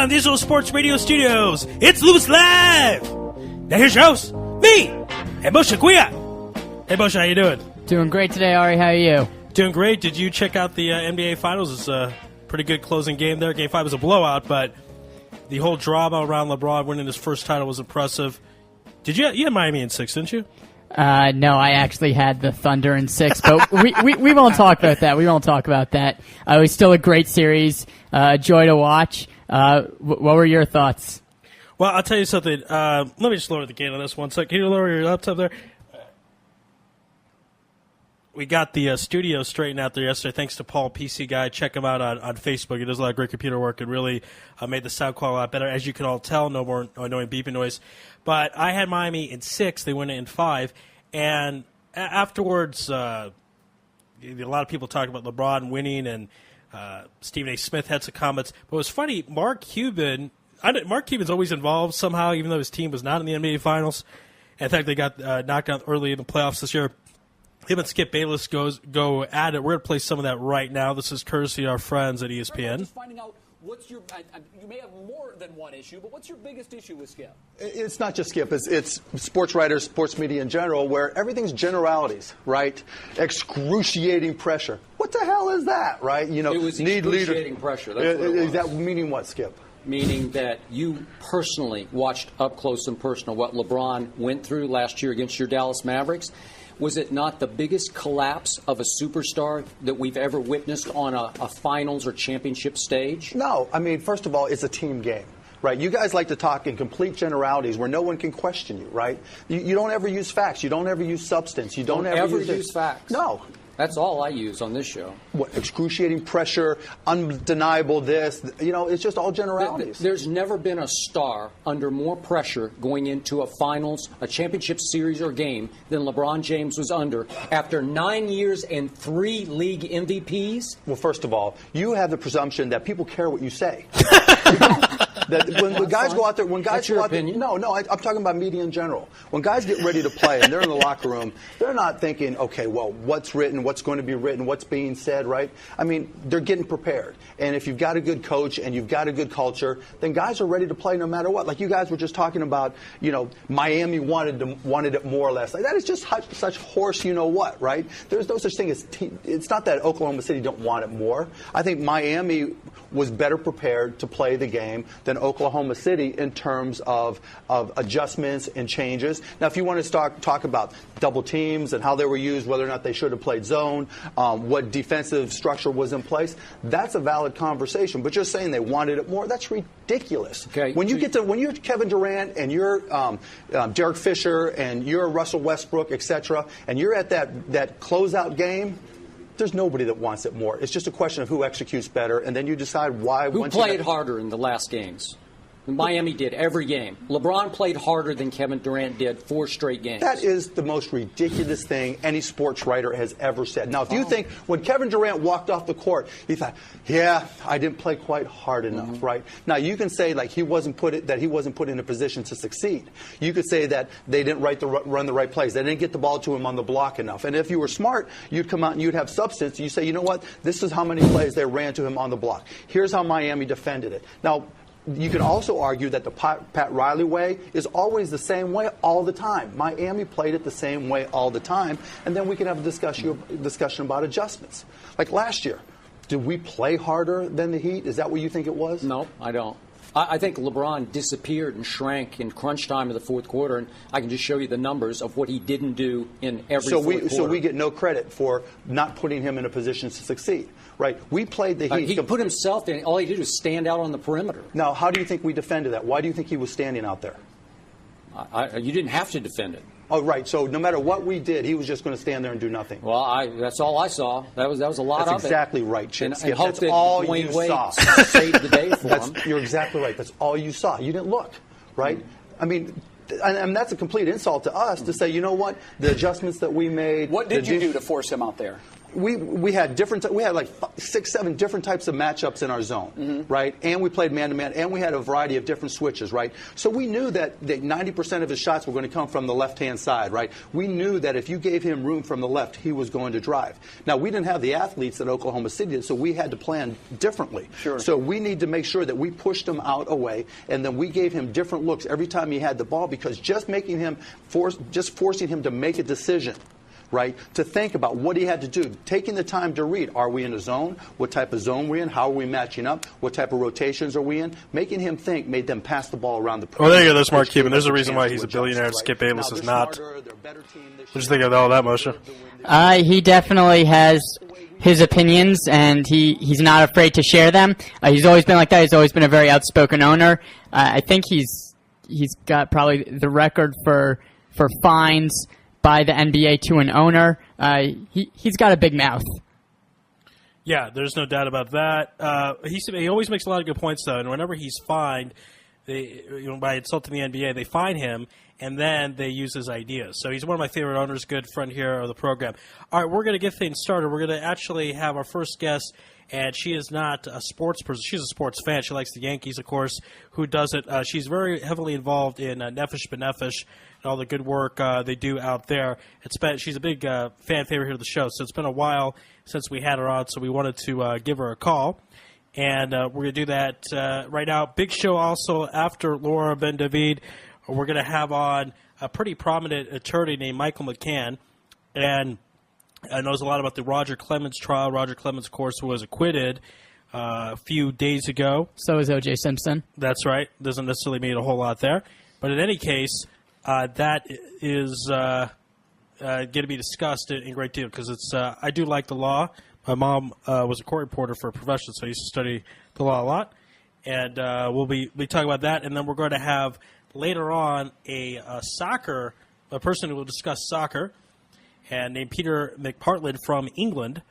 from the Digital Sports Radio Studios, it's Louis Live! Now here's your host, me, and Moshe Guia. Hey Moshe, how you doing? Doing great today, Ari. How are you? Doing great. Did you check out the NBA Finals? It's a pretty good closing game there. Game 5 was a blowout, but the whole drama around LeBron winning his first title was impressive. You had Miami in 6, didn't you? No, I actually had the Thunder in 6, but we won't talk about that. We won't talk about that. It was still a great series, joy to watch. What were your thoughts? Well, I'll tell you something. Let me just lower the gain on this one second. Can you lower your laptop there? We got the studio straightened out there yesterday thanks to Paul, PC Guy. Check him out on Facebook. He does a lot of great computer work and really made the sound quality a lot better. As you can all tell, no more annoying beeping noise. But I had Miami in 6. They went in 5. And afterwards, a lot of people talked about LeBron winning, and Stephen A. Smith had some comments. But it was funny, Mark Cuban's always involved somehow, even though his team was not in the NBA Finals. In fact, they got knocked out early in the playoffs this year. Him and Skip Bayless go at it. We're going to play some of that right now. This is courtesy of our friends at ESPN. Just finding out what's your you may have more than one issue, but what's your biggest issue with Skip? It's not just Skip. It's sports writers, sports media in general, where everything's generalities, right? Excruciating pressure. What the hell is that, right? You know, it was excruciating pressure. That's what it was. Is that meaning what, Skip? Meaning that you personally watched up close and personal what LeBron went through last year against your Dallas Mavericks. Was it not the biggest collapse of a superstar that we've ever witnessed on a finals or championship stage? No. I mean, first of all, it's a team game. Right, you guys like to talk in complete generalities where no one can question you, right? You don't ever use facts. You don't ever use substance. You don't ever use facts. No. That's all I use on this show. What, excruciating pressure, undeniable this, it's just all generalities. There's never been a star under more pressure going into a finals, a championship series or game than LeBron James was under after 9 years and 3 league MVPs. Well, first of all, you have the presumption that people care what you say. That when guys go out there, That's your opinion? I'm talking about media in general. When guys get ready to play and they're in the locker room, they're not thinking, okay, well, what's written, what's going to be written, what's being said, right? I mean, they're getting prepared. And if you've got a good coach and you've got a good culture, then guys are ready to play no matter what. Like you guys were just talking about, Miami wanted it more or less. Like that is just such horse, what, right? There's no such thing as it's not that Oklahoma City don't want it more. I think Miami was better prepared to play the game than Oklahoma City in terms of adjustments and changes. Now, if you want to talk about double teams and how they were used, whether or not they should have played zone, what defensive structure was in place, that's a valid conversation. But just saying they wanted it more, that's ridiculous. Okay. When you're Kevin Durant and you're Derek Fisher and you're Russell Westbrook, etc., and you're at that closeout game, there's nobody that wants it more. It's just a question of who executes better, and then you decide why. Who played harder in the last games? Miami did every game. LeBron played harder than Kevin Durant did 4 straight games. That is the most ridiculous thing any sports writer has ever said. Now, if you think when Kevin Durant walked off the court, he thought, yeah, I didn't play quite hard enough, right? Now, you can say like he wasn't put in a position to succeed. You could say that they didn't run the right plays. They didn't get the ball to him on the block enough. And if you were smart, you'd come out and you'd have substance. You say, you know what? This is how many plays they ran to him on the block. Here's how Miami defended it. Now, you can also argue that the Pat Riley way is always the same way all the time. Miami played it the same way all the time, and then we can have a discussion about adjustments. Like last year, did we play harder than the Heat? Is that what you think it was? No, I don't. I think LeBron disappeared and shrank in crunch time of the fourth quarter, and I can just show you the numbers of what he didn't do in every fourth quarter. So we get no credit for not putting him in a position to succeed, right? We played the Heat. He put himself in. All he did was stand out on the perimeter. Now, how do you think we defended that? Why do you think he was standing out there? You didn't have to defend it. Oh, right. So no matter what we did, he was just going to stand there and do nothing. Well, that's all I saw. That was a lot of it. That's exactly right, Chip. And hope that's that all Dwayne you Wade saw. saved the day for him. You're exactly right. That's all you saw. You didn't look, right? I mean, and that's a complete insult to us to say, you know what, the adjustments that we made. What did you do to force him out there? we had like 6, 7 different types of matchups in our zone, right? And we played man-to-man, and we had a variety of different switches, right? So we knew that 90% of his shots were going to come from the left-hand side, right? We knew that if you gave him room from the left, he was going to drive. Now, we didn't have the athletes that Oklahoma City did, so we had to plan differently. Sure. So we need to make sure that we pushed him out away, and then we gave him different looks every time he had the ball, because just forcing him to make a decision, right, to think about what he had to do, taking the time to read. Are we in a zone? What type of zone we're in? How are we matching up? What type of rotations are we in? Making him think made them pass the ball around the perimeter. Well, there you go. There's Mark Cuban. There's a reason why he's a billionaire. Skip Bayless is not. What do you think of all that, Moshe? He definitely has his opinions, and he's not afraid to share them. He's always been like that. He's always been a very outspoken owner. I think he's got probably the record for fines by the NBA to an owner. He's got a big mouth. Yeah, there's no doubt about that. He always makes a lot of good points, though, and whenever he's fined, by insulting the NBA, they fine him, and then they use his ideas. So he's one of my favorite owners, good friend here of the program. All right, we're going to get things started. We're going to actually have our first guest, and she is not a sports person. She's a sports fan. She likes the Yankees, of course. Who does it? She's very heavily involved in Nefesh B'Nefesh and all the good work they do out there. She's a big fan favorite here of the show, so it's been a while since we had her on, so we wanted to give her a call. And we're going to do that right now. Big show also after Laura Ben David. We're going to have on a pretty prominent attorney named Michael McCann, and knows a lot about the Roger Clemens trial. Roger Clemens, of course, was acquitted a few days ago. So is O.J. Simpson. That's right. Doesn't necessarily mean a whole lot there. But in any case, that is going to be discussed in great deal because I do like the law. My mom was a court reporter for a profession, so I used to study the law a lot. And we'll be talking about that. And then we're going to have later on a person who will discuss soccer, and named Peter McPartland from England.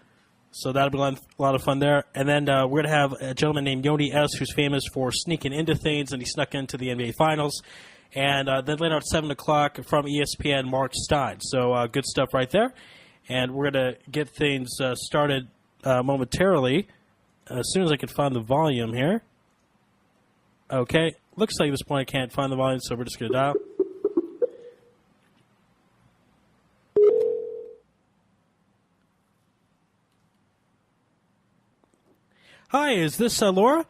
So that'll be a lot of fun there. And then we're going to have a gentleman named Yoni S., who's famous for sneaking into things, and he snuck into the NBA Finals. And then later at 7 o'clock from ESPN, Mark Stein. So good stuff right there. And we're going to get things started momentarily as soon as I can find the volume here. Okay. Looks like at this point I can't find the volume, so we're just going to dial. Hi, is this Laura?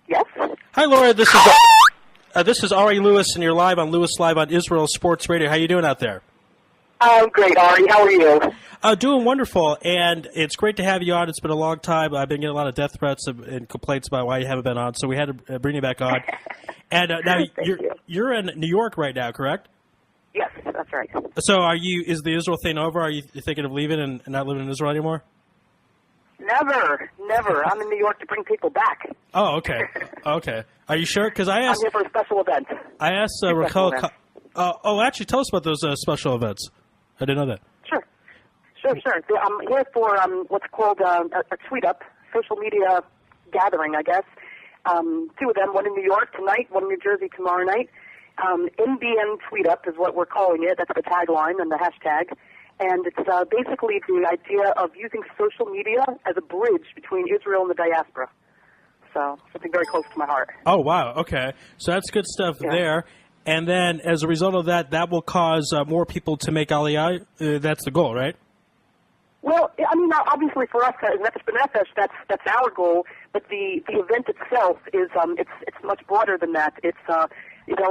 Yes. Hi, Laura. This is Ari Louis, and you're live on Louis Live on Israel Sports Radio. How you doing out there? I'm great, Ari. How are you? Doing wonderful, and it's great to have you on. It's been a long time. I've been getting a lot of death threats and complaints about why you haven't been on, so we had to bring you back on. And now you're in New York right now, correct? Yes, that's right. So is the Israel thing over? Are you thinking of leaving and not living in Israel anymore? Never. I'm in New York to bring people back. Oh, okay. Okay. Are you sure? Because I asked. I'm here for a special event. I asked Raquel. Actually, tell us about those special events. I didn't know that. Sure. I'm here for what's called a tweet-up, social media gathering, I guess. Two of them, one in New York tonight, one in New Jersey tomorrow night. NBN tweet-up is what we're calling it. That's the tagline and the hashtag. And it's basically the idea of using social media as a bridge between Israel and the diaspora. So something very close to my heart. Oh, wow. Okay. So that's good stuff there. And then as a result of that will cause more people to make Aliyah. That's the goal, right? Well, I mean, obviously for us as Nefesh B'Nefesh, that's our goal. But the event itself is it's much broader than that. It's a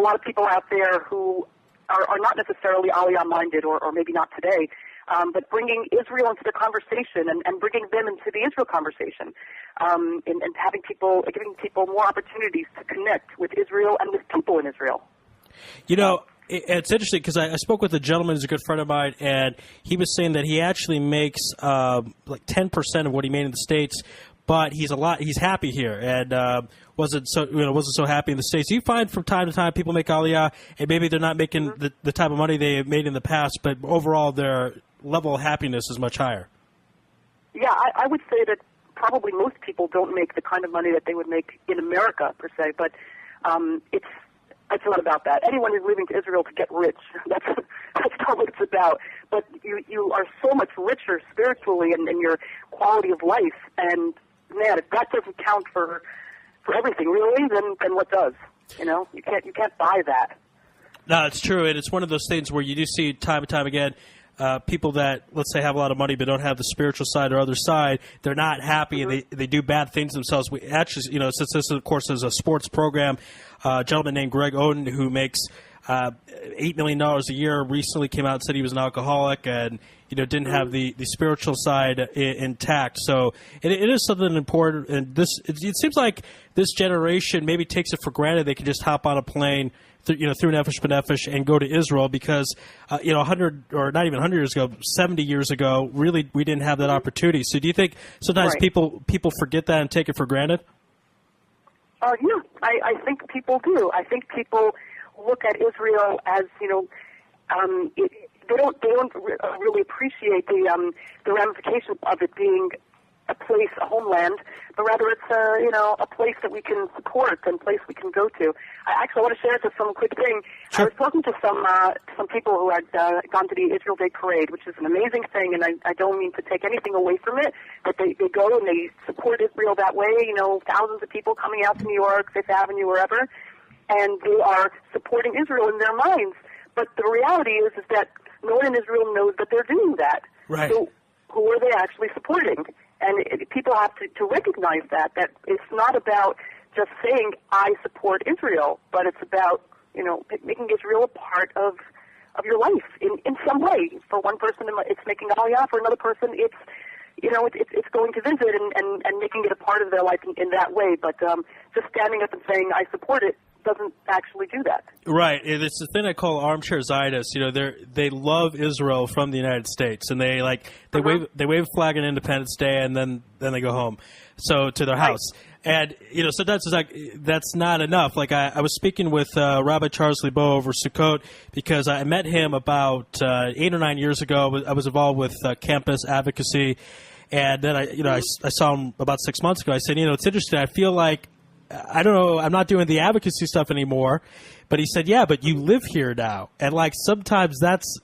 lot of people out there who are not necessarily Aliyah-minded, or maybe not today, but bringing Israel into the conversation and bringing them into the Israel conversation, and giving people more opportunities to connect with Israel and with people in Israel. You know, it's interesting because I spoke with a gentleman who's a good friend of mine, and he was saying that he actually makes like 10% of what he made in the States, but he's happy here and wasn't so happy in the States. You find from time to time people make Aliyah, and maybe they're not making the type of money they made in the past, but overall their level of happiness is much higher. Yeah, I would say that probably most people don't make the kind of money that they would make in America per se, but It's not about that. Anyone who's leaving to Israel to get rich, that's not what it's about. But you are so much richer spiritually and in your quality of life. And, man, if that doesn't count for everything, really, then what does? You know, you can't buy that. No, it's true, and it's one of those things where you do see time and time again people that, let's say, have a lot of money but don't have the spiritual side or other side. They're not happy, and they do bad things themselves. We actually, you know, since this, of course, is a sports program, a gentleman named Greg Oden, who makes $8 million a year, recently came out and said he was an alcoholic and, you know, didn't have the spiritual side intact. So it is something important. And it seems like this generation maybe takes it for granted they can just hop on a plane through Nefesh B'Nefesh and go to Israel because, 100 or not even 100 years ago, 70 years ago, really we didn't have that opportunity. So do you think sometimes people forget that and take it for granted? Yeah, I think people do. I think people look at Israel as, they don't really appreciate the ramifications of it being a place, a homeland, but rather it's a place that we can support and a place we can go to. I want to share just some quick thing. Sure. I was talking to some people who had gone to the Israel Day Parade, which is an amazing thing, and I don't mean to take anything away from it, but they go and they support Israel that way. Thousands of people coming out to New York, Fifth Avenue, wherever, and they are supporting Israel in their minds. But the reality is that no one in Israel knows that they're doing that. Right. So who are they actually supporting? And people have to recognize that it's not about just saying, I support Israel, but it's about, making Israel a part of your life in some way. For one person, it's making Aliyah. For another person, it's going to visit and making it a part of their life in that way. But just standing up and saying, I support it, doesn't actually do that. Right. It's the thing I call armchair Zionists. They love Israel from the United States, and they wave a flag on Independence Day, and then they go home, so to their house. And sometimes it's like that's not enough. Like I was speaking with Rabbi Charles Libo over Sukkot because I met him about 8 or 9 years ago. I was involved with campus advocacy, and then I saw him about 6 months ago. I said, it's interesting. I feel like I don't know, I'm not doing the advocacy stuff anymore, but he said, yeah, but you live here now. And sometimes that's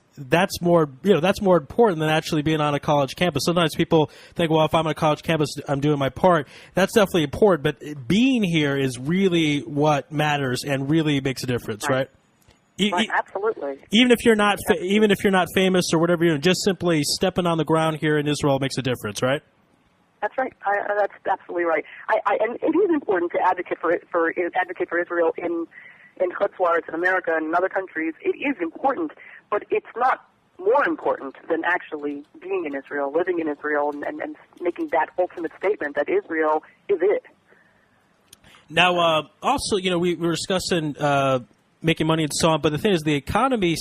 more, that's more important than actually being on a college campus. Sometimes people think, well, if I'm on a college campus, I'm doing my part. That's definitely important, but being here is really what matters and really makes a difference, right? Right, absolutely. Even if you're not famous or whatever, just simply stepping on the ground here in Israel makes a difference, right? That's right. That's absolutely right. And it is important to advocate for Israel in Chutzlaritz in America and in other countries. It is important, but it's not more important than actually being in Israel, living in Israel, and making that ultimate statement that Israel is it. Now, also, we were discussing making money and so on, but the thing is, the economy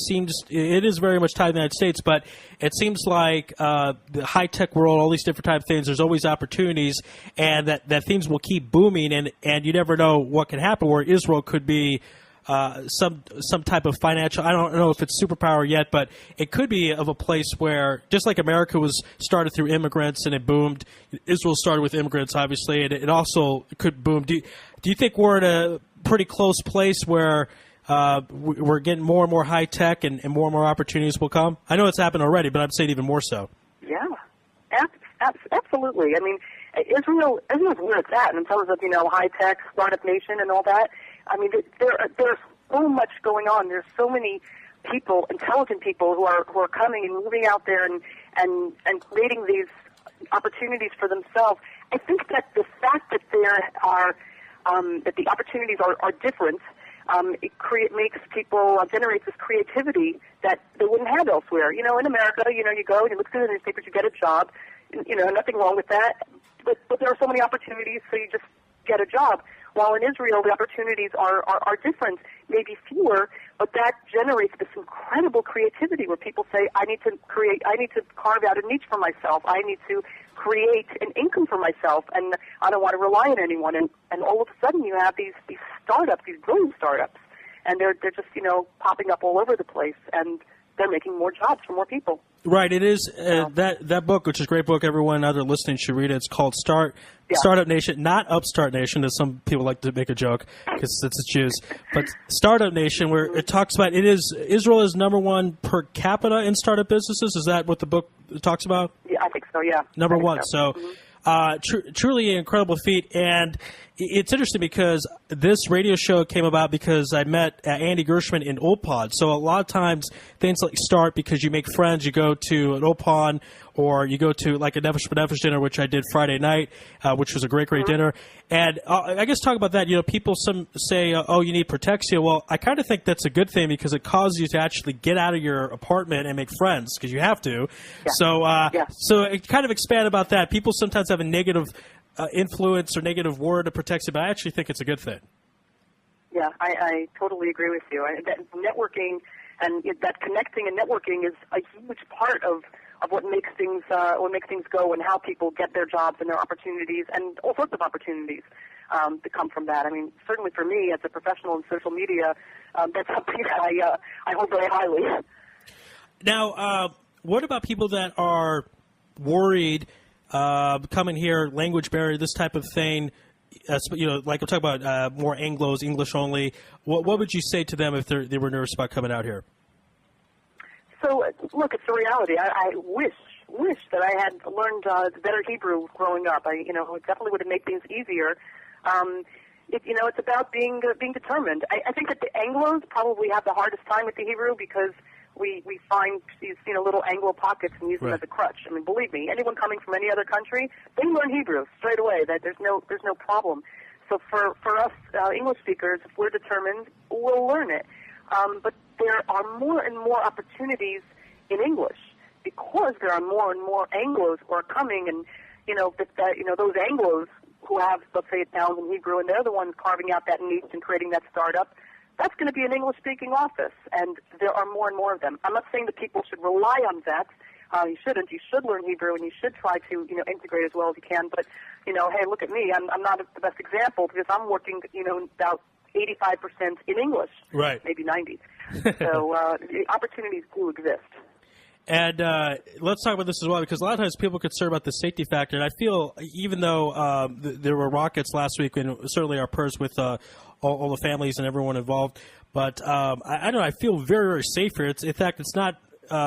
it is very much tied to the United States, but it seems like the high-tech world, all these different type of things, there's always opportunities, and that things will keep booming, and you never know what can happen, where Israel could be some type of financial, I don't know if it's superpower yet, but it could be of a place where, just like America was started through immigrants and it boomed, Israel started with immigrants, obviously, and it also could boom. Do you think we're in a pretty close place where we're getting more and more high tech and more and more opportunities will come? I know it's happened already, but I'm saying even more so. Yeah, absolutely. I mean, Israel's where it's at in terms of high tech startup nation and all that. I mean, there's so much going on. There's so many people, intelligent people, who are coming and moving out there and creating these opportunities for themselves. I think that the fact that there are that the opportunities are different. It makes people generates this creativity that they wouldn't have elsewhere. In America, you go and you look through the newspapers, you get a job. Nothing wrong with that. But there are so many opportunities, so you just get a job. While in Israel, the opportunities are different, maybe fewer, but that generates this incredible creativity where people say, I need to carve out a niche for myself. I need to create an income for myself, and I don't want to rely on anyone. And all of a sudden, you have these startups, these brilliant startups, and they're just popping up all over the place, and they're making more jobs for more people. Right, it is that book, which is a great book. Everyone out there listening should read it. It's called Startup Nation, not Upstart Nation, as some people like to make a joke because it's Jews, but Startup Nation, where it talks about Israel is #1 per capita in startup businesses. Is that what the book talks about? Yeah, I think so. Yeah, number one. So. Truly an incredible feat, and it's interesting because this radio show came about because I met Andy Gershman in Old Pod. So a lot of times things like start because you make friends. You go to an Old Pod, or you go to like a Nefesh B'Nefesh dinner, which I did Friday night, which was a great dinner. And I guess talk about that. You know, people some say, "Oh, you need protexia." Well, I kind of think that's a good thing because it causes you to actually get out of your apartment and make friends because you have to. Yeah. So it kind of expand about that. People sometimes have a negative influence or negative word of protexia, but I actually think it's a good thing. Yeah, I totally agree with you. That networking and that connecting and networking is a huge part of what makes things go and how people get their jobs and their opportunities and all sorts of opportunities that come from that. I mean, certainly for me as a professional in social media, that's something that I hold very highly. Now, what about people that are worried coming here, language barrier, this type of thing? You know, like we're talking about more Anglos, English only. What would you say to them if they were nervous about coming out here? So, look, it's a reality. I wish that I had learned better Hebrew growing up. It definitely would have made things easier. It's about being determined. I think that the Anglos probably have the hardest time with the Hebrew because we find these little Anglo pockets and use them as a crutch. I mean, believe me, anyone coming from any other country, they learn Hebrew straight away. That there's no problem. So for us English speakers, if we're determined, we'll learn it. But there are more and more opportunities in English because there are more and more Anglos who are coming, and those Anglos who have, let's say, it down in Hebrew, and they're the ones carving out that niche and creating that startup. That's going to be an English-speaking office, and there are more and more of them. I'm not saying that people should rely on that. You shouldn't. You should learn Hebrew, and you should try to, integrate as well as you can. But, hey, look at me. I'm not the best example because I'm working, about 85% in English, right? Maybe 90. So the opportunities do exist. And let's talk about this as well, because a lot of times people are concerned about the safety factor. And I feel, even though there were rockets last week, and certainly our prayers with all the families and everyone involved, but I don't know, I feel very, very safe here. In fact, it's not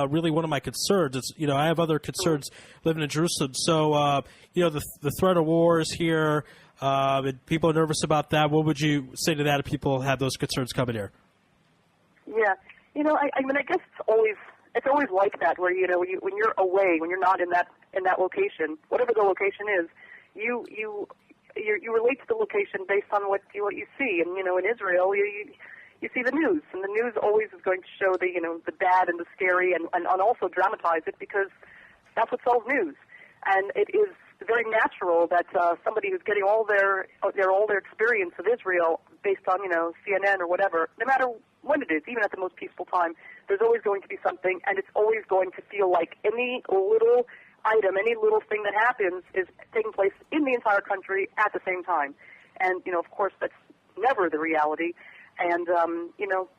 really one of my concerns. It's I have other concerns living in Jerusalem. So the threat of war is here. And people are nervous about that. What would you say to that if people have those concerns coming here? Yeah, I guess it's always like that, where when you're away, when you're not in that location, whatever the location is, you relate to the location based on what you see. And in Israel, you see the news, and the news always is going to show the bad and the scary, and also dramatize it because that's what sells news. And it is very natural that somebody who's getting all their experience of Israel based on CNN or whatever, no matter when it is, even at the most peaceful time, there's always going to be something, and it's always going to feel like any little item, any little thing that happens is taking place in the entire country at the same time. And of course, that's never the reality. And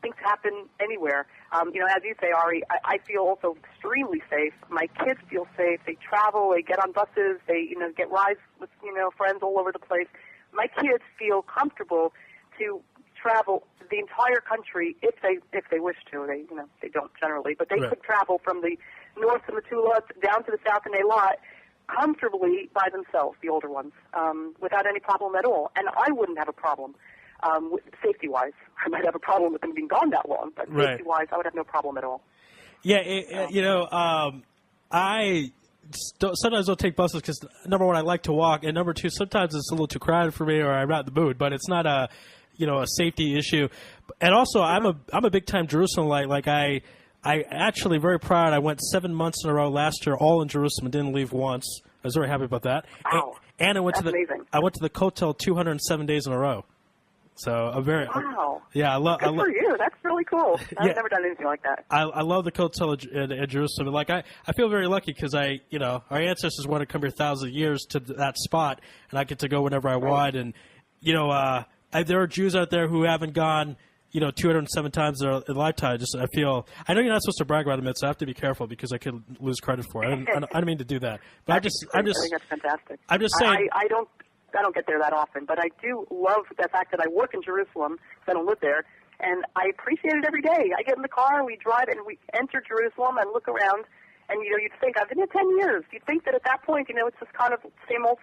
things happen anywhere. As you say, Ari, I feel also extremely safe. My kids feel safe. They travel. They get on buses. They get rides with friends all over the place. My kids feel comfortable to travel the entire country if they wish to. They don't generally, but they could travel from the north of Metula down to the south in Eilat comfortably by themselves, the older ones, without any problem at all. And I wouldn't have a problem. Safety-wise, I might have a problem with them being gone that long, but safety-wise, I would have no problem at all. Yeah, I sometimes don't take buses because, number one, I like to walk, and number two, sometimes it's a little too crowded for me or I'm not in the mood, but it's not a safety issue. And also, I'm a big-time Jerusalemite. Like, I actually very proud. I went 7 months in a row last year, all in Jerusalem, and didn't leave once. I was very happy about that. Wow. And I went amazing. I went to the Kotel 207 days in a row. So wow. Yeah, I love. Good for you. That's really cool. I've never done anything like that. I love the Kotel in Jerusalem. And like I feel very lucky because our ancestors wanted to come here thousands of years to that spot, and I get to go whenever I want. And there are Jews out there who haven't gone 207 times in a lifetime. I know you're not supposed to brag about it, so I have to be careful because I could lose credit for it. I don't mean to do that, but I think that's fantastic. I'm just saying. I don't get there that often, but I do love the fact that I work in Jerusalem, so I don't live there, and I appreciate it every day. I get in the car, we drive, and we enter Jerusalem and look around, and you'd think I've been here 10 years. You'd think that at that point, it's just kind of same old,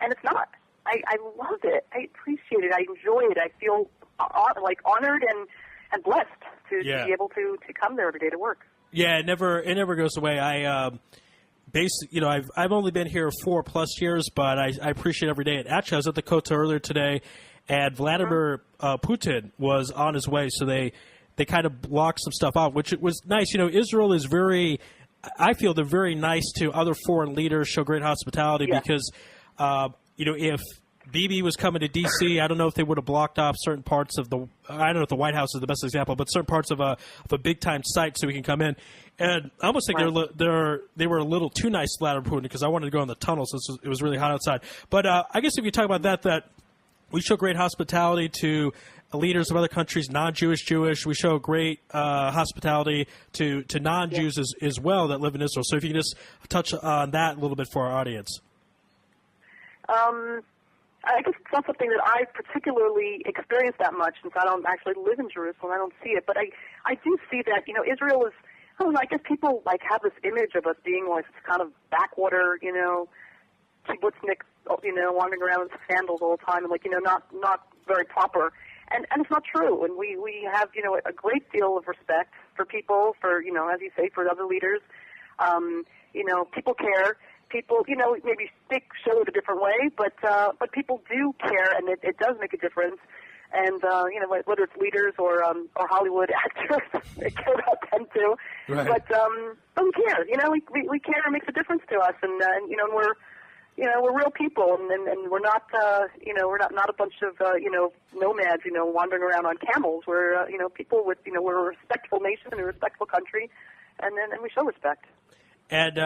and it's not. I love it. I appreciate it. I enjoy it. I feel honored and blessed to be able to come there every day to work. Yeah, it never goes away. I've only been here 4+ years, but I appreciate every day. Actually, I was at the Kota earlier today, and Vladimir Putin was on his way, so they kind of blocked some stuff off, which was nice. Israel is I feel they're very nice to other foreign leaders, show great hospitality because, if Bibi was coming to D.C., I don't know if they would have blocked off certain parts of I don't know if the White House is the best example, but certain parts of a big-time site so we can come in. And I almost think they were a little too nice to Vladimir Putin because I wanted to go in the tunnel since it was really hot outside. But I guess if you talk about that we show great hospitality to leaders of other countries, non-Jewish, Jewish. We show great hospitality to non-Jews as well that live in Israel. So if you can just touch on that a little bit for our audience. I guess it's not something that I particularly experience that much since I don't actually live in Jerusalem. I don't see it. But I do see that, Israel is, I guess people have this image of us being this kind of backwater, kibbutznik, wandering around with sandals all the time and not very proper. And it's not true. And we have, a great deal of respect for people, for, as you say, for other leaders. People care. People, maybe show it a different way, but people do care, and it does make a difference. And whether it's leaders or Hollywood actors, they care about them too. Right. But we care. We care. It makes a difference to us, and we're real people, and we're not we're not a bunch of nomads wandering around on camels. We're people with we're a respectful nation and a respectful country, and we show respect. And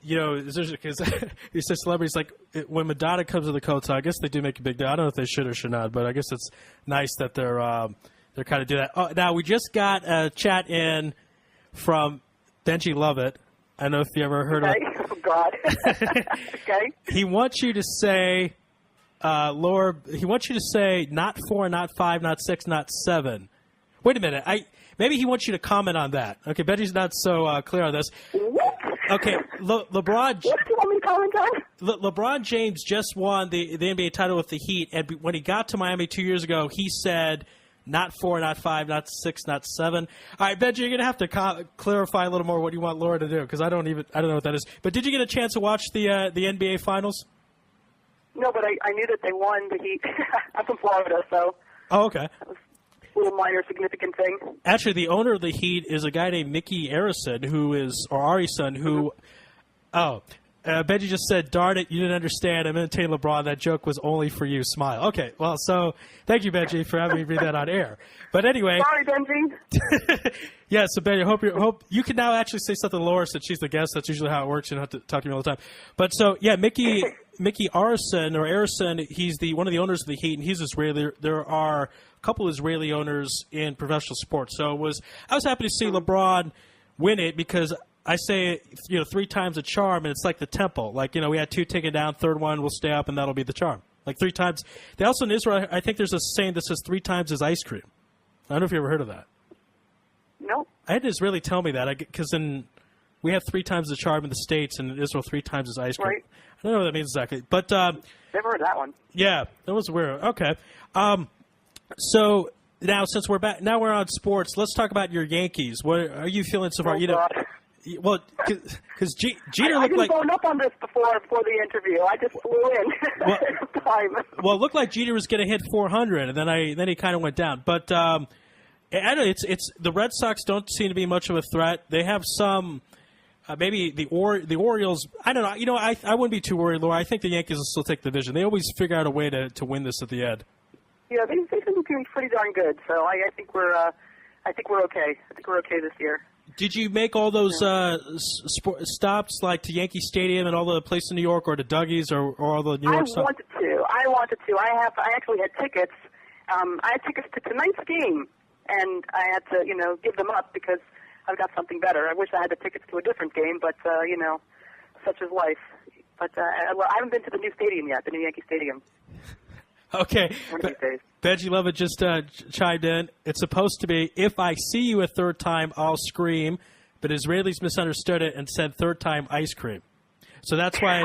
because you said celebrities, like when Madonna comes to the Kota, I guess they do make a big deal. I don't know if they should or should not, but I guess it's nice that they're kind of do that. Oh, now we just got a chat in from Benji Lovett. I don't know if you ever heard of. Oh God. Okay. He wants you to say, Laura. He wants you to say not 4, not 5, not 6, not 7. Wait a minute. Maybe he wants you to comment on that. Okay, Benji's not so clear on this. What? Okay, LeBron. What do you want me to comment on? LeBron James just won the NBA title with the Heat, and when he got to Miami 2 years ago, he said not 4, not 5, not 6, not 7. All right, Benji, you're gonna have to clarify a little more what you want Laura to do because I don't know what that is. But did you get a chance to watch the NBA Finals? No, but I knew that they won the Heat. I'm from Florida, so. Oh, okay. That was a little minor significant thing. Actually, the owner of the Heat is a guy named Mickey Arison, or Arison, who. Oh, Benji just said, "Darn it, you didn't understand. I'm imitating LeBron. That joke was only for you." Smile. Okay, well, so thank you, Benji, for having me read that on air. But anyway. Sorry, Benji. Yeah, so Benji, hope you can now actually say something to Laura since she's the guest. That's usually how it works. You don't have to talk to me all the time. But so yeah, Mickey Arison, he's one of the owners of the Heat, and he's Israeli. There are a couple Israeli owners in professional sports. So I was happy to see LeBron win it because I say 3 times a charm, and it's like the temple. Like we had 2 taken down, third one will stay up, and that'll be the charm. Like 3 times. They also in Israel, I think there's a saying that says 3 times is ice cream. I don't know if you ever heard of that. No. I had an Israeli tell me that because we have 3 times the charm in the States, and in Israel 3 times is ice cream. Right. I don't know what that means exactly, but never heard that one. Yeah, that was weird. Okay, so now since we're back, now we're on sports. Let's talk about your Yankees. What are you feeling so far? Oh, God. Well, because Jeter I looked like. I didn't phone up on this before the interview. I just flew in. Well, it looked like Jeter was going to hit 400, and then he kind of went down. But I don't know. It's the Red Sox don't seem to be much of a threat. They have some. Maybe the Orioles. I don't know. I wouldn't be too worried, Laura. I think the Yankees will still take the division. They always figure out a way to win this at the end. Yeah, they've been doing pretty darn good. So I think we're okay. I think we're okay this year. Did you make all those stops like to Yankee Stadium and all the places in New York, or to Dougie's, or all the New York stops? I wanted to. I actually had tickets. I had tickets to tonight's game and I had to, give them up because I've got something better. I wish I had the tickets to a different game, but, such is life. But I haven't been to the new stadium yet, the new Yankee Stadium. Okay. One of these days. Benji Lovett just chimed in. It's supposed to be, if I see you a third time, I'll scream. But Israelis misunderstood it and said third time ice cream. So that's why.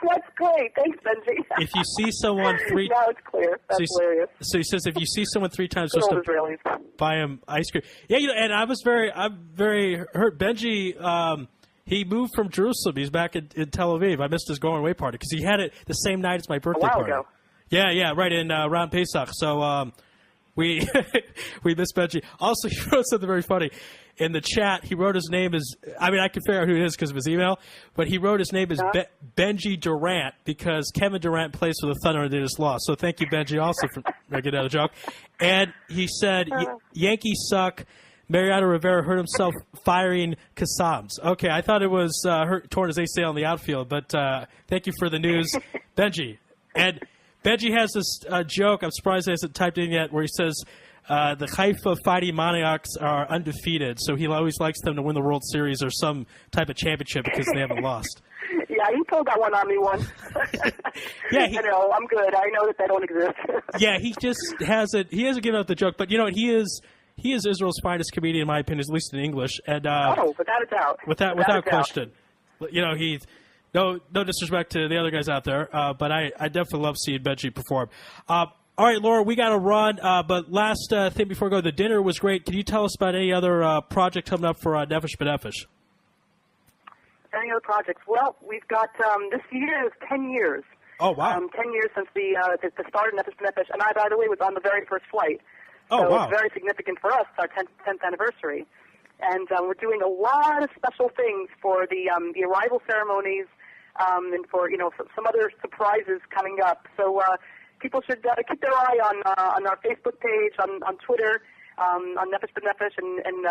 That's great. Thanks, Benji. If you see someone now it's clear. That's hilarious. So he says if you see someone three times, Good just old Israelis. buy him ice cream. Yeah, and I'm very hurt. Benji, he moved from Jerusalem. He's back in Tel Aviv. I missed his going away party because he had it the same night as my birthday party. Ago. Yeah, right in around Pesach. So we missed Benji. Also, he wrote something very funny. In the chat, he wrote his name as, I can figure out who it is because of his email, but he wrote his name as Benji Durant because Kevin Durant plays for the Thunder and they just lost. So thank you, Benji, also for making another joke. And he said, Yankees suck. Mariano Rivera hurt himself firing Casams. Okay, I thought it was torn his ACL in the outfield, but thank you for the news, Benji. And Benji has this joke, I'm surprised he hasn't typed in yet, where he says, the Haifa Fighting Maniacs are undefeated, so he always likes them to win the World Series or some type of championship because they haven't lost. Yeah, he pulled that one on me once. Yeah, I know, I'm good. I know that they don't exist. Yeah, he just hasn't. He hasn't given up the joke, but you know what? He is Israel's finest comedian, in my opinion, at least in English. And without a doubt. Without question. You know, he's no disrespect to the other guys out there, but I definitely love seeing Benji perform. All right, Laura, we got to run, but last thing before we go, the dinner was great. Can you tell us about any other project coming up for Nefesh B'Nefesh? Any other projects? Well, we've got, this year is 10 years. Oh, wow. 10 years since the start of Nefesh B'Nefesh, and I, by the way, was on the very first flight. Oh, so wow. It's very significant for us. It's our 10th anniversary. And we're doing a lot of special things for the arrival ceremonies and for, some other surprises coming up. So, people should keep their eye on our Facebook page, on Twitter, on Nefesh B'Nefesh, and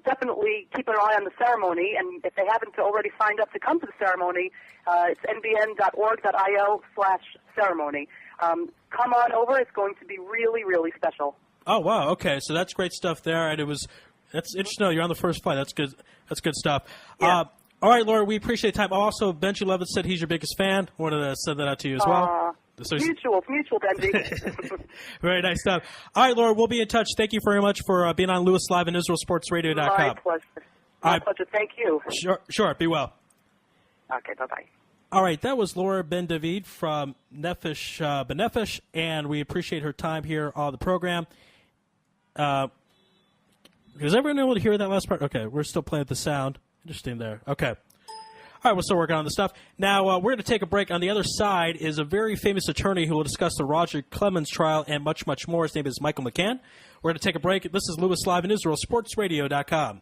definitely keep an eye on the ceremony. And if they haven't already signed up to come to the ceremony, it's nbn.org.il/ceremony. Come on over. It's going to be really, really special. Oh, wow. Okay, so that's great stuff there. And that's interesting. You're on the first flight. That's good. That's good stuff. Yeah. All right, Laura, we appreciate the time. Also, Benji Lovett said he's your biggest fan. Wanted to send that out to you as well. So mutual, Benji. Very nice stuff. All right, Laura, we'll be in touch. Thank you very much for being on Louis Live and IsraelSportsRadio.com. My pleasure. My pleasure. Thank you. Sure. Be well. Okay, bye-bye. All right, that was Laura Ben David from Nefesh B'Nefesh, and we appreciate her time here on the program. Does everyone able to hear that last part? Okay, we're still playing with the sound. Interesting there. Okay. All right, we're still working on the stuff. Now, we're going to take a break. On the other side is a very famous attorney who will discuss the Roger Clemens trial and much, much more. His name is Michael McCann. We're going to take a break. This is Louis Live in Israel, SportsRadio.com.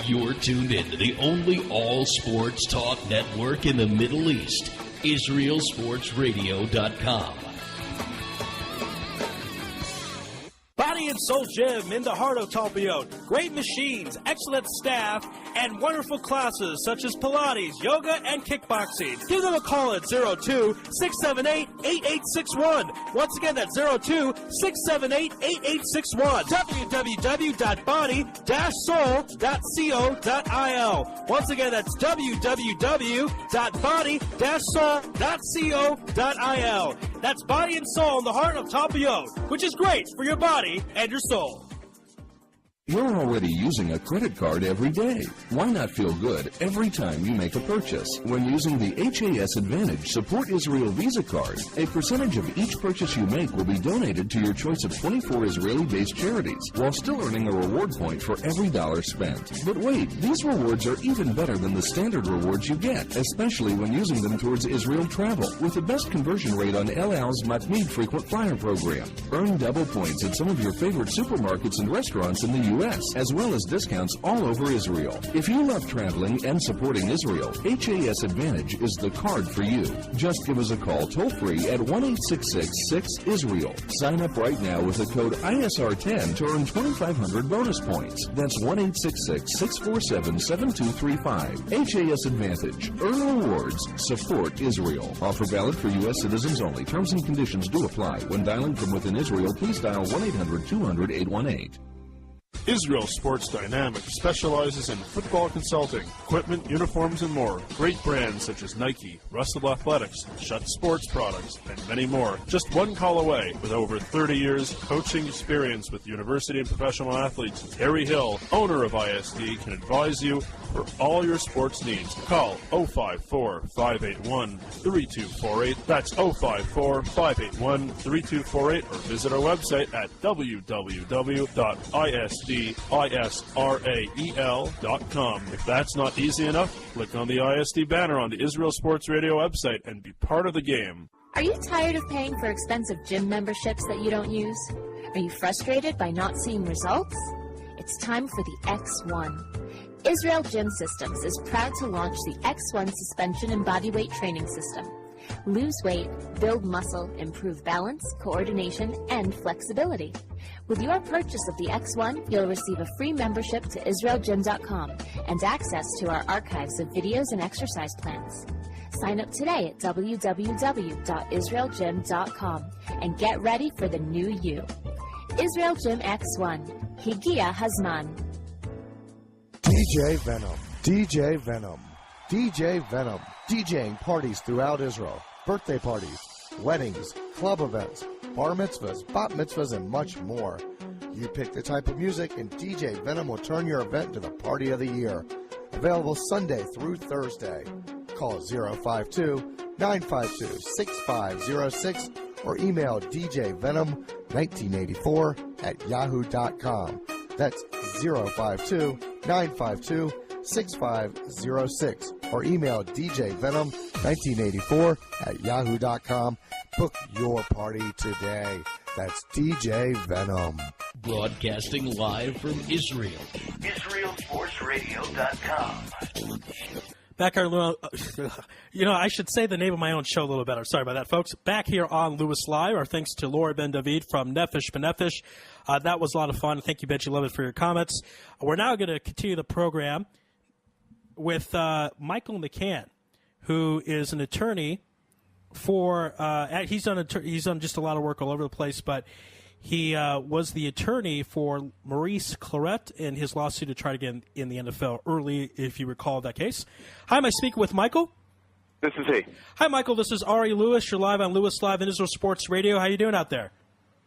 You're tuned in to the only all-sports talk network in the Middle East, IsraelSportsRadio.com. Body and Soul Gym in the heart of Talpiot. Great machines, excellent staff, and wonderful classes such as Pilates, yoga, and kickboxing. Give them a call at 02-678-8861. Once again, that's 02-678-8861. www.body-soul.co.il. Once again, that's www.body-soul.co.il. That's Body and Soul in the heart of Talpiot, which is great for your body and your soul. You're already using a credit card every day. Why not feel good every time you make a purchase? When using the HAS Advantage Support Israel Visa card, a percentage of each purchase you make will be donated to your choice of 24 Israeli-based charities, while still earning a reward point for every dollar spent. But wait, these rewards are even better than the standard rewards you get, especially when using them towards Israel travel, with the best conversion rate on El Al's Matmeed Frequent Flyer program. Earn double points at some of your favorite supermarkets and restaurants in the U.S., as well as discounts all over Israel. If you love traveling and supporting Israel, HAS Advantage is the card for you. Just give us a call toll-free at 1-866-6-ISRAEL. Sign up right now with the code ISR10 to earn 2,500 bonus points. That's 1-866-647-7235. HAS Advantage. Earn rewards. Support Israel. Offer valid for U.S. citizens only. Terms and conditions do apply. When dialing from within Israel, please dial 1-800-200-818. Israel Sports Dynamics specializes in football consulting, equipment, uniforms, and more. Great brands such as Nike, Russell Athletics, Shutt Sports Products, and many more. Just one call away. With over 30 years coaching experience with university and professional athletes, Terry Hill, owner of ISD, can advise you for all your sports needs. Call 054-581-3248. That's 054-581-3248, or visit our website at www.isdisrael.com. If that's not easy enough, click on the ISD banner on the Israel Sports Radio website and be part of the game. Are you tired of paying for expensive gym memberships that you don't use? Are you frustrated by not seeing results? It's time for the X1. Israel Gym Systems is proud to launch the X1 suspension and bodyweight training system. Lose weight, build muscle, improve balance, coordination, and flexibility. With your purchase of the X1, you'll receive a free membership to IsraelGym.com and access to our archives of videos and exercise plans. Sign up today at www.israelgym.com and get ready for the new you. Israel Gym X1. Higia Hazman. DJ Venom, DJ Venom, DJ Venom, DJing parties throughout Israel, birthday parties, weddings, club events, bar mitzvahs, bat mitzvahs, and much more. You pick the type of music, and DJ Venom will turn your event into the party of the year. Available Sunday through Thursday. Call 052-952-6506 or email djvenom1984@yahoo.com. That's 052-952-6506 or email djvenom1984@yahoo.com. Book your party today. That's DJ Venom. Broadcasting live from Israel. IsraelSportsRadio.com. Back here, I should say the name of my own show a little better. Sorry about that, folks. Back here on Louis Live, our thanks to Laura Ben David from Nefesh B'Nefesh. That was a lot of fun. Thank you, Benji Levitt, for your comments. We're now going to continue the program with Michael McCann, who is an attorney for. He's done just a lot of work all over the place, but he was the attorney for Maurice Clarett in his lawsuit to try to get in the NFL early, if you recall that case. Hi, am I speaking with Michael? This is he. Hi, Michael. This is Ari Louis. You're live on Louis Live in Israel Sports Radio. How you doing out there?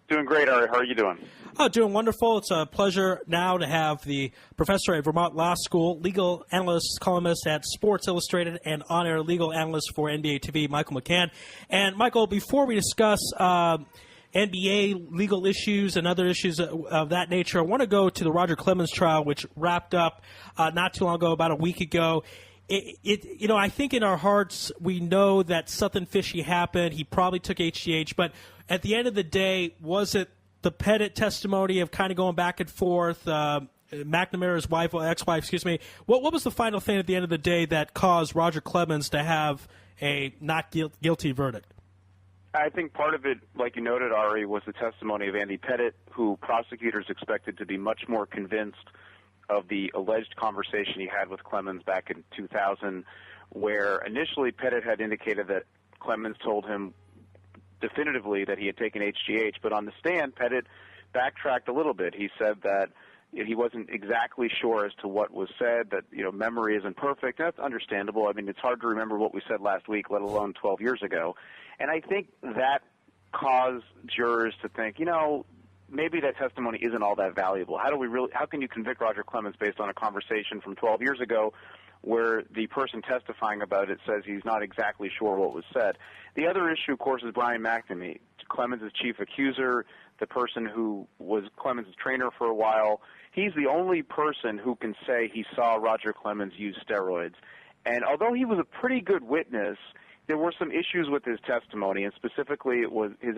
Doing great, Ari. How are you doing? Oh, doing wonderful. It's a pleasure now to have the professor at Vermont Law School, legal analyst, columnist at Sports Illustrated, and on-air legal analyst for NBA TV, Michael McCann. And, Michael, before we discuss NBA legal issues and other issues of that nature, I want to go to the Roger Clemens trial, which wrapped up not too long ago, about a week ago. I think in our hearts we know that something fishy happened. He probably took HGH, but at the end of the day, was it the Pettit testimony of kind of going back and forth? McNamara's ex-wife, excuse me. What was the final thing at the end of the day that caused Roger Clemens to have a not guilty verdict? I think part of it, like you noted, Ari, was the testimony of Andy Pettit, who prosecutors expected to be much more convinced of the alleged conversation he had with Clemens back in 2000, where initially Pettit had indicated that Clemens told him definitively that he had taken HGH, but on the stand, Pettit backtracked a little bit. He said that he wasn't exactly sure as to what was said, that memory isn't perfect. That's understandable. I mean, it's hard to remember what we said last week, let alone 12 years ago. And I think that caused jurors to think, maybe that testimony isn't all that valuable. How can you convict Roger Clemens based on a conversation from 12 years ago where the person testifying about it says he's not exactly sure what was said? The other issue, of course, is Brian McNamee, Clemens' chief accuser, the person who was Clemens' trainer for a while. He's the only person who can say he saw Roger Clemens use steroids. And although he was a pretty good witness, there were some issues with his testimony, and specifically it was his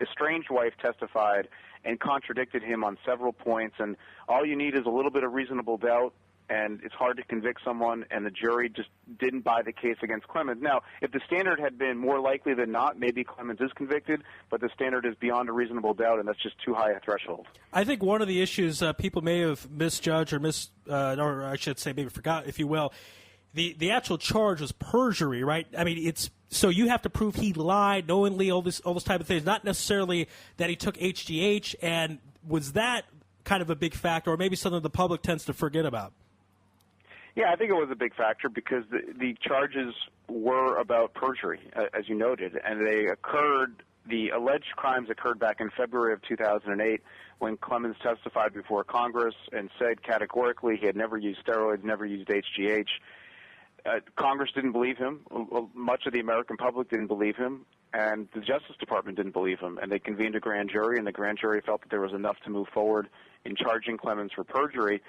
estranged wife testified and contradicted him on several points, and all you need is a little bit of reasonable doubt, and it's hard to convict someone, and the jury just didn't buy the case against Clemens. Now, if the standard had been more likely than not, maybe Clemens is convicted, but the standard is beyond a reasonable doubt, and that's just too high a threshold. I think one of the issues people may have misjudged or I should say maybe forgot, if you will, the actual charge was perjury, right? I mean, so you have to prove he lied knowingly, all this type of things, not necessarily that he took HGH, and was that kind of a big factor, or maybe something the public tends to forget about? Yeah, I think it was a big factor because the charges were about perjury, as you noted, and the alleged crimes occurred back in February of 2008 when Clemens testified before Congress and said categorically he had never used steroids, never used HGH. Congress didn't believe him. Much of the American public didn't believe him, and the Justice Department didn't believe him. And they convened a grand jury, and the grand jury felt that there was enough to move forward in charging Clemens for perjury.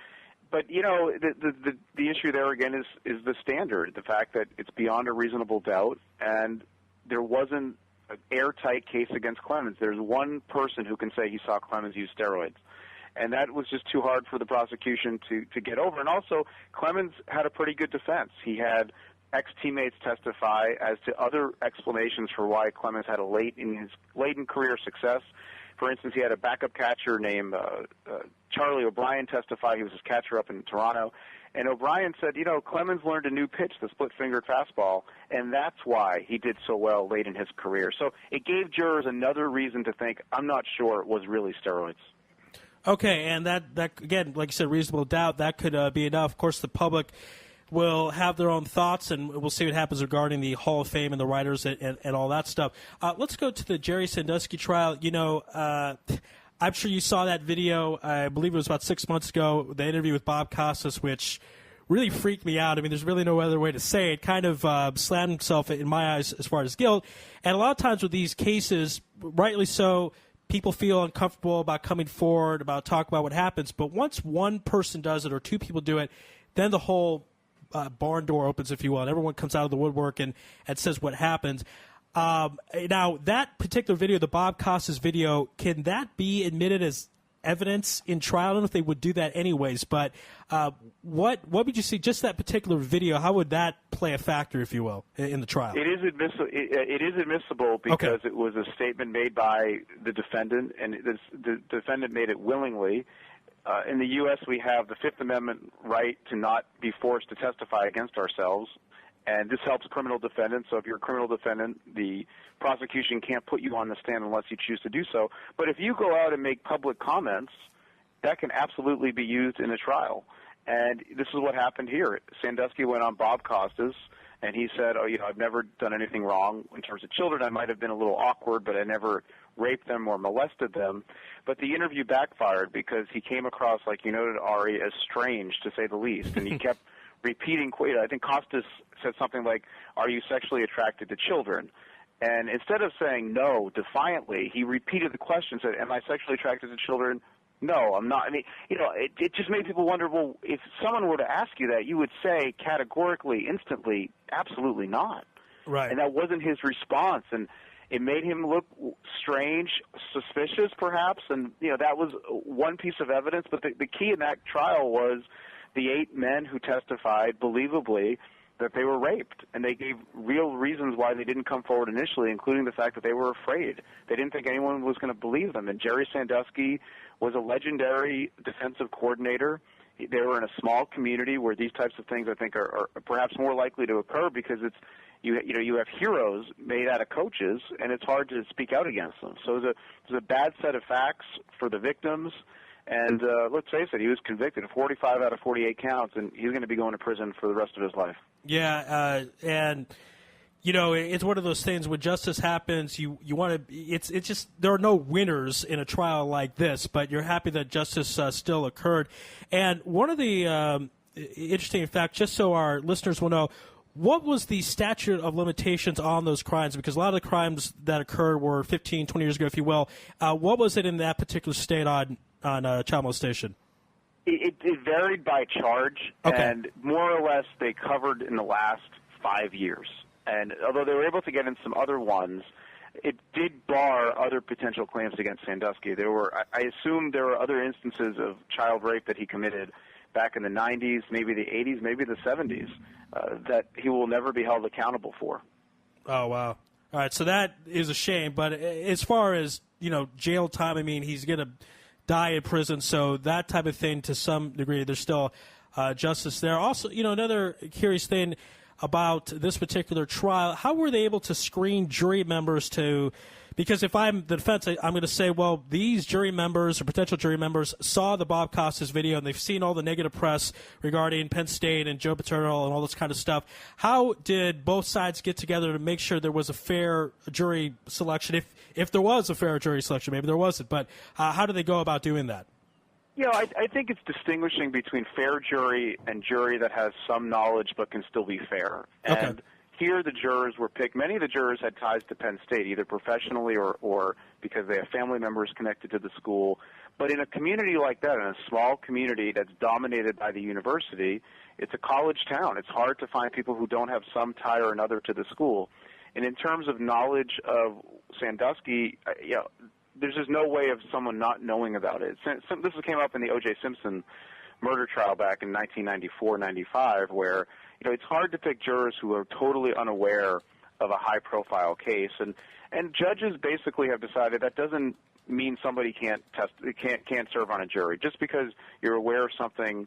But, you know, the issue there, again, is the standard, the fact that it's beyond a reasonable doubt, and there wasn't an airtight case against Clemens. There's one person who can say he saw Clemens use steroids, and that was just too hard for the prosecution to get over. And also, Clemens had a pretty good defense. He had ex-teammates testify as to other explanations for why Clemens had a late in career success. For instance, he had a backup catcher named Charlie O'Brien testify. He was his catcher up in Toronto. And O'Brien said, you know, Clemens learned a new pitch, the split-fingered fastball, and that's why he did so well late in his career. So it gave jurors another reason to think, I'm not sure it was really steroids. Okay, and that again, like you said, reasonable doubt, that could be enough. Of course, the public will have their own thoughts, and we'll see what happens regarding the Hall of Fame and the writers and all that stuff. Let's go to the Jerry Sandusky trial. You know, I'm sure you saw that video. I believe it was about 6 months ago, the interview with Bob Costas, which really freaked me out. I mean, there's really no other way to say it. Kind of slammed himself in my eyes as far as guilt. And a lot of times with these cases, rightly so, people feel uncomfortable about coming forward, about talking about what happens. But once one person does it or two people do it, then the whole barn door opens, if you will, and everyone comes out of the woodwork and says what happens. Now, that particular video, the Bob Costas video, can that be admitted as evidence in trial? I don't know if they would do that anyways, but what would you see, just that particular video, how would that play a factor, if you will, in the trial? It is admissible because it was a statement made by the defendant, and the defendant made it willingly. In the U.S., we have the Fifth Amendment right to not be forced to testify against ourselves, and this helps criminal defendants. So if you're a criminal defendant, the prosecution can't put you on the stand unless you choose to do so. But if you go out and make public comments, that can absolutely be used in a trial. And this is what happened here. Sandusky went on Bob Costas, and he said, oh, you know, I've never done anything wrong in terms of children. I might have been a little awkward, but I never raped them or molested them. But the interview backfired because he came across, like you noted, Ari, as strange, to say the least. And he kept repeating, I think Costas said something like, are you sexually attracted to children? And instead of saying no defiantly, he repeated the question, said, am I sexually attracted to children? No, I'm not. I mean, you know, it just made people wonder, well, if someone were to ask you that, you would say categorically, instantly, absolutely not. Right. And that wasn't his response. And it made him look strange, suspicious perhaps. And, you know, that was one piece of evidence. But the key in that trial was the 8 men who testified believably that they were raped. And they gave real reasons why they didn't come forward initially, including the fact that they were afraid. They didn't think anyone was going to believe them. And Jerry Sandusky was a legendary defensive coordinator. They were in a small community where these types of things, I think, are perhaps more likely to occur because it's you have heroes made out of coaches, and it's hard to speak out against them. So it was a bad set of facts for the victims. And let's face it, he was convicted of 45 out of 48 counts, and he's going to be going to prison for the rest of his life. Yeah, and you know, it's one of those things when justice happens, you want to. It's just there are no winners in a trial like this, but you're happy that justice still occurred. And one of the interesting facts, just so our listeners will know, what was the statute of limitations on those crimes? Because a lot of the crimes that occurred were 15, 20 years ago, if you will. What was it in that particular state on child molestation? It varied by charge, okay. And more or less they covered in the last 5 years. And although they were able to get in some other ones, it did bar other potential claims against Sandusky. I assume there were other instances of child rape that he committed back in the 90s, maybe the 80s, maybe the 70s, that he will never be held accountable for. Oh, wow. All right, so that is a shame. But as far as, jail time, I mean, he's going to die in prison. So that type of thing, to some degree, there's still justice there. Also, another curious thing about this particular trial, how were they able to screen jury members because if I'm the defense, I'm going to say, well, these jury members or potential jury members saw the Bob Costas video and they've seen all the negative press regarding Penn State and Joe Paterno and all this kind of stuff. How did both sides get together to make sure there was a fair jury selection? If there was a fair jury selection, maybe there wasn't, but how do they go about doing that? I think it's distinguishing between fair jury and jury that has some knowledge but can still be fair. And here the jurors were picked. Many of the jurors had ties to Penn State, either professionally or because they have family members connected to the school. But in a community like that, in a small community that's dominated by the university, it's a college town. It's hard to find people who don't have some tie or another to the school. And in terms of knowledge of Sandusky, there's just no way of someone not knowing about it. This came up in the O.J. Simpson murder trial back in 1994-95, where it's hard to pick jurors who are totally unaware of a high-profile case, and judges basically have decided that doesn't mean somebody can't serve on a jury. Just because you're aware of something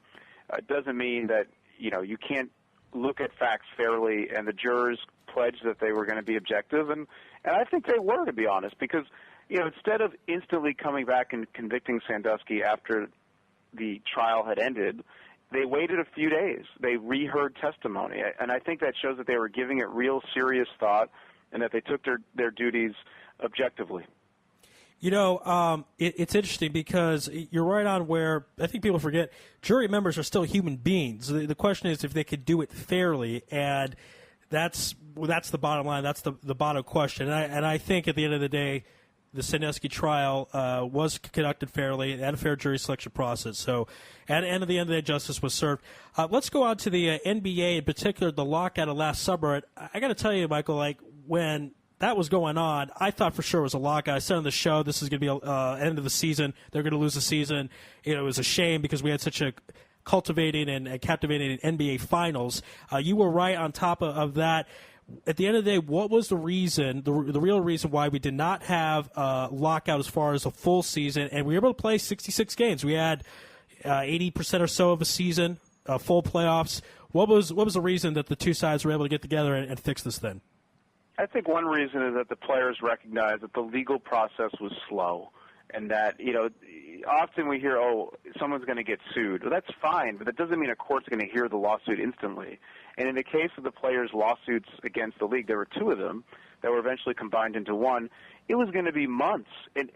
doesn't mean that you can't look at facts fairly, and the jurors pledged that they were going to be objective, and I think they were, to be honest, because instead of instantly coming back and convicting Sandusky after the trial had ended, they waited a few days. They reheard testimony, and I think that shows that they were giving it real serious thought and that they took their duties objectively. It's interesting because you're right on where I think people forget jury members are still human beings. The question is if they could do it fairly, and that's the bottom line. That's the bottom question. And I think at the end of the day, the Sandusky trial was conducted fairly and a fair jury selection process. So at the end of the day, justice was served. Let's go on to the NBA, in particular, the lockout of last summer. I got to tell you, Michael, when that was going on, I thought for sure it was a lockout. I said on the show this is going to be end of the season. They're going to lose the season. It was a shame because we had such a cultivating and captivating NBA finals. You were right on top of that. At the end of the day, what was the reason, the real reason why we did not have a lockout as far as a full season, and we were able to play 66 games? We had 80% or so of a season, full playoffs. What was the reason that the two sides were able to get together and fix this thing? I think one reason is that the players recognized that the legal process was slow, and that, often we hear, someone's going to get sued. Well, that's fine, but that doesn't mean a court's going to hear the lawsuit instantly. And in the case of the players' lawsuits against the league, there were two of them that were eventually combined into one. It was going to be months, and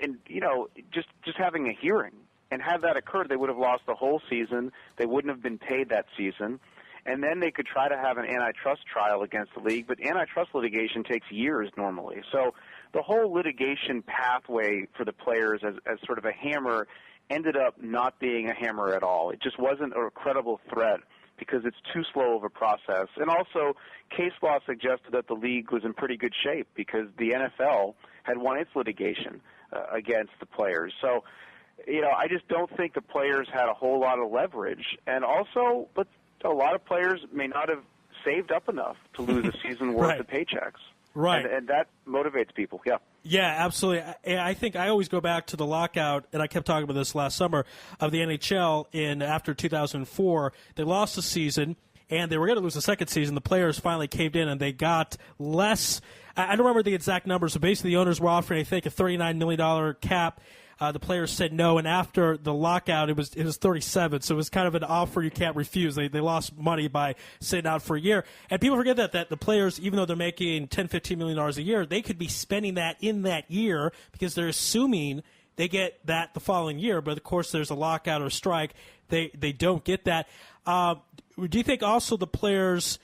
just having a hearing. And had that occurred, they would have lost the whole season. They wouldn't have been paid that season. And then they could try to have an antitrust trial against the league, but antitrust litigation takes years normally. So the whole litigation pathway for the players as sort of a hammer ended up not being a hammer at all. It just wasn't a credible threat because it's too slow of a process. And also, case law suggested that the league was in pretty good shape because the NFL had won its litigation against the players. So, I just don't think the players had a whole lot of leverage. And also, but a lot of players may not have saved up enough to lose a season worth Right. of paychecks. Right. And that motivates people, yeah. Yeah, absolutely. I think I always go back to the lockout, and I kept talking about this last summer, of the NHL after 2004. They lost the season, and they were going to lose the second season. The players finally caved in, and they got less. I don't remember the exact numbers, but basically the owners were offering, I think, a $39 million cap. The players said no, and after the lockout, it was 37. So it was kind of an offer you can't refuse. They lost money by sitting out for a year, and people forget that the players, even though they're making $10-15 million a year, they could be spending that in that year because they're assuming they get that the following year. But of course, there's a lockout or strike, they don't get that. Do you think also the players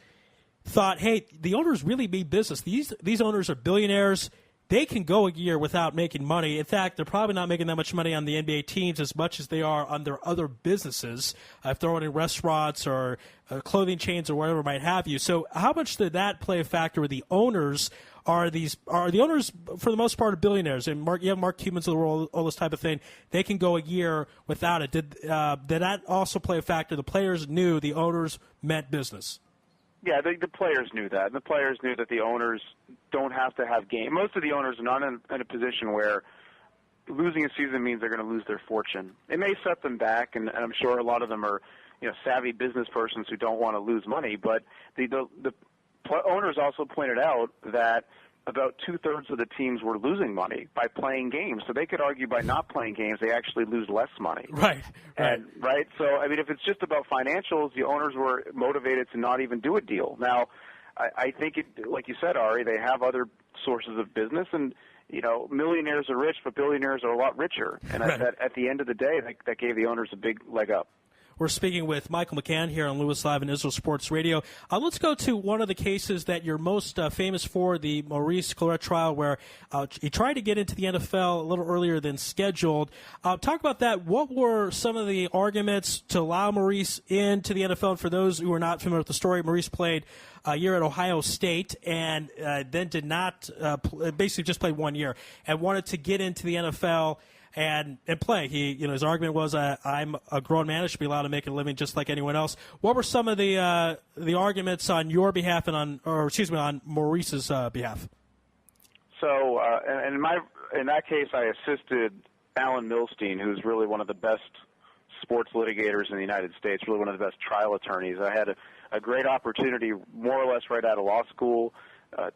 thought, hey, the owners really mean business? These owners are billionaires. they can go a year without making money. In fact, they're probably not making that much money on the NBA teams as much as they are on their other businesses, if they're owning restaurants or clothing chains or whatever might have you. So how much did that play a factor with the owners? Are the owners, for the most part, are billionaires? And you have Mark Cubans of the world, all this type of thing. They can go a year without it. Did that also play a factor? The players knew the owners meant business. Yeah, the players knew that. And the players knew that the owners don't have to have games. Most of the owners are not in a position where losing a season means they're going to lose their fortune. It may set them back, and I'm sure a lot of them are savvy business persons who don't want to lose money. But the owners also pointed out that about 2/3 of the teams were losing money by playing games. So they could argue by not playing games, they actually lose less money. Right. Right. So, I mean, if it's just about financials, the owners were motivated to not even do a deal. Now, I think, like you said, Ari, they have other sources of business, and, millionaires are rich, but billionaires are a lot richer. And at the end of the day, that gave the owners a big leg up. We're speaking with Michael McCann here on Louis Live and Israel Sports Radio. Let's go to one of the cases that you're most famous for, the Maurice Clarett trial, where he tried to get into the NFL a little earlier than scheduled. Talk about that. What were some of the arguments to allow Maurice into the NFL? And for those who are not familiar with the story, Maurice played a year at Ohio State and then did not basically just played 1 year and wanted to get into the NFL and play. His argument was, I'm a grown man, I should be allowed to make a living just like anyone else. What were some of the arguments on your behalf and on Maurice's behalf? So, in that case, I assisted Alan Milstein, who's really one of the best sports litigators in the United States, really one of the best trial attorneys. I had a great opportunity, more or less right out of law school,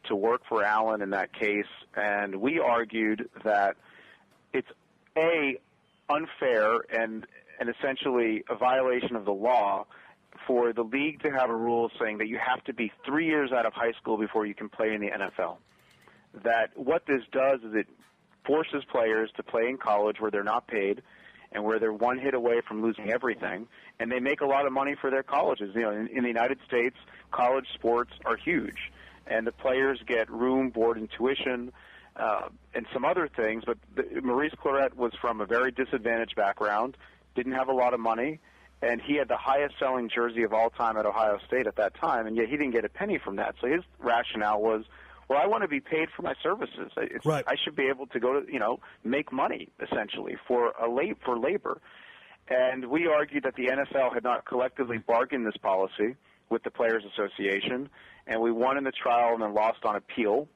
to work for Alan in that case, and we argued that it's unfair and essentially a violation of the law for the league to have a rule saying that you have to be 3 years out of high school before you can play in the NFL. That what this does is it forces players to play in college where they're not paid and where they're one hit away from losing everything, and they make a lot of money for their colleges. In the United States, college sports are huge, and the players get room, board, and tuition, and some other things, but Maurice Clarett was from a very disadvantaged background, didn't have a lot of money, and he had the highest-selling jersey of all time at Ohio State at that time, and yet he didn't get a penny from that. So his rationale was, well, I want to be paid for my services. Right. I should be able to go to, make money, essentially, for labor. And we argued that the NFL had not collectively bargained this policy with the Players Association, and we won in the trial and then lost on appeal.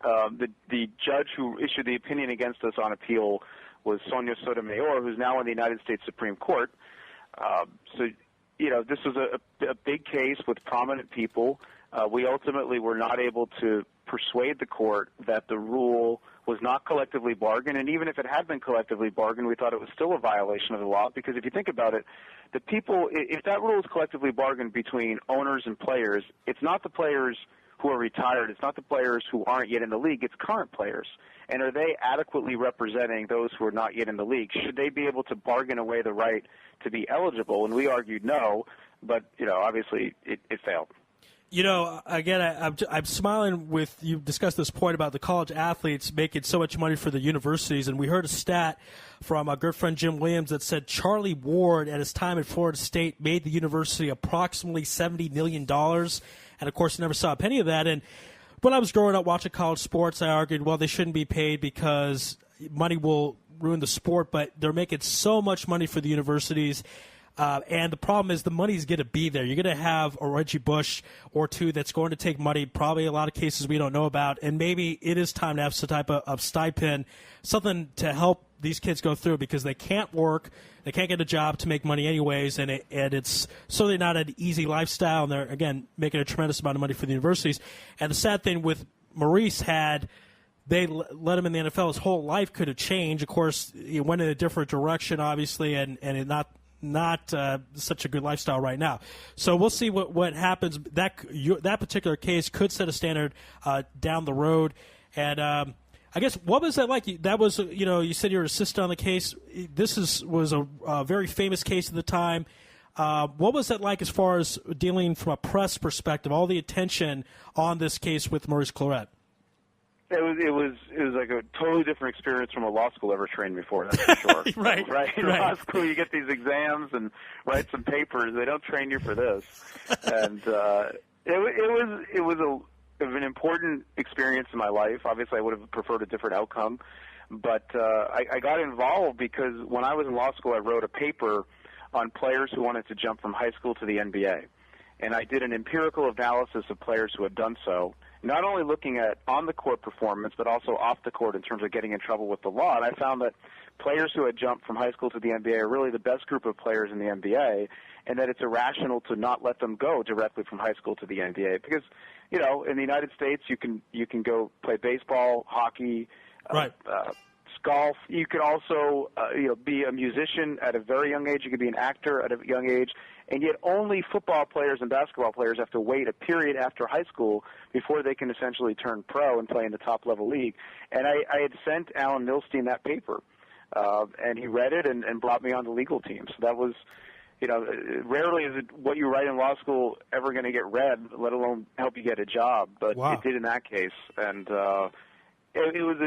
The judge who issued the opinion against us on appeal was Sonia Sotomayor, who's now in the United States Supreme Court. This was a big case with prominent people. We ultimately were not able to persuade the court that the rule was not collectively bargained, and even if it had been collectively bargained, we thought it was still a violation of the law, because if you think about it, the people, if that rule is collectively bargained between owners and players, it's not the players who are retired, it's not the players who aren't yet in the league, it's current players. And are they adequately representing those who are not yet in the league? Should they be able to bargain away the right to be eligible? And we argued no, but, obviously it failed. Again, I'm smiling with you discussed this point about the college athletes making so much money for the universities, and we heard a stat from our good friend Jim Williams that said Charlie Ward at his time at Florida State made the university approximately $70 million, and of course never saw a penny of that. And when I was growing up watching college sports, I argued, well, they shouldn't be paid because money will ruin the sport, but they're making so much money for the universities. And the problem is the money's going to be there. You're going to have a Reggie Bush or two that's going to take money, probably a lot of cases we don't know about, and maybe it is time to have some type of stipend, something to help these kids go through, because they can't work, they can't get a job to make money anyways, and it's certainly not an easy lifestyle, and they're, again, making a tremendous amount of money for the universities. And the sad thing with Maurice they let him in the NFL, his whole life could have changed. Of course, he went in a different direction, obviously, and it not such a good lifestyle right now. So we'll see what happens. That particular case could set a standard down the road. And I guess, what was that like? That was, you said you were an assistant on the case. This was a very famous case at the time. What was that like as far as dealing from a press perspective, all the attention on this case with Maurice Clarett? It was like a totally different experience from a law school ever trained before. That's for sure. Right. In law school, you get these exams and write some papers. They don't train you for this, and it was an important experience in my life. Obviously, I would have preferred a different outcome, but I got involved because when I was in law school, I wrote a paper on players who wanted to jump from high school to the NBA, and I did an empirical analysis of players who had done so, not only looking at on-the-court performance, but also off-the-court in terms of getting in trouble with the law. And I found that players who had jumped from high school to the NBA are really the best group of players in the NBA, and that it's irrational to not let them go directly from high school to the NBA. Because, you know, in the United States, you can go play baseball, hockey, right. Golf. You could also, be a musician at a very young age. You could be an actor at a young age. And yet only football players and basketball players have to wait a period after high school before they can essentially turn pro and play in the top-level league. And I had sent Alan Milstein that paper, and he read it and brought me on the legal team. So that was, rarely is it what you write in law school ever going to get read, let alone help you get a job. But wow. It did in that case. And it was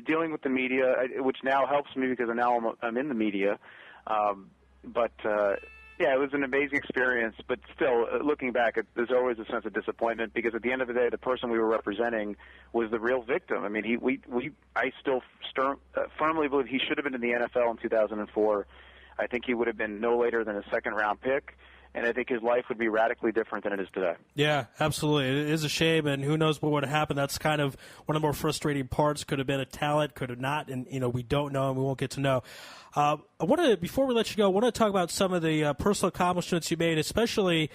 dealing with the media, which now helps me because now I'm in the media. Yeah, it was an amazing experience, but still, looking back, there's always a sense of disappointment because at the end of the day, the person we were representing was the real victim. I mean, I still firmly believe he should have been in the NFL in 2004. I think he would have been no later than a second-round pick, and I think his life would be radically different than it is today. Yeah, absolutely. It is a shame, and who knows what would have happened. That's kind of one of the more frustrating parts. Could have been a talent, could have not, and we don't know, and we won't get to know. Before we let you go, I want to talk about some of the personal accomplishments you made, especially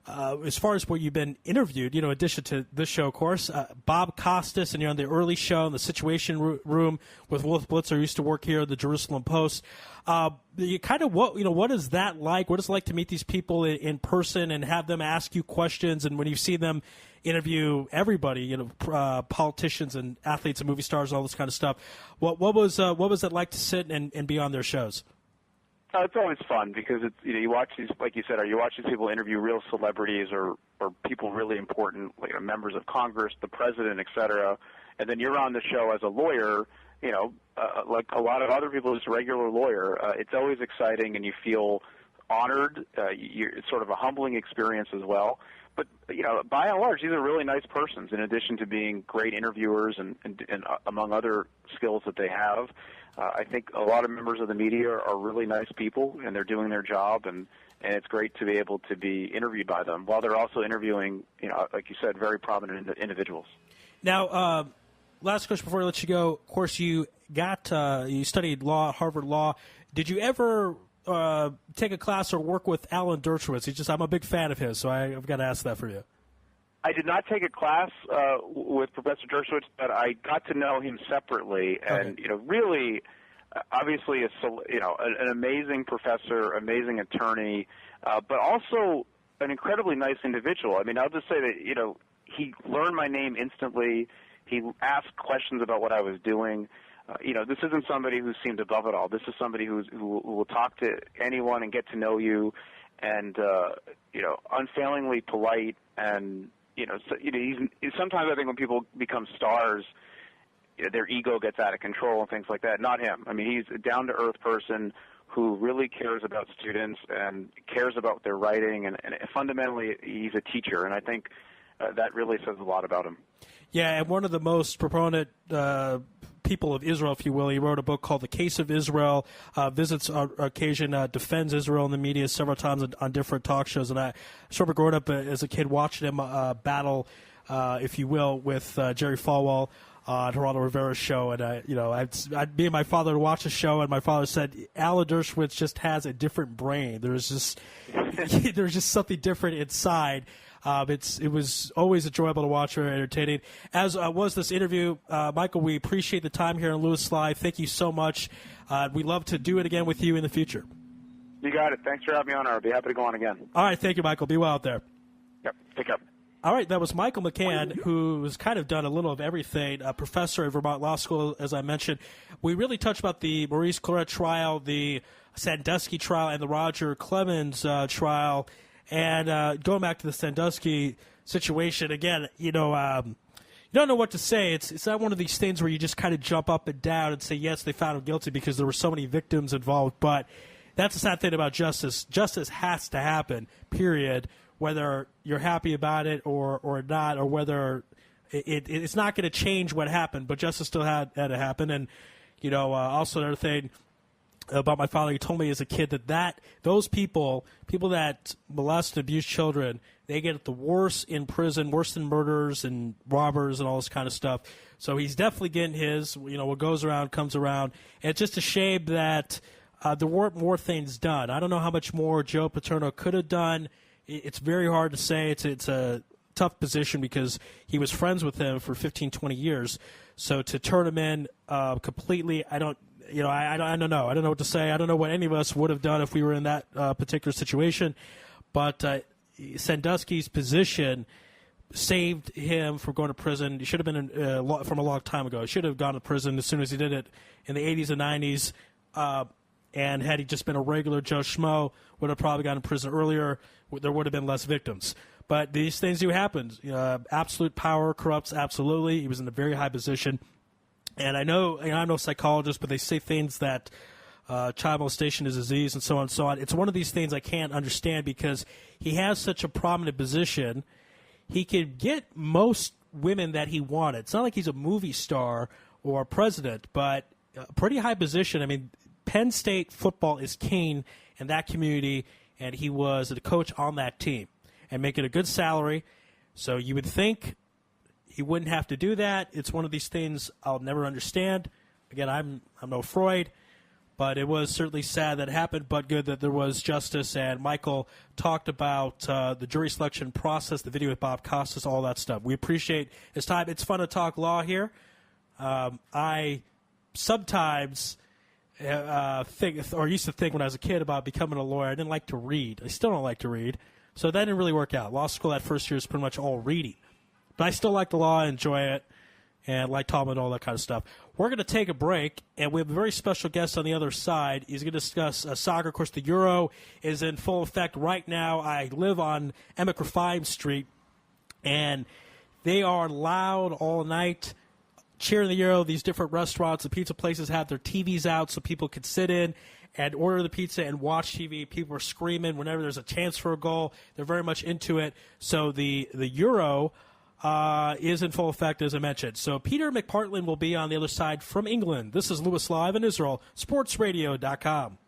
as far as where you've been interviewed, in addition to this show, of course. Bob Costas, and you're on the early show in the Situation Room with Wolf Blitzer, who used to work here at the Jerusalem Post. What is that like? What is it like to meet these people in person and have them ask you questions? And when you see them interview everybody, politicians and athletes and movie stars and all this kind of stuff, what was it like to sit and be on their shows? It's always fun because it's you watch these, like you said, you watch these people interview real celebrities or people really important, like members of Congress, the president, et cetera, and then you're on the show as a lawyer. Like a lot of other people, just a regular lawyer. It's always exciting, and you feel honored. It's sort of a humbling experience as well. But by and large, these are really nice persons. In addition to being great interviewers and among other skills that they have, I think a lot of members of the media are really nice people, and they're doing their job, and it's great to be able to be interviewed by them while they're also interviewing, like you said, very prominent individuals. Now, last question before I let you go. Of course, you studied law at Harvard Law. Did you ever take a class or work with Alan Dershowitz? I'm a big fan of his, so I've got to ask that for you. I did not take a class with Professor Dershowitz, but I got to know him separately, and really, obviously, an amazing professor, amazing attorney, but also an incredibly nice individual. I mean, I'll just say that he learned my name instantly. He asked questions about what I was doing. This isn't somebody who seemed above it all. This is somebody who will talk to anyone and get to know you, and unfailingly polite. And sometimes I think when people become stars, their ego gets out of control and things like that. Not him. I mean, he's a down-to-earth person who really cares about students and cares about what they're writing, and fundamentally, he's a teacher. And I think that really says a lot about him. Yeah, and one of the most proponent people of Israel, if you will, he wrote a book called The Case of Israel, visits on occasion, defends Israel in the media several times on different talk shows. And I remember growing up as a kid watching him battle, if you will, with Jerry Falwell on Geraldo Rivera's show. And, me and my father would watch the show, and my father said, Alan Dershowitz just has a different brain. There's just something different inside. It was always enjoyable to watch, very entertaining, as was this interview. Michael, we appreciate the time here on Louis Live. Thank you so much. We'd love to do it again with you in the future. You got it. Thanks for having me on. I'll be happy to go on again. All right. Thank you, Michael. Be well out there. Yep. Take care. All right. That was Michael McCann, who's kind of done a little of everything, a professor at Vermont Law School, as I mentioned. We really touched about the Maurice Claret trial, the Sandusky trial, and the Roger Clemens trial. And going back to the Sandusky situation again, you don't know what to say. It's not one of these things where you just kind of jump up and down and say, yes, they found him guilty because there were so many victims involved. But that's the sad thing about justice. Justice has to happen, period, whether you're happy about it or not, or whether it's not going to change what happened. But justice still had to happen. And, also another thing about my father, he told me as a kid that those people that molest and abuse children, they get the worst in prison, worse than murderers and robbers and all this kind of stuff. So he's definitely getting his. What goes around comes around. And it's just a shame that there weren't more things done. I don't know how much more Joe Paterno could have done. It's very hard to say. It's a tough position because he was friends with him for 15, 20 years. So to turn him in completely, I don't know. I don't know what to say. I don't know what any of us would have done if we were in that particular situation. But Sandusky's position saved him from going to prison. He should have been from a long time ago. He should have gone to prison as soon as he did it in the 80s and 90s. And had he just been a regular Joe Schmo, would have probably gone to prison earlier. There would have been less victims. But these things do happen. Absolute power corrupts absolutely. He was in a very high position. And I'm no psychologist, but they say things that child molestation is a disease and so on and so on. It's one of these things I can't understand because he has such a prominent position. He could get most women that he wanted. It's not like he's a movie star or a president, but a pretty high position. I mean, Penn State football is king in that community, and he was the coach on that team and making a good salary. So you would think he wouldn't have to do that. It's one of these things I'll never understand. Again, I'm no Freud, but it was certainly sad that it happened, but good that there was justice. And Michael talked about the jury selection process, the video with Bob Costas, all that stuff. We appreciate his time. It's fun to talk law here. I sometimes think, or used to think when I was a kid about becoming a lawyer. I didn't like to read. I still don't like to read. So that didn't really work out. Law school that first year is pretty much all reading. But I still like the law, enjoy it, and like Talmud and all that kind of stuff. We're going to take a break, and we have a very special guest on the other side. He's going to discuss soccer. Of course, the Euro is in full effect right now. I live on Emmett Refine Street, and they are loud all night, cheering the Euro. These different restaurants, the pizza places have their TVs out so people can sit in and order the pizza and watch TV. People are screaming whenever there's a chance for a goal. They're very much into it. So the Euro is in full effect, as I mentioned. So Peter McPartland will be on the other side from England. This is Louis Live in Israel, sportsradio.com.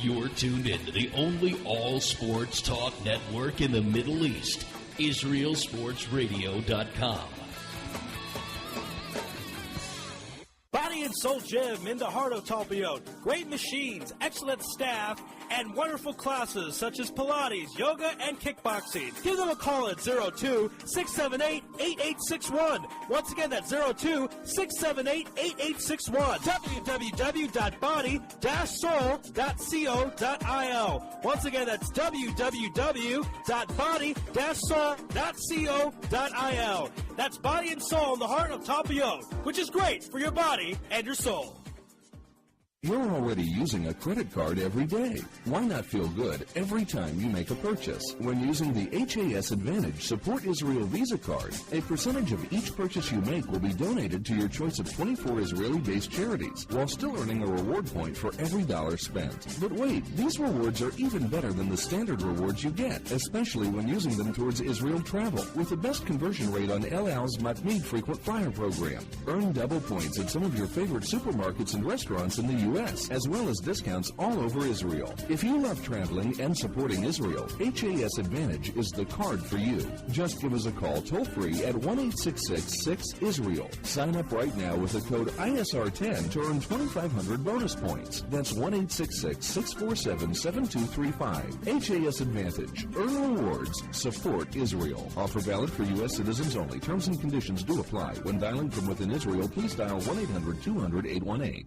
You're tuned in to the only all-sports talk network in the Middle East, IsraelSportsRadio.com. Body and Soul Gym in the heart of Talpiot. Great machines, excellent staff, and wonderful classes such as Pilates, yoga, and kickboxing. Give them a call at 02-678-8861. Once again, that's 02-678-8861. www.body-soul.co.il. Once again, that's www.body-soul.co.il. That's Body and Soul in the heart of Talpiot, which is great for your body and your soul. You're already using a credit card every day. Why not feel good every time you make a purchase? When using the HAS Advantage Support Israel Visa card, a percentage of each purchase you make will be donated to your choice of 24 Israeli-based charities, while still earning a reward point for every dollar spent. But wait, these rewards are even better than the standard rewards you get, especially when using them towards Israel travel, with the best conversion rate on El Al's Matmeed Frequent Flyer program. Earn double points at some of your favorite supermarkets and restaurants in the U.S., as well as discounts all over Israel. If you love traveling and supporting Israel, HAS Advantage is the card for you. Just give us a call toll-free at 1-866-6-ISRAEL. Sign up right now with the code ISR10 to earn 2,500 bonus points. That's 1-866-647-7235. HAS Advantage. Earn rewards. Support Israel. Offer valid for U.S. citizens only. Terms and conditions do apply. When dialing from within Israel, please dial 1-800-200-818.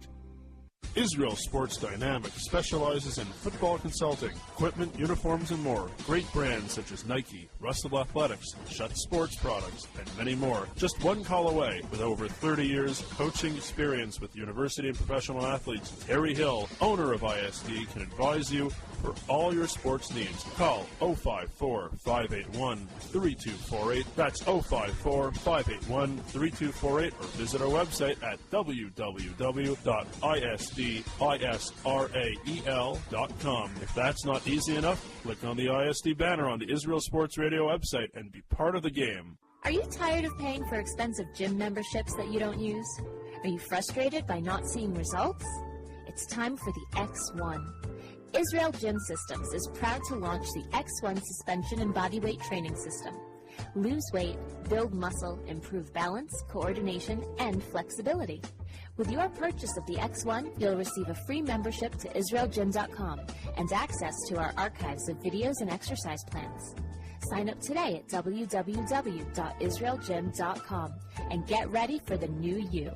Israel Sports Dynamics specializes in football consulting, equipment, uniforms, and more. Great brands such as Nike, Russell Athletics, Shutt Sports Products, and many more. Just one call away. With over 30 years coaching experience with university and professional athletes, Terry Hill, owner of ISD, can advise you for all your sports needs. Call 054-581-3248. That's 054-581-3248, or visit our website at www.isdisrael.com. If that's not easy enough, click on the ISD banner on the Israel Sports Radio website and be part of the game. Are you tired of paying for expensive gym memberships that you don't use? Are you frustrated by not seeing results? It's time for the X1. Israel Gym Systems is proud to launch the X1 suspension and bodyweight training system. Lose weight, build muscle, improve balance, coordination, and flexibility. With your purchase of the X1, you'll receive a free membership to IsraelGym.com and access to our archives of videos and exercise plans. Sign up today at www.israelgym.com and get ready for the new you.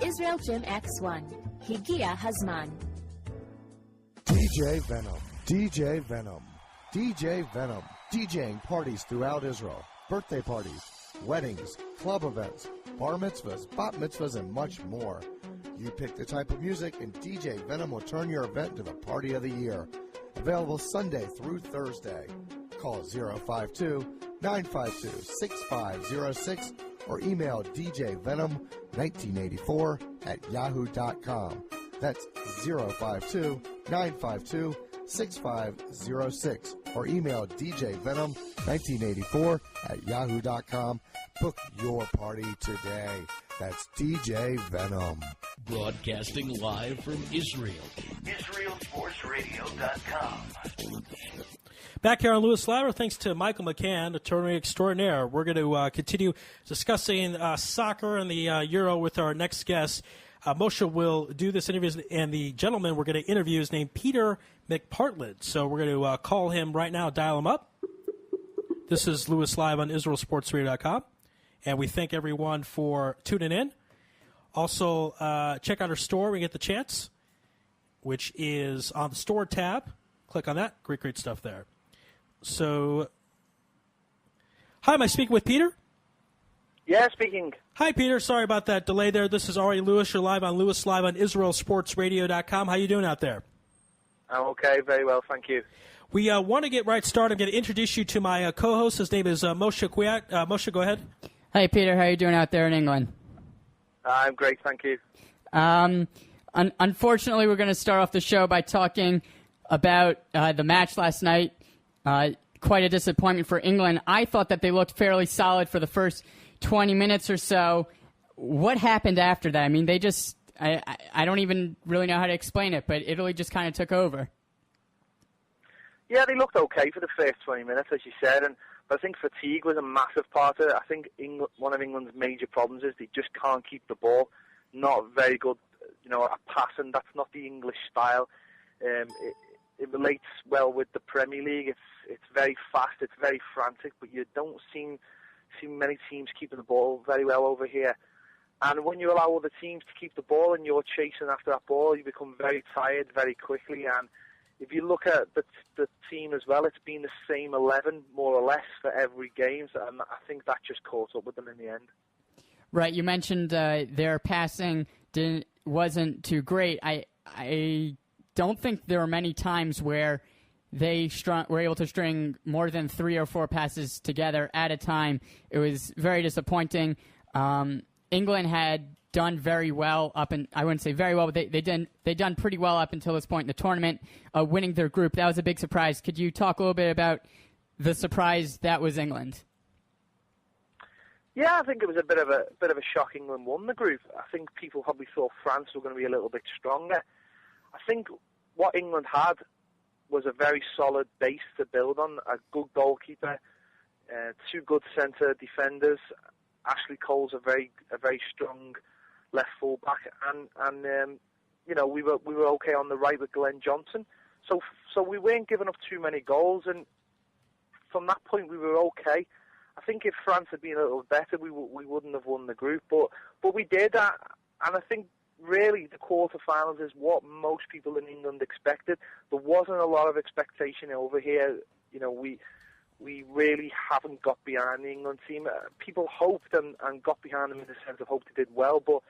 Israel Gym X1. Higia Hazman. DJ Venom, DJ Venom, DJ Venom, DJing parties throughout Israel, birthday parties, weddings, club events, bar mitzvahs, bat mitzvahs, and much more. You pick the type of music, and DJ Venom will turn your event into the party of the year. Available Sunday through Thursday. Call 052-952-6506 or email djvenom1984@yahoo.com. That's 052-952-6506 or email djvenom1984@yahoo.com. Book your party today. That's DJ Venom. Broadcasting live from Israel. IsraelSportsRadio.com. Back here on Louis Slaver, thanks to Michael McCann, attorney extraordinaire. We're going to continue discussing soccer and the Euro with our next guest. Moshe will do this interview, and the gentleman we're going to interview is named Peter McPartland. So we're going to call him right now, dial him up. This is Louis Live on IsraelSportsRadio.com, and we thank everyone for tuning in. Also, check out our store when you get the chance, which is on the store tab. Click on that. Great stuff there. So, hi, am I speaking with Peter? Yeah, speaking. Hi, Peter. Sorry about that delay there. This is Ari Louis. You're live on Louis Live on IsraelSportsRadio.com. How you doing out there? I'm okay. Very well, thank you. We want to get right started. I'm going to introduce you to my co-host. His name is Moshe Kwiat. Moshe, go ahead. Hey, Peter. How you doing out there in England? I'm great, thank you. Unfortunately, we're going to start off the show by talking about the match last night. Quite a disappointment for England. I thought that they looked fairly solid for the first 20 minutes or so. What happened after that? I mean, they just, I don't even really know how to explain it, but Italy just kind of took over. Yeah, they looked okay for the first 20 minutes, as you said, but I think fatigue was a massive part of it. I think one of England's major problems is they just can't keep the ball. Not very good, at passing. That's not the English style. It relates well with the Premier League. It's very fast, it's very frantic, but you don't see many teams keeping the ball very well over here. And when you allow other teams to keep the ball and you're chasing after that ball, you become very tired very quickly. And if you look at the team as well, it's been the same 11, more or less, for every game. And I think that just caught up with them in the end. Right, you mentioned their passing wasn't too great. I don't think there were many times where they were able to string more than 3 or 4 passes together at a time. It was very disappointing. England had done very well I wouldn't say very well, but they done pretty well up until this point in the tournament, winning their group. That was a big surprise. Could you talk a little bit about the surprise that was England? Yeah, I think it was a bit of a shock England won the group. I think people probably thought France were going to be a little bit stronger. I think what England had was a very solid base to build on, a good goalkeeper, 2 good centre defenders. Ashley Cole's a very strong left full back, and we were okay on the right with Glenn Johnson. So we weren't giving up too many goals, and from that point we were okay. I think if France had been a little better, we wouldn't have won the group, but we did that, and I think really the quarterfinals is what most people in England expected. There wasn't a lot of expectation over here. We really haven't got behind the England team. People hoped and got behind them in the sense of hoped they did well, but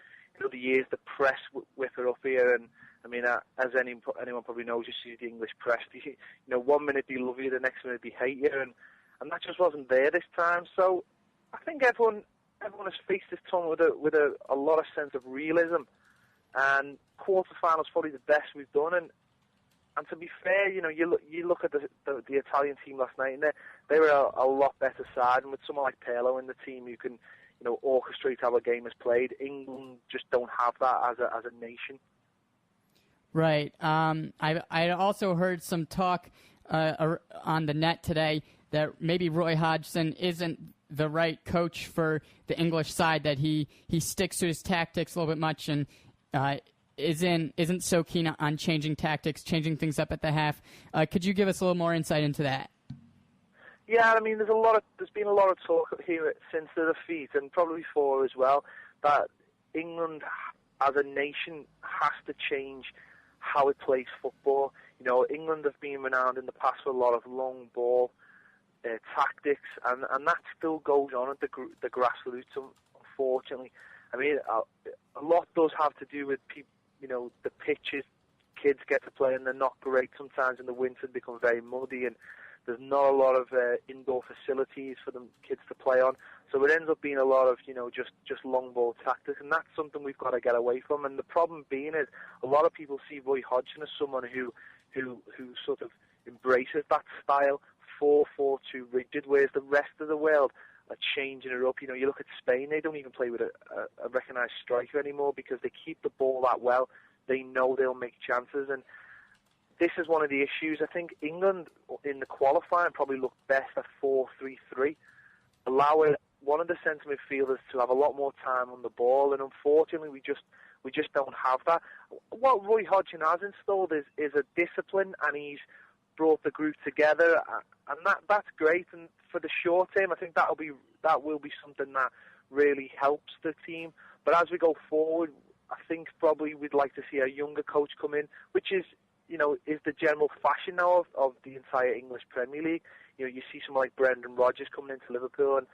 the years the press whip her up here, and I mean, as anyone probably knows, you see the English press. 1 minute they love you, the next minute they hate you, and that just wasn't there this time. So I think everyone has faced this tournament with a lot of sense of realism, and quarterfinals probably the best we've done. And to be fair, you look at the Italian team last night, and they were a lot better side, and with someone like Pirlo in the team who can orchestrate how a game is played. England just don't have that as a nation. Right. I also heard some talk on the net today that maybe Roy Hodgson isn't the right coach for the English side, that he sticks to his tactics a little bit much and isn't so keen on changing tactics, changing things up at the half. Could you give us a little more insight into that? Yeah, I mean, there's been a lot of talk here since the defeat, and probably before as well, that England as a nation has to change how it plays football. England have been renowned in the past for a lot of long ball tactics, and that still goes on at the grassroots, unfortunately. I mean, a lot does have to do with the pitches kids get to play, and they're not great sometimes in the winter, become very muddy, and there's not a lot of indoor facilities for the kids to play on. So it ends up being a lot of, just long ball tactics, and that's something we've got to get away from. And the problem being is a lot of people see Roy Hodgson as someone who sort of embraces that style, 4-4-2 rigid, whereas the rest of the world are changing it up. You look at Spain, they don't even play with a recognised striker anymore because they keep the ball that well. They know they'll make chances, and this is one of the issues. I think England in the qualifying probably looked best at 4-3-3, allowing one of the centre midfielders to have a lot more time on the ball, and unfortunately we just don't have that. What Roy Hodgson has installed is a discipline, and he's brought the group together, and that's great. And for the short term, I think that will be something that really helps the team. But as we go forward, I think probably we'd like to see a younger coach come in, which is the general fashion now of the entire English Premier League. You see someone like Brendan Rodgers coming into Liverpool, and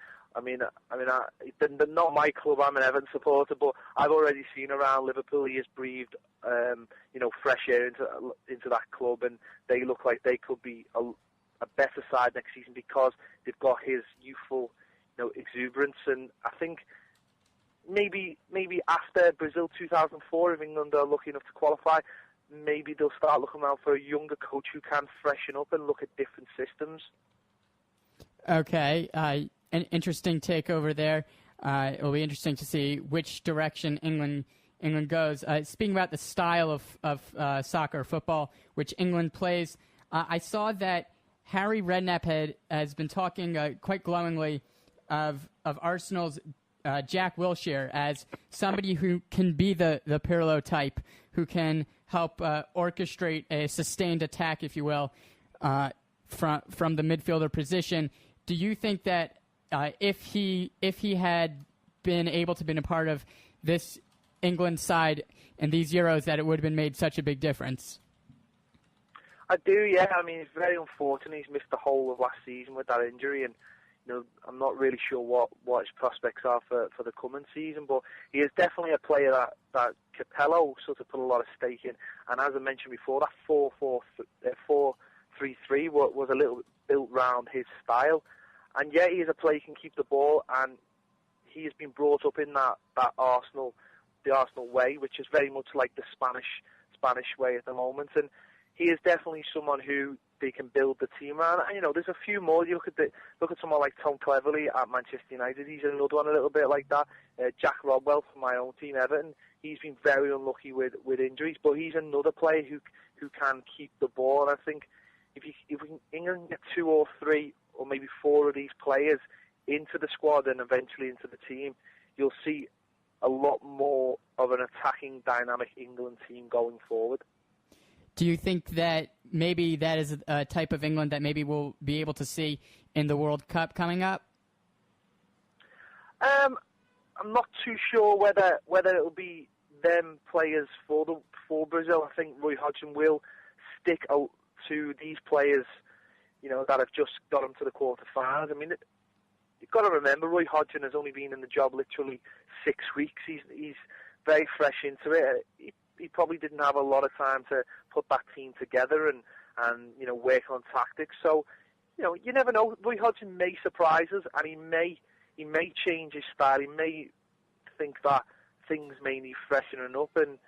they're not my club. I'm an Everton supporter, but I've already seen around Liverpool. He has breathed, fresh air into that club, and they look like they could be a better side next season because they've got his youthful, exuberance. And I think maybe after Brazil 2004, if England are lucky enough to qualify, maybe they'll start looking around for a younger coach who can freshen up and look at different systems. Okay, an interesting take over there. It'll be interesting to see which direction England goes. Speaking about the style of soccer, football, which England plays, I saw that Harry Redknapp has been talking quite glowingly of Arsenal's Jack Wilshere as somebody who can be the Pirlo type, who can help orchestrate a sustained attack, if you will, from the midfielder position. Do you think that if he had been able to be a part of this England side and these Euros, that it would have been made such a big difference? I do, yeah. I mean, it's very unfortunate he's missed the whole of last season with that injury, and I'm not really sure what his prospects are for the coming season, but he is definitely a player that Capello sort of put a lot of stake in. And as I mentioned before, that 4-3-3 was a little built round his style. And yeah, he is a player who can keep the ball, and he has been brought up in the Arsenal way, which is very much like the Spanish way at the moment. And he is definitely someone who they can build the team around. And, there's a few more. You look at someone like Tom Cleverley at Manchester United. He's another one a little bit like that. Jack Rodwell from my own team, Everton. He's been very unlucky with injuries, but he's another player who can keep the ball. And I think if England can get 2 or 3 or maybe 4 of these players into the squad and eventually into the team, you'll see a lot more of an attacking, dynamic England team going forward. Do you think that maybe that is a type of England that maybe we'll be able to see in the World Cup coming up? I'm not too sure whether it'll be them players for Brazil. I think Roy Hodgson will stick out to these players, that have just got them to the quarterfinals. I mean, you've got to remember, Roy Hodgson has only been in the job literally 6 weeks. He's very fresh into it. He probably didn't have a lot of time to put that team together and work on tactics. So, you never know. Roy Hodgson may surprise us, and he may change his style. He may think that things may need freshening up, and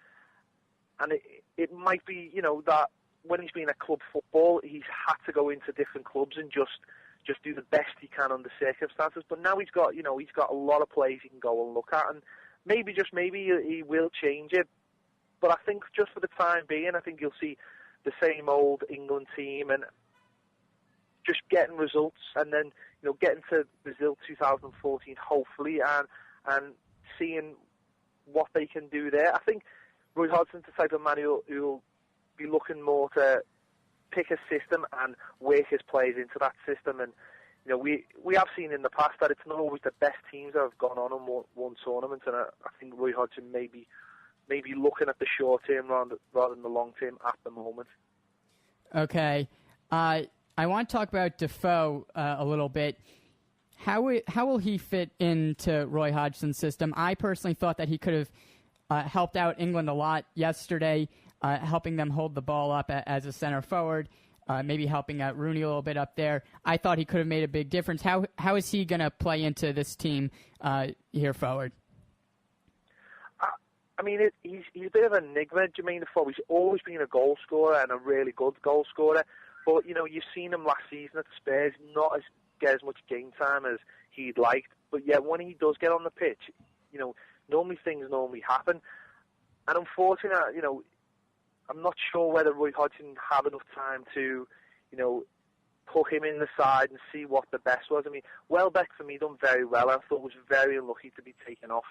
it might be, that when he's been at club football, he's had to go into different clubs and just do the best he can under circumstances. But now he's got a lot of players he can go and look at, and maybe he will change it. But I think just for the time being, I think you'll see the same old England team and just getting results, and then getting to Brazil 2014 hopefully, and seeing what they can do there. I think Roy Hodgson's the type of man who'll be looking more to pick a system and work his players into that system. And we have seen in the past that it's not always the best teams that have gone on and won tournaments, and I think Roy Hodgson may be looking at the short term rather than the long term at the moment. Okay. I want to talk about Defoe a little bit. How will he fit into Roy Hodgson's system? I personally thought that he could have helped out England a lot yesterday, helping them hold the ball up as a center forward, maybe helping out Rooney a little bit up there. I thought he could have made a big difference. How is he going to play into this team here forward? I mean, he's a bit of an enigma, Jermaine Defoe. He's always been a goal scorer and a really good goal scorer. But, you've seen him last season at the Spurs not get as much game time as he'd liked. But, yeah, when he does get on the pitch, normally things happen. And unfortunately, I'm not sure whether Roy Hodgson had enough time to, put him in the side and see what the best was. I mean, Welbeck, for me, done very well. I thought was very unlucky to be taken off,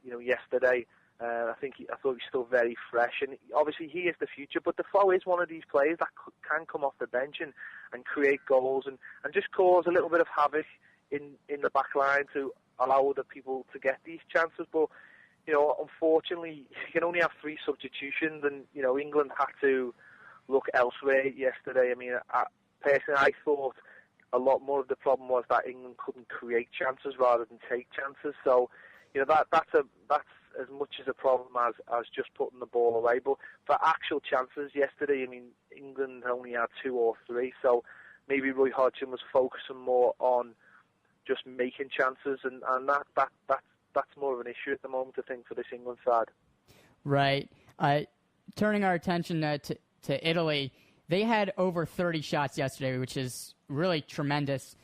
yesterday. I thought he's still very fresh, and obviously he is the future. But Defoe is one of these players that can come off the bench and create goals and just cause a little bit of havoc in the back line to allow other people to get these chances. But unfortunately, you can only have 3 substitutions, and England had to look elsewhere yesterday. I mean, personally, I thought a lot more of the problem was that England couldn't create chances rather than take chances. So, that's as much as a problem as just putting the ball away. But for actual chances yesterday, I mean, England only had 2 or 3, so maybe Roy Hodgson was focusing more on just making chances, and that's more of an issue at the moment, I think, for this England side. Right. Turning our attention to Italy, they had over 30 shots yesterday, which is really tremendous.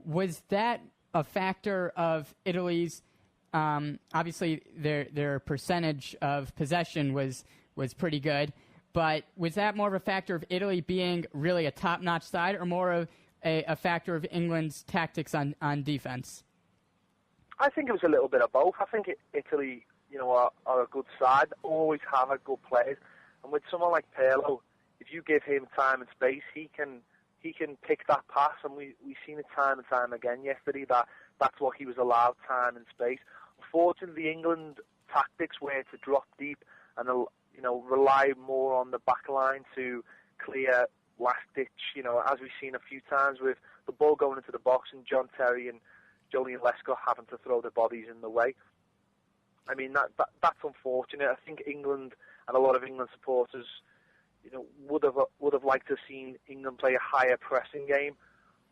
Was that a factor of Italy's? Obviously, their percentage of possession was pretty good, but was that more of a factor of Italy being really a top-notch side, or more of a factor of England's tactics on defense? I think it was a little bit of both. I think Italy, are a good side, always have a good players, and with someone like Pirlo, if you give him time and space, he can pick that pass, and we've seen it time and time again yesterday that's what he was allowed, time and space. Unfortunately, England tactics were to drop deep and rely more on the back line to clear last ditch. As we've seen a few times with the ball going into the box and John Terry and Joleon Lescott having to throw their bodies in the way. I mean, that's unfortunate. I think England and a lot of England supporters, would have liked to have seen England play a higher pressing game,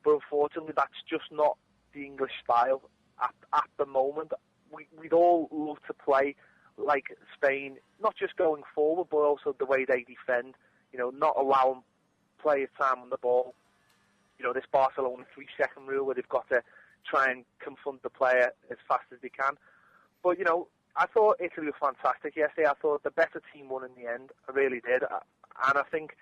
but unfortunately, that's just not the English style at the moment. We'd all love to play like Spain, not just going forward, but also the way they defend. Not allowing players time on the ball. This Barcelona 3-second rule where they've got to try and confront the player as fast as they can. But, I thought Italy was fantastic yesterday. I thought the better team won in the end. I really did. And I think,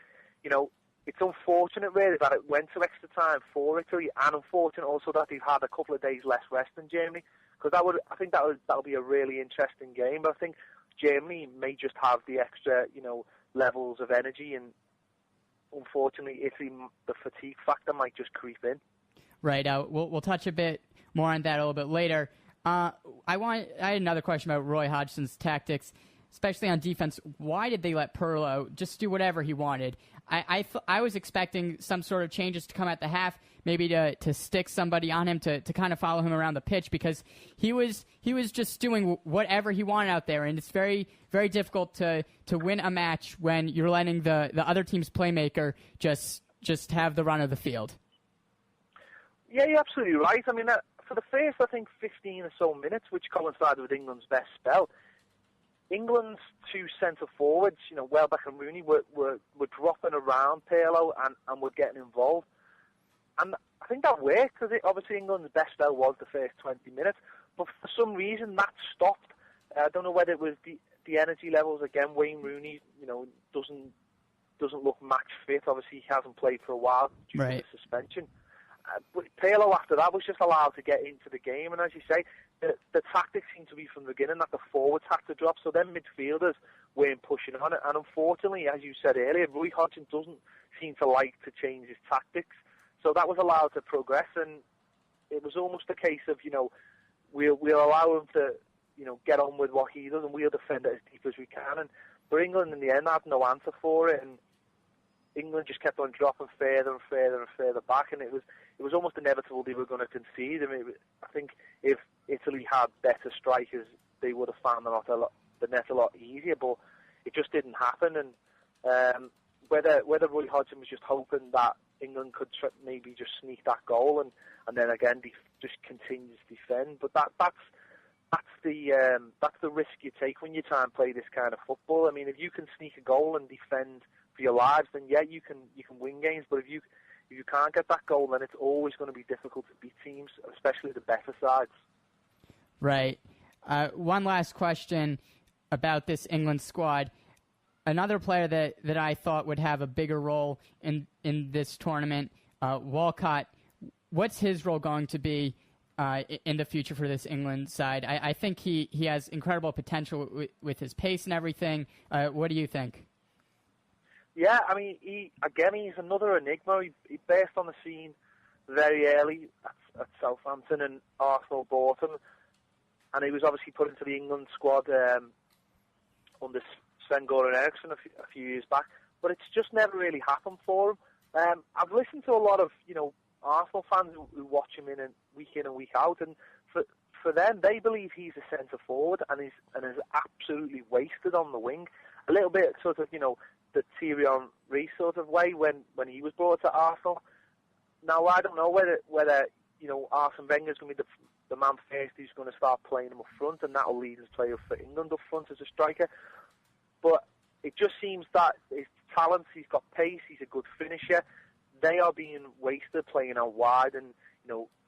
it's unfortunate really that it went to extra time for Italy, and unfortunate also that they've had a couple of days less rest than Germany, because I think that'll be a really interesting game. But I think Germany may just have the extra, levels of energy, and unfortunately, Italy, the fatigue factor might just creep in. Right. We'll touch a bit more on that a little bit later. I had another question about Roy Hodgson's tactics. especially on defense, why did they let Pirlo just do whatever he wanted? I was expecting some sort of changes to come at the half, maybe to stick somebody on him to kind of follow him around the pitch, because he was just doing whatever he wanted out there, and it's very, very difficult to win a match when you're letting the other team's playmaker just have the run of the field. Yeah, you're absolutely right. I mean, for the first, I think, 15 or so minutes, which coincided with England's best spell, England's two centre forwards, Welbeck and Rooney, were dropping around Pirlo and were getting involved. And I think that worked, because obviously England's best spell was the first 20 minutes. But for some reason, that stopped. I don't know whether it was the energy levels. Again, Wayne Rooney, doesn't look match fit. Obviously, he hasn't played for a while due to the suspension. But Pirlo, after that, was just allowed to get into the game. And as you say, the tactics seemed to be from the beginning that the forwards had to drop, so then midfielders weren't pushing on it. And unfortunately, as you said earlier, Roy Hodgson doesn't seem to like to change his tactics. So that was allowed to progress, and it was almost a case of, we'll allow him to, get on with what he does, and we'll defend it as deep as we can. But England, in the end, had no answer for it, and England just kept on dropping further and further and further back, and it was almost inevitable they were going to concede. I mean, I think if Italy had better strikers, they would have found the net a lot easier, but it just didn't happen. And whether Roy Hodgson was just hoping that England could maybe just sneak that goal and then again just continue to defend, but that's the risk you take when you try and play this kind of football. I mean, if you can sneak a goal and defend for your lives, then yeah, you can win games. But if you can't get that goal, then it's always going to be difficult to beat teams, especially the better sides. Right. One last question about this England squad. Another player that I thought would have a bigger role in this tournament, Walcott. What's his role going to be in the future for this England side? I think he has incredible potential with his pace and everything. What do you think? Yeah, I mean, he's another enigma. He burst on the scene very early at Southampton, and Arsenal bought him, and he was obviously put into the England squad under Sven-Göran Eriksson a few years back, but it's just never really happened for him. I've listened to a lot of Arsenal fans who watch him in and week out, and for them, they believe he's a centre forward and is absolutely wasted on the wing. A little bit sort of the Thierry Henry sort of way when he was brought to Arsenal. Now I don't know whether Arsene Wenger's going to be the man first who's going to start playing him up front, and that'll lead his player for England up front as a striker. But it just seems that his talents, he's got pace, he's a good finisher. They are being wasted playing out wide, and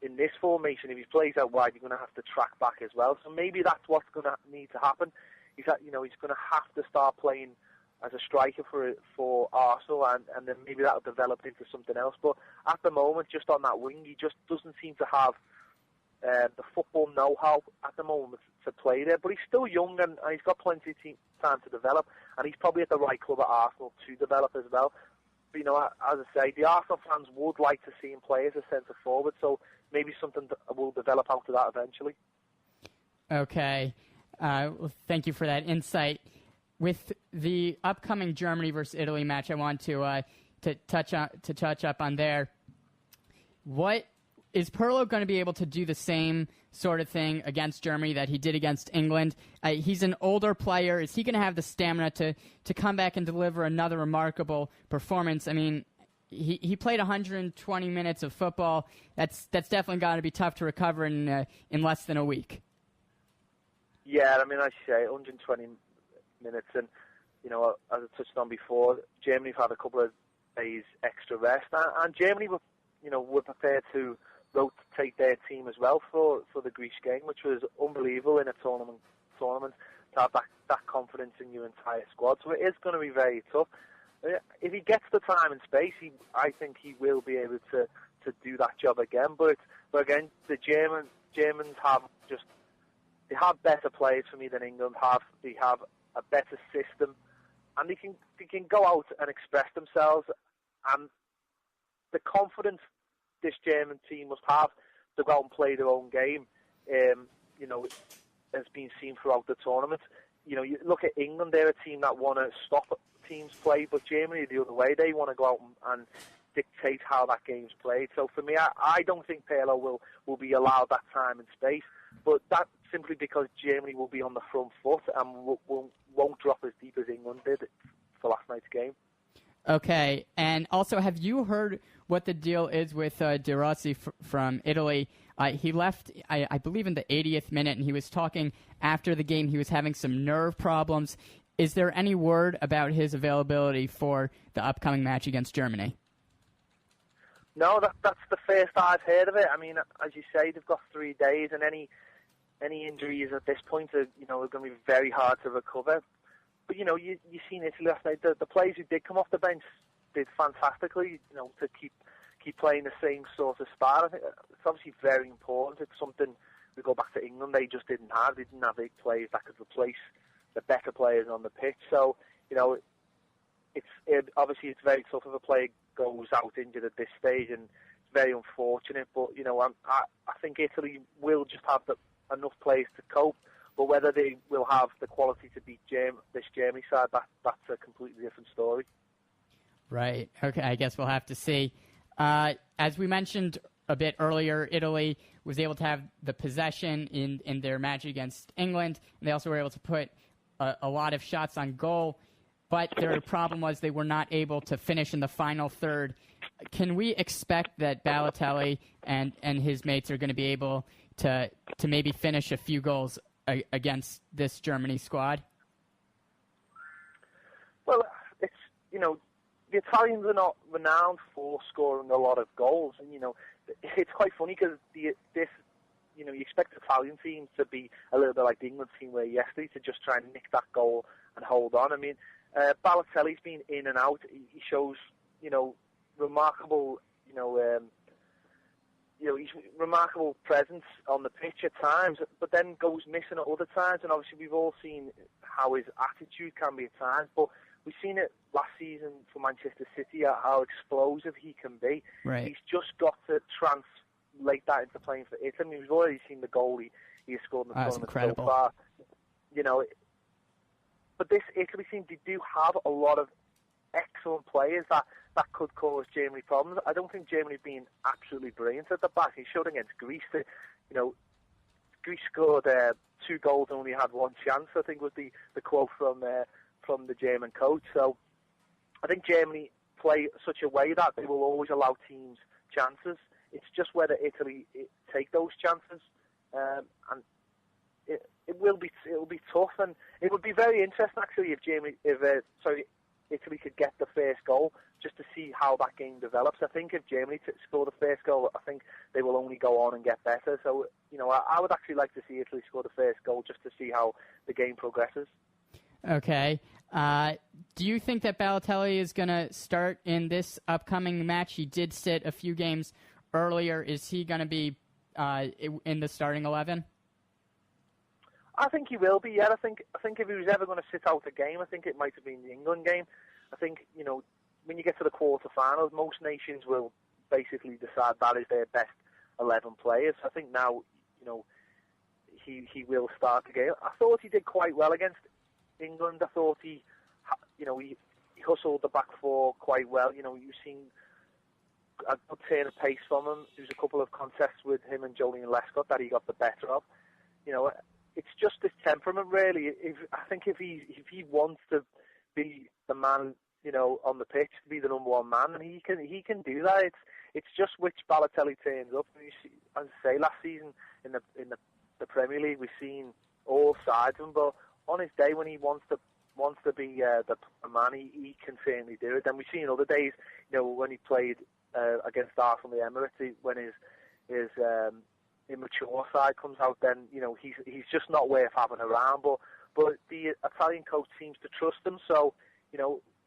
in this formation, if he plays out wide, you're going to have to track back as well. So maybe that's what's going to need to happen. He's going to have to start playing as a striker for Arsenal, and then maybe that'll develop into something else. But at the moment, just on that wing, he just doesn't seem to have the football know-how at the moment to play there. But he's still young, and he's got plenty of time to develop, and he's probably at the right club at Arsenal to develop as well. But, as I say, the Arsenal fans would like to see him play as a centre-forward, so maybe something will develop out of that eventually. Okay. Well, thank you for that insight. With the upcoming Germany versus Italy match, I want to touch up on there. What is Pirlo going to be able to do the same sort of thing against Germany that he did against England? He's an older player. Is he going to have the stamina to come back and deliver another remarkable performance? I mean, he played 120 minutes of football. That's definitely going to be tough to recover in less than a week. Yeah, I mean, I say 120 minutes, and as I touched on before, Germany have had a couple of days extra rest, and Germany were prepared to rotate their team as well for the Greece game, which was unbelievable in a tournament to have that confidence in your entire squad. So it is going to be very tough. If he gets the time and space, I think he will be able to do that job again. But again, the Germans they have better players for me than England have. They have a better system, and they can go out and express themselves, and the confidence this German team must have to go out and play their own game, has been seen throughout the tournament. you look at England, they're a team that want to stop teams play, but Germany the other way. They want to go out and dictate how that game's played. So for me, I don't think Pirlo will be allowed that time and space, but that's simply because Germany will be on the front foot and won't drop as deep as England did for last night's game. Okay, and also, have you heard what the deal is with De Rossi from Italy? He left, I believe, in the 80th minute, and he was talking after the game. He was having some nerve problems. Is there any word about his availability for the upcoming match against Germany? No, that's the first I've heard of it. I mean, as you say, they've got 3 days, and any injuries at this point are going to be very hard to recover. But you've seen Italy last night. The players who did come off the bench did fantastically. To keep playing the same sort of style. I think it's obviously very important. It's something we go back to England. They just didn't have. They didn't have big players that could replace the better players on the pitch. So obviously it's very tough if a player goes out injured at this stage, and it's very unfortunate. But I think Italy will just have enough players to cope. But whether they will have the quality to beat this Germany side, that's a completely different story. Right. Okay, I guess we'll have to see. As we mentioned a bit earlier, Italy was able to have the possession in their match against England, and they also were able to put a lot of shots on goal. But their problem was they were not able to finish in the final third. Can we expect that Balotelli and his mates are going to be able to maybe finish a few goals against this Germany squad? Well, it's the Italians are not renowned for scoring a lot of goals, and it's quite funny because you expect the Italian team to be a little bit like the England team were yesterday, to just try and nick that goal and hold on. I mean, Balotelli's been in and out. He shows remarkable he's remarkable presence on the pitch at times, but then goes missing at other times. And obviously, we've all seen how his attitude can be at times. But we've seen it last season for Manchester City, how explosive he can be. Right. He's just got to translate that into playing for Italy. I mean, we've already seen the goal he has scored in the tournament so far. But this Italy team, they do have a lot of excellent players that could cause Germany problems. I don't think Germany have been absolutely brilliant at the back. He showed against Greece that, Greece scored 2 goals and only had 1 chance, I think was the quote from the German coach. So I think Germany play such a way that they will always allow teams chances. It's just whether Italy take those chances, and it will be tough, and it would be very interesting actually if Italy could get the first goal, just to see how that game develops. I think if Germany score the first goal, I think they will only go on and get better. So, I would actually like to see Italy score the first goal just to see how the game progresses. Okay. Do you think that Balotelli is going to start in this upcoming match? He did sit a few games earlier. Is he going to be in the starting 11? I think he will be, yeah. I think if he was ever going to sit out a game, I think it might have been the England game. I think, when you get to the quarterfinals, most nations will basically decide that is their best 11 players. I think now, he will start the game. I thought he did quite well against England. I thought he hustled the back four quite well. You've seen a good turn of pace from him. There was a couple of contests with him and Joleon Lescott that he got the better of. It's just his temperament, really. I think if he wants to be the man, on the pitch, to be the number one man, and he can do that. It's just which Balotelli turns up. And you see, as I say, last season in the Premier League, we've seen all sides of him. But on his day when he wants to be the man, he can certainly do it. And we've seen other days, when he played against Arsenal, the Emirates, when his immature side comes out, then he's just not worth having around. But the Italian coach seems to trust him, so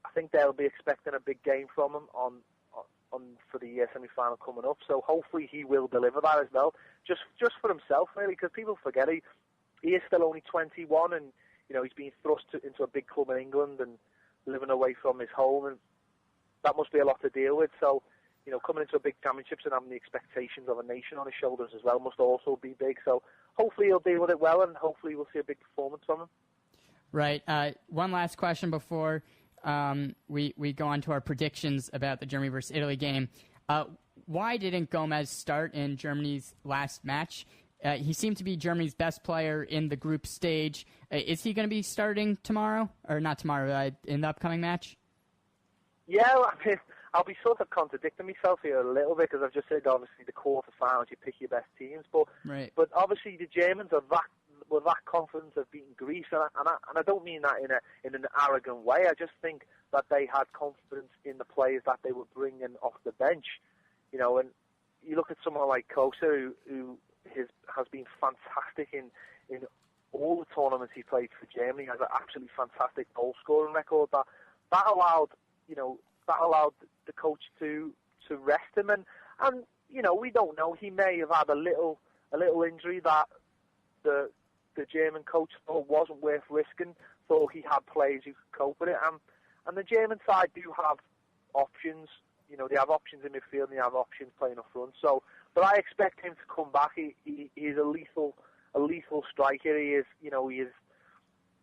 I think they'll be expecting a big game from him on for the semi-final coming up. So hopefully he will deliver that as well, just for himself, really, because people forget he is still only 21, and he's been thrust into a big club in England and living away from his home, and that must be a lot to deal with. So coming into a big championships and having the expectations of a nation on his shoulders as well must also be big. So hopefully he'll deal with it well, and hopefully we'll see a big performance from him. Right. One last question before we go on to our predictions about the Germany versus Italy game. Why didn't Gomez start in Germany's last match? He seemed to be Germany's best player in the group stage. Is he going to be starting tomorrow? Or not tomorrow, in the upcoming match? Yeah, I mean, I'll be sort of contradicting myself here a little bit because I've just said, obviously, the quarterfinals, you pick your best teams. But obviously, the Germans were that confident of beating Greece, and I don't mean that in an arrogant way. I just think that they had confidence in the players that they were bringing off the bench. You know, and you look at someone like Kosa, who has been fantastic in all the tournaments he played for Germany. He has an absolutely fantastic goal scoring record. That allowed the coach to rest him, and you know, we don't know. He may have had a little injury that the German coach thought wasn't worth risking. Thought he had players who could cope with it, and the German side do have options. You know, they have options in midfield and they have options playing up front. So, but I expect him to come back. He's a lethal striker. He is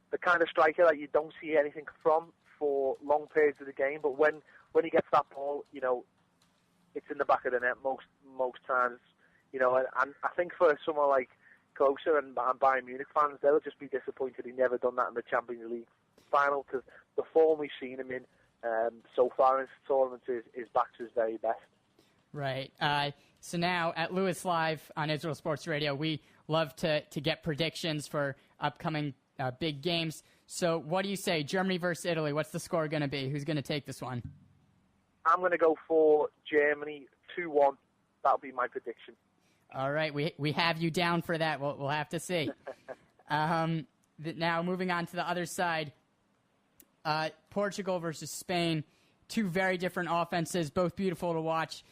the kind of striker that you don't see anything from for long periods of the game. But when he gets that ball, you know, it's in the back of the net most times. You know, and I think for someone like Klose and Bayern Munich fans, they'll just be disappointed he never done that in the Champions League final, because the form we've seen him in so far in this tournament is back to his very best. Right. So now at Louis Live on Israel Sports Radio, we love to get predictions for upcoming big games. So what do you say, Germany versus Italy? What's the score going to be? Who's going to take this one? I'm going to go for Germany 2-1. That'll be my prediction. All right, we have you down for that. We'll have to see. Now moving on to the other side, Portugal versus Spain. Two very different offenses, both beautiful to watch.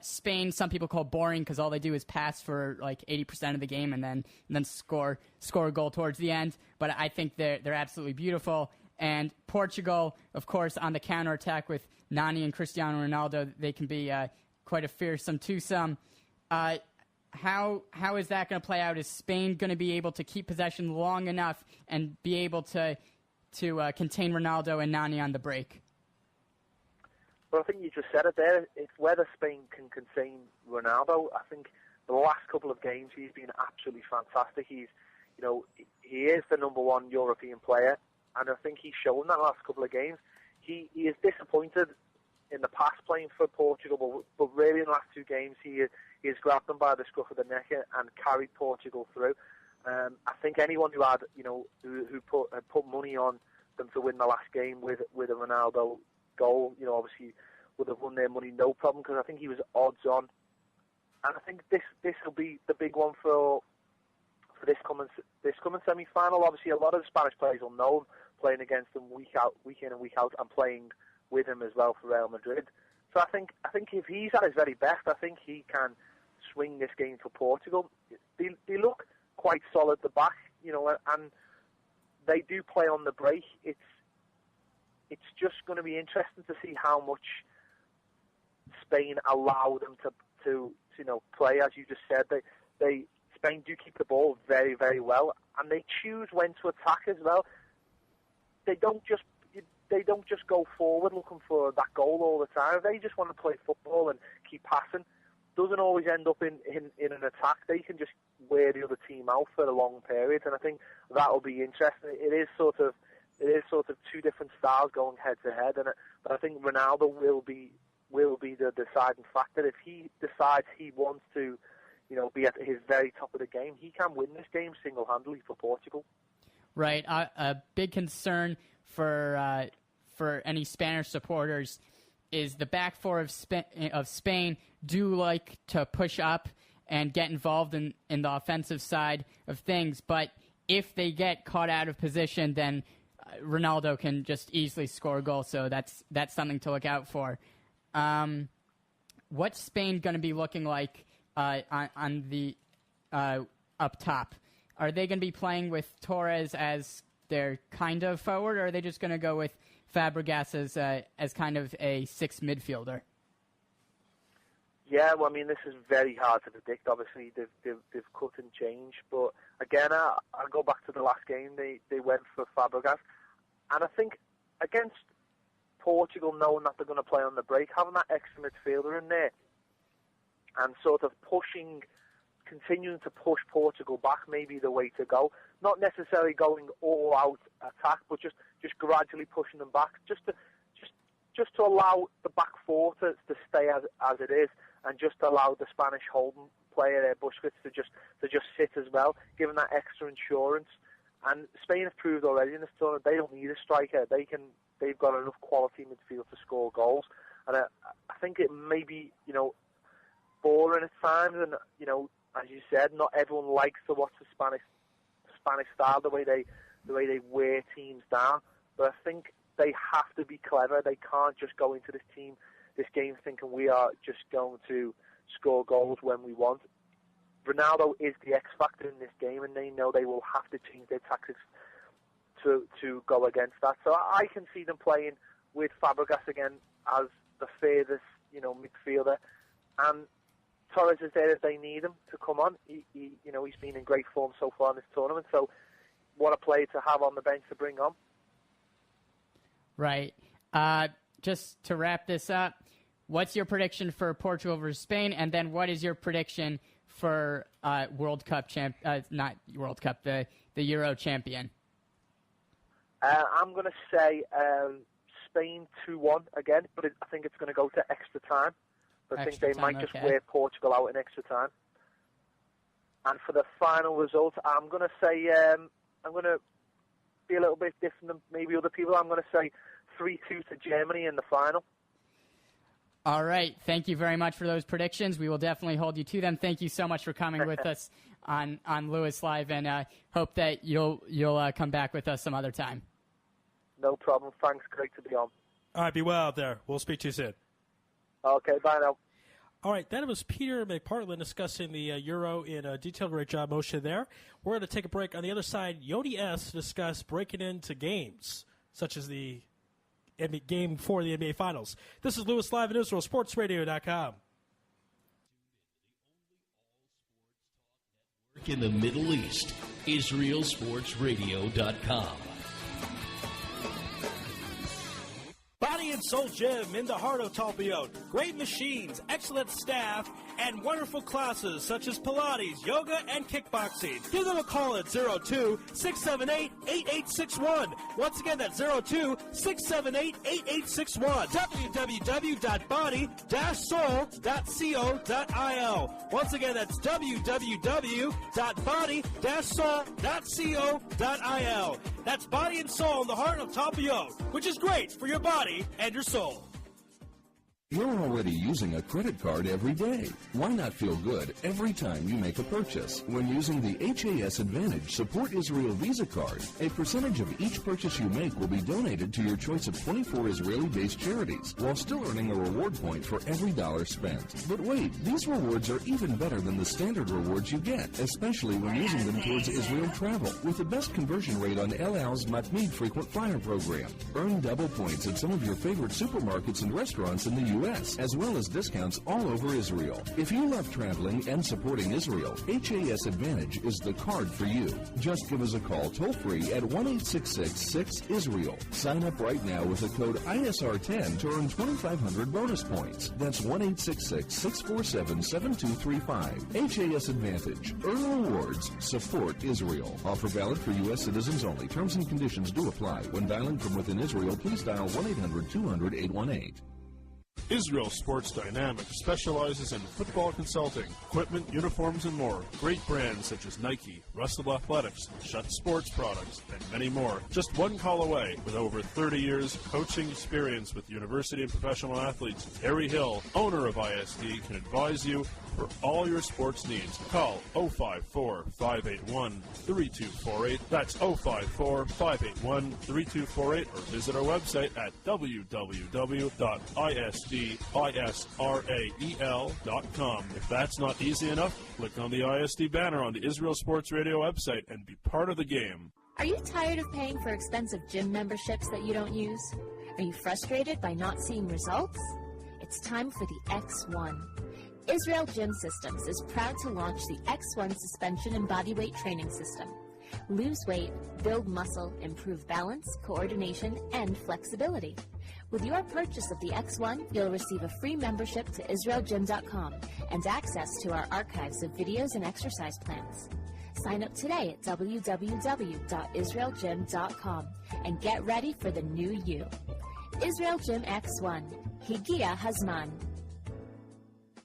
Spain, some people call boring because all they do is pass for like 80% of the game and then score a goal towards the end. But I think they're absolutely beautiful. And Portugal, of course, on the counterattack with Nani and Cristiano Ronaldo, they can be quite a fearsome twosome. How is that going to play out? Is Spain going to be able to keep possession long enough and be able to contain Ronaldo and Nani on the break? Well, I think you just said it there. It's whether Spain can contain Ronaldo. I think the last couple of games he's been absolutely fantastic. He is the number one European player, and I think he's shown that last couple of games. He is disappointed in the past playing for Portugal, but really in the last two games he has grabbed them by the scruff of the neck and carried Portugal through. I think anyone who had who put money on them to win the last game with a Ronaldo goal, obviously would have won their money no problem, because I think he was odds on, and I think this will be the big one for this coming semi-final. Obviously, a lot of the Spanish players will know him, playing against them week in and week out, and playing with him as well for Real Madrid. So I think if he's at his very best, I think he can swing this game for Portugal. They look quite solid at the back, and they do play on the break. It's just going to be interesting to see how much Spain allow them to play. As you just said, Spain do keep the ball very, very well, and they choose when to attack as well. They don't just go forward looking for that goal all the time. They just want to play football and keep passing. Doesn't always end up in an attack. They can just wear the other team out for a long period, and I think that will be interesting. It is sort of two different styles going head to head, but I think Ronaldo will be the deciding factor. If he decides he wants to, be at his very top of the game, he can win this game single-handedly for Portugal. Right. A big concern for any Spanish supporters is the back four of Spain do like to push up and get involved in the offensive side of things, but if they get caught out of position, then Ronaldo can just easily score a goal, so that's something to look out for. What's Spain going to be looking like on the up top? Are they going to be playing with Torres as their kind of forward, or are they just going to go with Fabregas as kind of a sixth midfielder? Yeah, well, I mean, this is very hard to predict. Obviously, they've cut and changed, but again, I go back to the last game. They went for Fabregas, and I think against Portugal, knowing that they're going to play on the break, having that extra midfielder in there, and sort of continuing to push Portugal back, may be the way to go. Not necessarily going all out attack, but just gradually pushing them back, just to allow the back four to stay as it is, and just allow the Spanish holding player there, Busquets, to just sit as well, giving that extra insurance. And Spain have proved already in this tournament they don't need a striker. They've got enough quality midfield to score goals. And I think it may be, boring at times, and as you said, not everyone likes to watch the Spanish style, the way they wear teams down. But I think they have to be clever. They can't just go into this game thinking we are just going to score goals when we want. Ronaldo is the X factor in this game, and they know they will have to change their tactics to go against that. So I can see them playing with Fabregas again as the furthest, midfielder, and Torres is there if they need him to come on. He's been in great form so far in this tournament. So what a player to have on the bench to bring on. Right. Just to wrap this up, what's your prediction for Portugal versus Spain, and then what is your prediction for World Cup not World Cup, the Euro champion? I'm going to say Spain 2-1 again, but I think it's going to go to extra time. I think they might just wear Portugal out in extra time. And for the final result, I'm going to say I'm going to be a little bit different than maybe other people. I'm going to say 3-2 to Germany in the final. All right. Thank you very much for those predictions. We will definitely hold you to them. Thank you so much for coming with us on Louis Live, and hope that you'll come back with us some other time. No problem. Thanks. Great to be on. All right. Be well out there. We'll speak to you soon. Okay. Bye now. All right, that was Peter McPartland discussing the Euro in detail. Great job, Moshe, there. We're going to take a break. On the other side, Yodi S. discuss breaking into games, such as the game for the NBA Finals. This is Louis Live in Israel, sportsradio.com. In the Middle East, IsraelSportsRadio.com. Body and Soul Gym in the heart of Talpiot. Great machines, excellent staff, and wonderful classes such as Pilates, yoga, and kickboxing. Give them a call at 02-678-8861. Once again, that's 02-678-8861. www.body-soul.co.il. Once again, that's www.body-soul.co.il. That's Body and Soul in the heart of Talpiot, which is great for your body and your soul. You're already using a credit card every day. Why not feel good every time you make a purchase? When using the HAS Advantage Support Israel Visa card, a percentage of each purchase you make will be donated to your choice of 24 Israeli-based charities, while still earning a reward point for every dollar spent. But wait, these rewards are even better than the standard rewards you get, especially when using them towards Israel travel, with the best conversion rate on El Al's Matmeed Frequent Flyer program. Earn double points at some of your favorite supermarkets and restaurants in the U.S., as well as discounts all over Israel. If you love traveling and supporting Israel, HAS Advantage is the card for you. Just give us a call toll-free at 1-866-6-ISRAEL. Sign up right now with the code ISR10 to earn 2,500 bonus points. That's 1-866-647-7235. HAS Advantage. Earn rewards. Support Israel. Offer valid for U.S. citizens only. Terms and conditions do apply. When dialing from within Israel, please dial 1-800-200-818. Israel Sports Dynamics specializes in football consulting, equipment, uniforms, and more. Great brands such as Nike, Russell Athletics, Shutt Sports Products, and many more. Just one call away. With over 30 years coaching experience with university and professional athletes, Harry Hill, owner of ISD, can advise you for all your sports needs. Call 054-581-3248. That's 054-581-3248, or visit our website at www.isdisrael.com. If that's not easy enough, click on the ISD banner on the Israel Sports Radio website and be part of the game. Are you tired of paying for expensive gym memberships that you don't use? Are you frustrated by not seeing results? It's time for the X1. Israel Gym Systems is proud to launch the X1 suspension and bodyweight training system. Lose weight, build muscle, improve balance, coordination, and flexibility. With your purchase of the X1, you'll receive a free membership to IsraelGym.com and access to our archives of videos and exercise plans. Sign up today at www.israelgym.com and get ready for the new you. Israel Gym X1. Higia Hazman.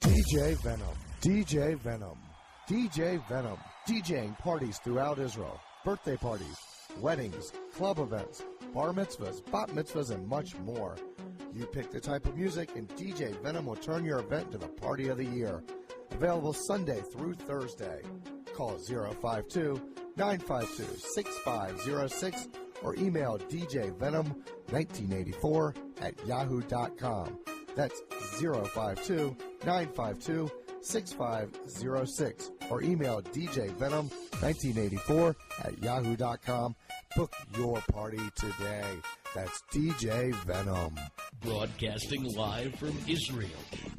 DJ Venom, DJ Venom, DJ Venom, DJing parties throughout Israel, birthday parties, weddings, club events, bar mitzvahs, bat mitzvahs, and much more. You pick the type of music, and DJ Venom will turn your event into the party of the year. Available Sunday through Thursday. Call 052-952-6506 or email djvenom1984@yahoo.com. That's 052-952-6506 or email djvenom1984@yahoo.com. Book your party today. That's DJ Venom. Broadcasting live from Israel.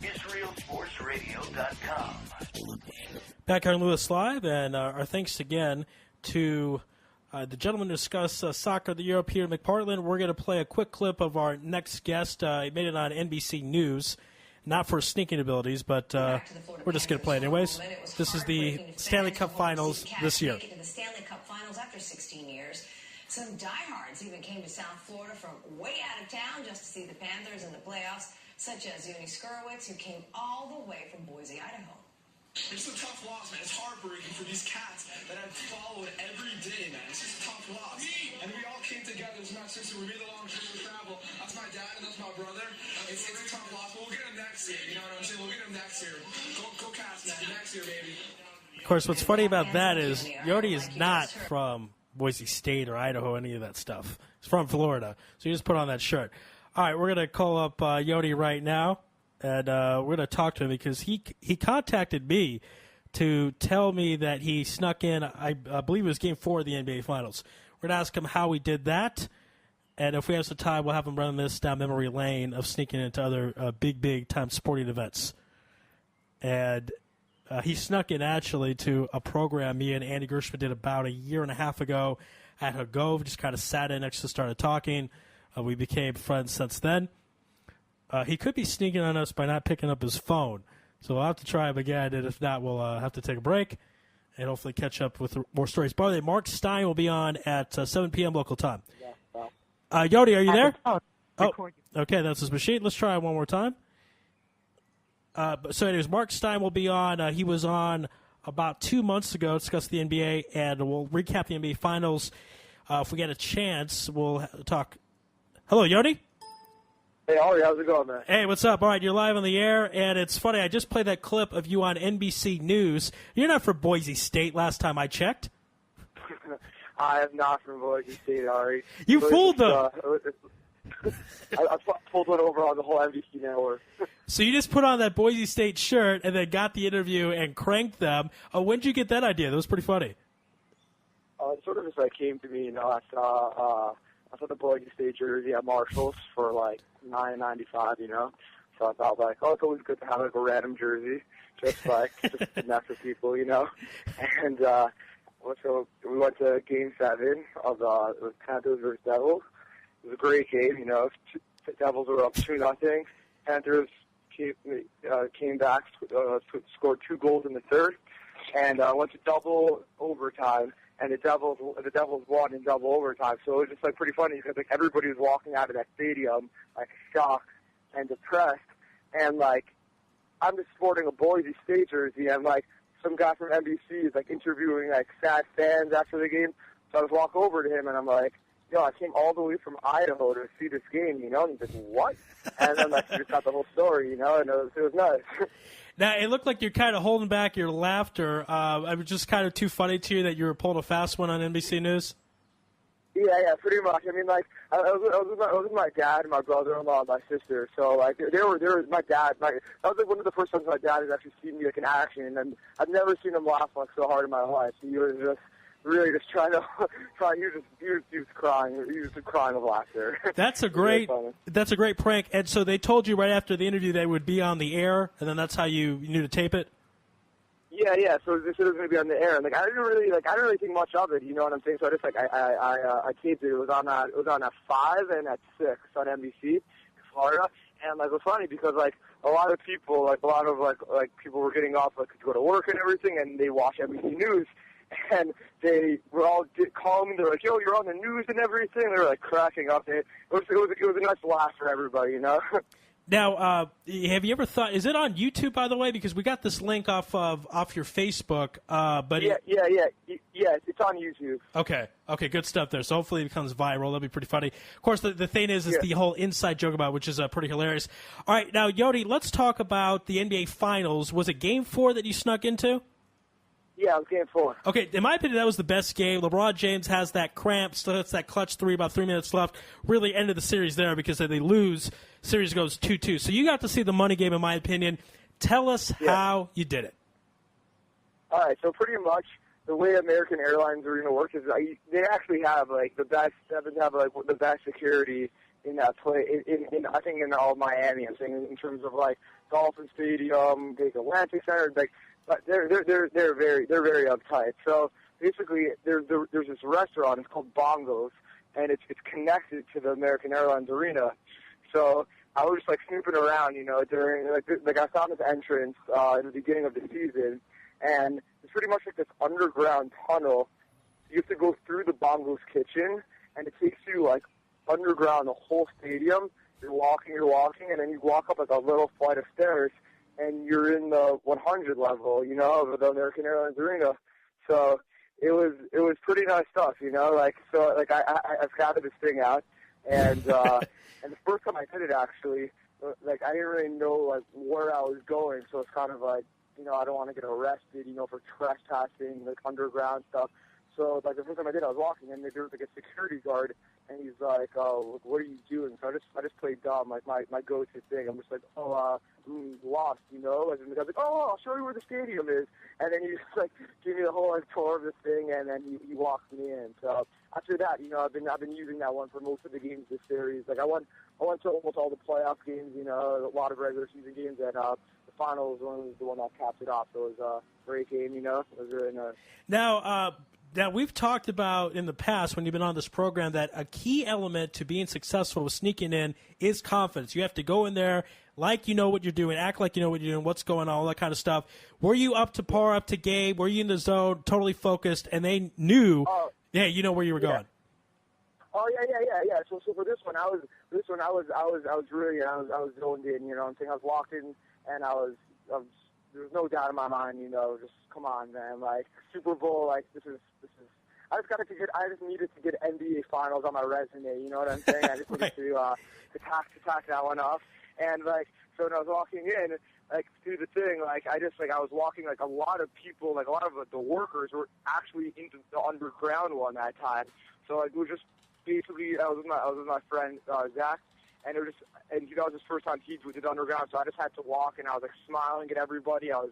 IsraelSportsRadio.com. Back on Louis Live, and our thanks again to the gentleman who discussed soccer of the year, Peter McPartland. We're going to play a quick clip of our next guest. He made it on NBC News, not for sneaking abilities, but we're just going to play it anyways. This is the Stanley Cup Finals this year. The Stanley Cup Finals after 16 years. Some diehards even came to South Florida from way out of town just to see the Panthers in the playoffs, such as Uni Skurwitz, who came all the way from Boise, Idaho. It's a tough loss, man. It's heartbreaking for these cats that I've followed every day, man. It's just a tough loss. And we all came together as my sister. We made the long trip to travel. That's my dad and that's my brother. It's a tough loss, but we'll get him next year. You know what I'm saying? We'll get him next year. Go Cats, man. Next year, baby. Of course, what's funny about that is Yodi is not from Boise State or Idaho, any of that stuff. He's from Florida, so you just put on that shirt. All right, we're going to call up Yodi right now, and we're going to talk to him because he contacted me to tell me that he snuck in, I believe it was Game 4 of the NBA Finals. We're going to ask him how he did that, and if we have some time, we'll have him run this down memory lane of sneaking into other big-time sporting events. And he snuck in, actually, to a program me and Andy Gershman did about a year and a half ago at Hagov. Just kind of sat in next to started talking. We became friends since then. He could be sneaking on us by not picking up his phone. So we'll have to try him again, and if not, we'll have to take a break and hopefully catch up with more stories. By the way, Mark Stein will be on at 7 p.m. local time. Yodi, are you there? Oh, okay, that's his machine. Let's try it one more time. So anyways, Mark Stein will be on. He was on about 2 months ago to discuss the NBA, and we'll recap the NBA Finals. If we get a chance, we'll talk. Hello, Yodi? Hey, Ari, how's it going, man? Hey, what's up? All right, you're live on the air, and it's funny. I just played that clip of you on NBC News. You're not from Boise State last time I checked. I am not from Boise State, Ari. You fooled them. I pulled one over on the whole NBC network. So you just put on that Boise State shirt and then got the interview and cranked them. When did you get that idea? That was pretty funny. It sort of just came to me, I saw the Boise State jersey at Marshall's for $9.95, So I thought it's always good to have a random jersey, just to mess with people, And so we went to Game 7 of the Panthers versus Devils. It was a great game, The Devils were up 2-0. Panthers came back, scored 2 goals in the third, and went to double overtime. And the Devils won in double overtime. So it was just pretty funny because everybody was walking out of that stadium shocked and depressed. And I'm just sporting a Boise State jersey, and some guy from NBC is interviewing sad fans after the game. So I just walk over to him and I'm like, yo, I came all the way from Idaho to see this game, And he's like, what? And then he just got the whole story, and it was nuts. Now, it looked like you're kind of holding back your laughter. It was just kind of too funny to you that you were pulling a fast one on NBC News? Yeah, pretty much. I mean, I was with my dad, my brother-in-law, and my sister. So, they were my dad. That was one of the first times my dad had actually seen me in action, and I've never seen him laugh so hard in my life. He was just really just trying to he was crying. He was crying of laughter. That's a great prank. And so they told you right after the interview they would be on the air, and then that's how you knew to tape it. Yeah. So they said it was going to be on the air, and I didn't really think much of it. You know what I'm saying? So I just I taped it. It was on at 5 and at 6 on NBC, Florida. And it was funny because a lot of people, people were getting off to go to work and everything, and they watch NBC News. And they were all calling me. They're like, "Yo, you're on the news and everything." They were cracking up. It was a nice laugh for everybody, you know. Now, have you ever thought? Is it on YouTube, by the way? Because we got this link off your Facebook. But yeah. It's on YouTube. Okay, good stuff there. So hopefully it becomes viral. That'd be pretty funny. Of course, the thing is the whole inside joke about, which is pretty hilarious. All right, now Yodi, let's talk about the NBA Finals. Was it Game 4 that you snuck into? Yeah, it was Game 4. Okay, in my opinion, that was the best game. LeBron James has that cramp, still hits that clutch 3, about 3 minutes left. Really ended the series there because if they lose, series goes 2-2. So you got to see the money game, in my opinion. Tell us how you did it. All right, so pretty much the way American Airlines Arena works is they actually have the best the best security in that play. I think in all of Miami. I'm saying in terms of Dolphin Stadium, Big Atlantic Center, but they're very uptight. So basically, there's this restaurant. It's called Bongos, and it's connected to the American Airlines Arena. So I was just snooping around, during I found this entrance in the beginning of the season, and it's pretty much this underground tunnel. You have to go through the Bongos kitchen, and it takes you underground the whole stadium. You're walking, and then you walk up a little flight of stairs, and you're in the 100 level, of the American Airlines Arena. So it was pretty nice stuff, I scouted this thing out, and and the first time I did it actually, I didn't really know where I was going, so it's kind of I don't want to get arrested, for trespassing, underground stuff. So the first time I did, I was walking, and there was a security guard, and he's like, "Oh, what are you doing?" So I just played dumb, my go-to thing. I'm just I'm lost, And the guy's like, "Oh, I'll show you where the stadium is," and then he just gave me the whole tour of this thing, and then he walked me in. So after that, I've been using that one for most of the games this series. I went to almost all the playoff games, a lot of regular season games, and the finals was the one that capped it off. So it was a great game, It was really nice. Now, we've talked about in the past when you've been on this program that a key element to being successful with sneaking in is confidence. You have to go in there like you know what you're doing, act like you know what you're doing, what's going on, all that kind of stuff. Were you up to par, up to game? Were you in the zone, totally focused, and they knew, you know where you were going? Oh yeah. So for this one, I was really I was zoned in. I'm saying I was locked in, and there was no doubt in my mind. Just come on, man. Super Bowl, this is. I just needed to get NBA Finals on my resume. You know what I'm saying? I just needed to tack that one off. And so when I was walking in, through the thing, I was walking, a lot of people, a lot of the workers were actually into the underground one that time. So it was just basically, I was with my friend Zach, and it was just, and that was his first time he did underground, so I just had to walk, and I was smiling at everybody. I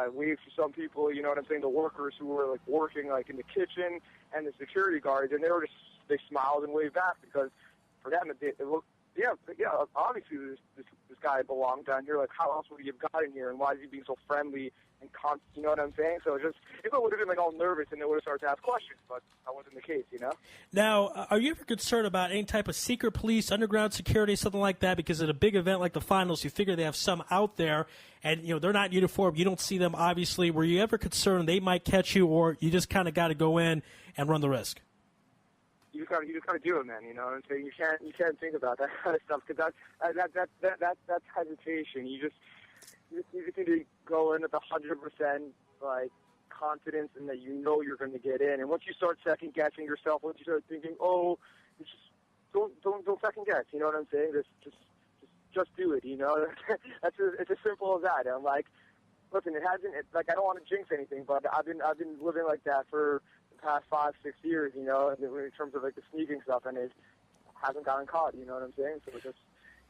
waved to some people, you know what I'm saying, the workers who were working in the kitchen, and the security guards, and they smiled and waved back because for them it looked. Yeah, obviously this guy belonged down here. How else would he have gotten here, and why is he being so friendly and you know what I'm saying? So if I would have been all nervous, and they would have started to ask questions, but that wasn't the case, Now, are you ever concerned about any type of secret police, underground security, something like that? Because at a big event like the finals, you figure they have some out there, and they're not in uniform. You don't see them, obviously. Were you ever concerned they might catch you, or you just kind of got to go in and run the risk? You just gotta do it, man. You know what I'm saying? You can't think about that kind of stuff because that's hesitation. You just need to go in with 100% confidence and that you're going to get in. And once you start second guessing yourself, once you start thinking, you don't second guess. You know what I'm saying? Just do it. It's as simple as that. I'm listen, I don't want to jinx anything, but I've been living like that for past 5-6 years, in terms of the sneaking stuff, and it hasn't gotten caught. You know what I'm saying? So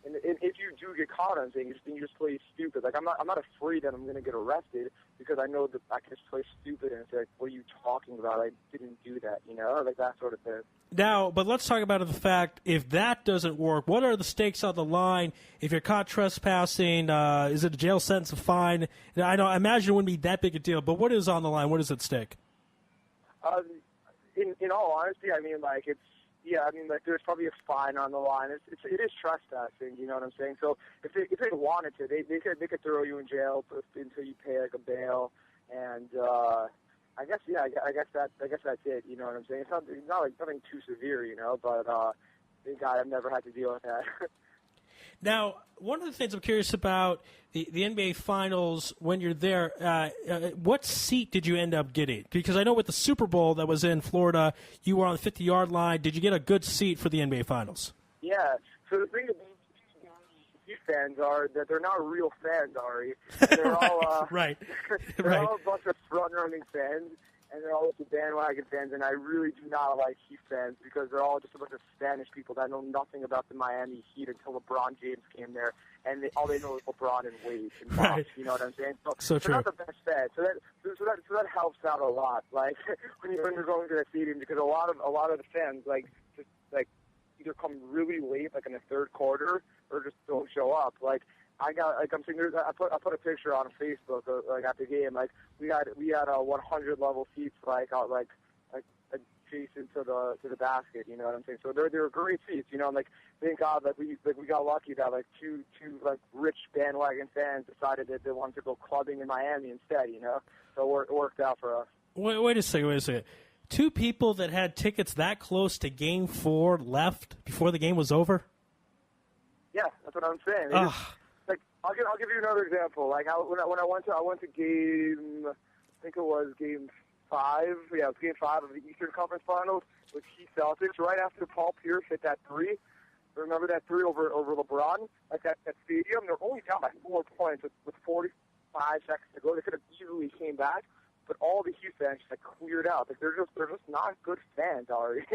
And if you do get caught on things, then you just play stupid. Like I'm not afraid that I'm going to get arrested because I know that I can just play stupid and say, like, what are you talking about? I didn't do that, like that sort of thing. Now, but let's talk about the fact, if that doesn't work, what are the stakes on the line? If you're caught trespassing, is it a jail sentence, a fine? I imagine it wouldn't be that big a deal, but what is on the line? What is at stake? In all honesty, I mean, like, there's probably a fine on the line. It is trespassing, you know what I'm saying? So if they wanted to, they could throw you in jail until you pay like a bail, and I guess that's it. You know what I'm saying? It's not like nothing too severe, But thank God I've never had to deal with that. Now, one of the things I'm curious about the NBA Finals, when you're there, what seat did you end up getting? Because I know with the Super Bowl that was in Florida, you were on the 50-yard line. Did you get a good seat for the NBA Finals? Yeah. So the thing about these fans are that they're not real fans, Ari. They're all right. They're all a bunch of front-running fans, and they're all the bandwagon fans, and I really do not like Heat fans because they're all just a bunch of Spanish people that know nothing about the Miami Heat until LeBron James came there, and all they know is LeBron and Wade and Fox, right. You know what I'm saying? So they're not the best fans, so that helps out a lot. Like when you're going to the stadium, because a lot of the fans just either come really late, like in the third quarter, or just don't show up. Like I'm saying, I put a picture on Facebook at the game. Like we had 100 level seats adjacent to the basket. You know what I'm saying? So they were great seats. Thank God we got lucky that two rich bandwagon fans decided that they wanted to go clubbing in Miami instead. So it worked out for us. Wait a second. Two people that had tickets that close to Game 4 left before the game was over? Yeah, that's what I'm saying. I'll give you another example. Like when I went to game, I think it was Game 5. Yeah, it was Game 5 of the Eastern Conference Finals with Heat Celtics. Right after Paul Pierce hit that three, remember that three over LeBron? Like that stadium, they're only down by 4 points with 45 seconds to go. They could have easily came back. But all the Heat fans just cleared out. Like they're just not good fans, Ari.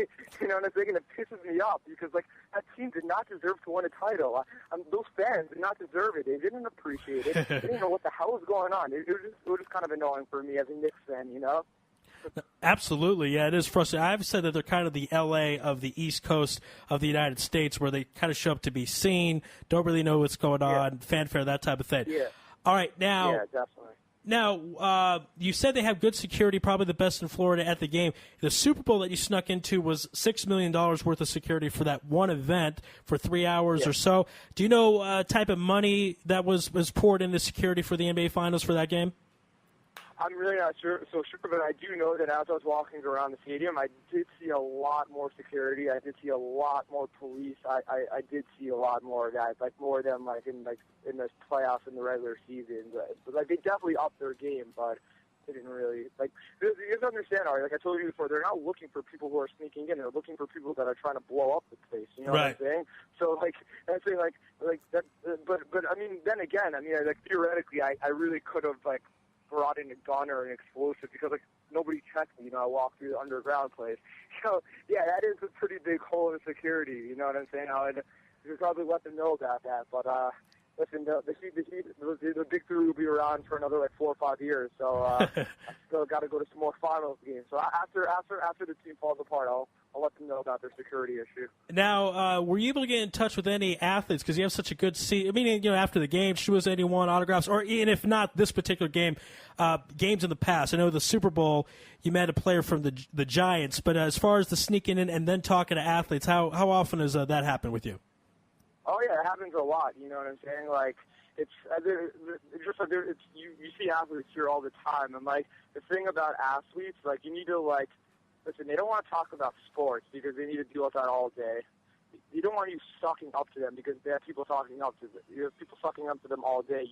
You know what I'm saying? And it pisses me off because that team did not deserve to win a title. Those fans did not deserve it. They didn't appreciate it. They didn't know what the hell was going on. It was just kind of annoying for me as a Knicks fan, Absolutely, yeah, it is frustrating. I've said that they're kind of the L.A. of the East Coast of the United States, where they kind of show up to be seen, don't really know what's going on, fanfare, that type of thing. Yeah. All right, now. Yeah, definitely. Now, you said they have good security, probably the best in Florida at the game. The Super Bowl that you snuck into was $6 million worth of security for that one event for 3 hours or so. Do you know type of money that was poured into security for the NBA Finals for that game? I'm really not sure, but I do know that as I was walking around the stadium, I did see a lot more security. I did see a lot more police. I did see a lot more guys, more than in the playoffs in the regular season. But they definitely upped their game, but they didn't really You have to understand, Ari. Like I told you before, they're not looking for people who are sneaking in. They're looking for people that are trying to blow up the place. You know what I'm saying? So I'm saying that. But I mean, then again, theoretically, I really could have brought in a gun or an explosive because nobody checked me. I walked through the underground place. So yeah, that is a pretty big hole in security. You know what I'm saying? I should probably let them know about that. But listen, the big three will be around for another 4 or 5 years. So I still got to go to some more finals games. So after the team falls apart, I'll let them know about their security issue. Now, were you able to get in touch with any athletes because you have such a good seat? I mean, after the game, was anyone autographs, or even if not this particular game, games in the past? I know the Super Bowl, you met a player from the Giants, but as far as the sneaking in and then talking to athletes, how often does that happen with you? Oh yeah, it happens a lot. You know what I'm saying? You see athletes here all the time, and the thing about athletes, you need to listen. They don't want to talk about sports because they need to deal with that all day. You don't want you sucking up to them because they have people sucking up to them. You have people sucking up to them all day.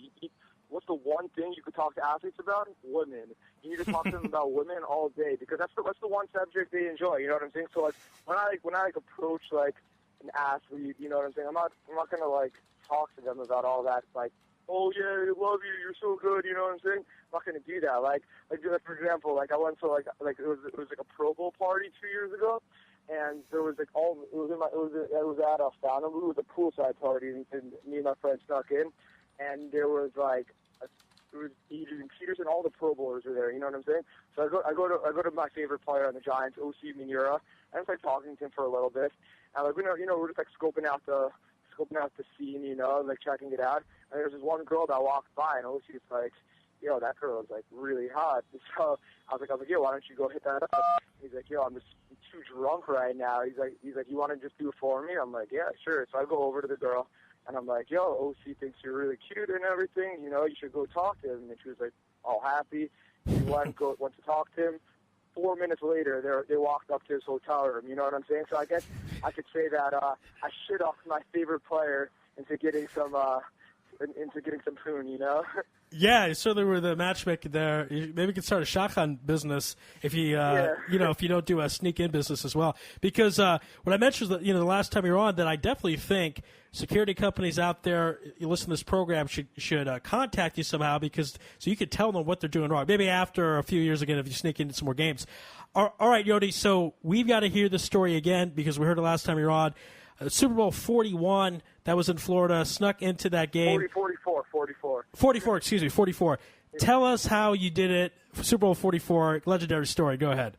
What's the one thing you could talk to athletes about? Women. You need to talk to them about women all day because that's the one subject they enjoy. You know what I'm saying? So when I approach an athlete, you know what I'm saying? I'm not gonna talk to them about all that oh yeah, I love you, you're so good, you know what I'm saying? I'm not gonna do that. For example, I went to it was a Pro Bowl party 2 years ago, and there was like it was at a Fountain. It was a poolside party, and me and my friend snuck in, and there was like there was Adrian Peterson, all the Pro Bowlers were there. You know what I'm saying? So I go to my favorite player on the Giants, O.C. Minura, and I start talking to him for a little bit, and like we're just like scoping out the scene, like checking it out. And there's this one girl that walked by, and O.C. was like, yo, that girl is like really hot. So I was like, yo, why don't you go hit that up? He's like, yo, I'm just too drunk right now. He's like, you want to just do it for me? I'm like, yeah, sure. So I go over to the girl, and I'm like, yo, OC thinks you're really cute and everything. You should go talk to him. And she was like, all happy. She went to talk to him. 4 minutes later, they walked up to his hotel room. You know what I'm saying? So I guess I could say that I shit off my favorite player into getting some poon. Yeah, so there were the matchmaker there. Maybe you could start a shotgun business if you, if you don't do a sneak-in business as well. Because what I mentioned, the last time you were on, that I definitely think security companies out there, you listen to this program, should contact you somehow so you could tell them what they're doing wrong. Maybe after a few years again, if you sneak into some more games. All right, Yodi. So we've got to hear this story again because we heard it last time you were on. Super Bowl 41, that was in Florida, snuck into that game. 44. 44. Tell us how you did it. Super Bowl 44, legendary story. Go ahead.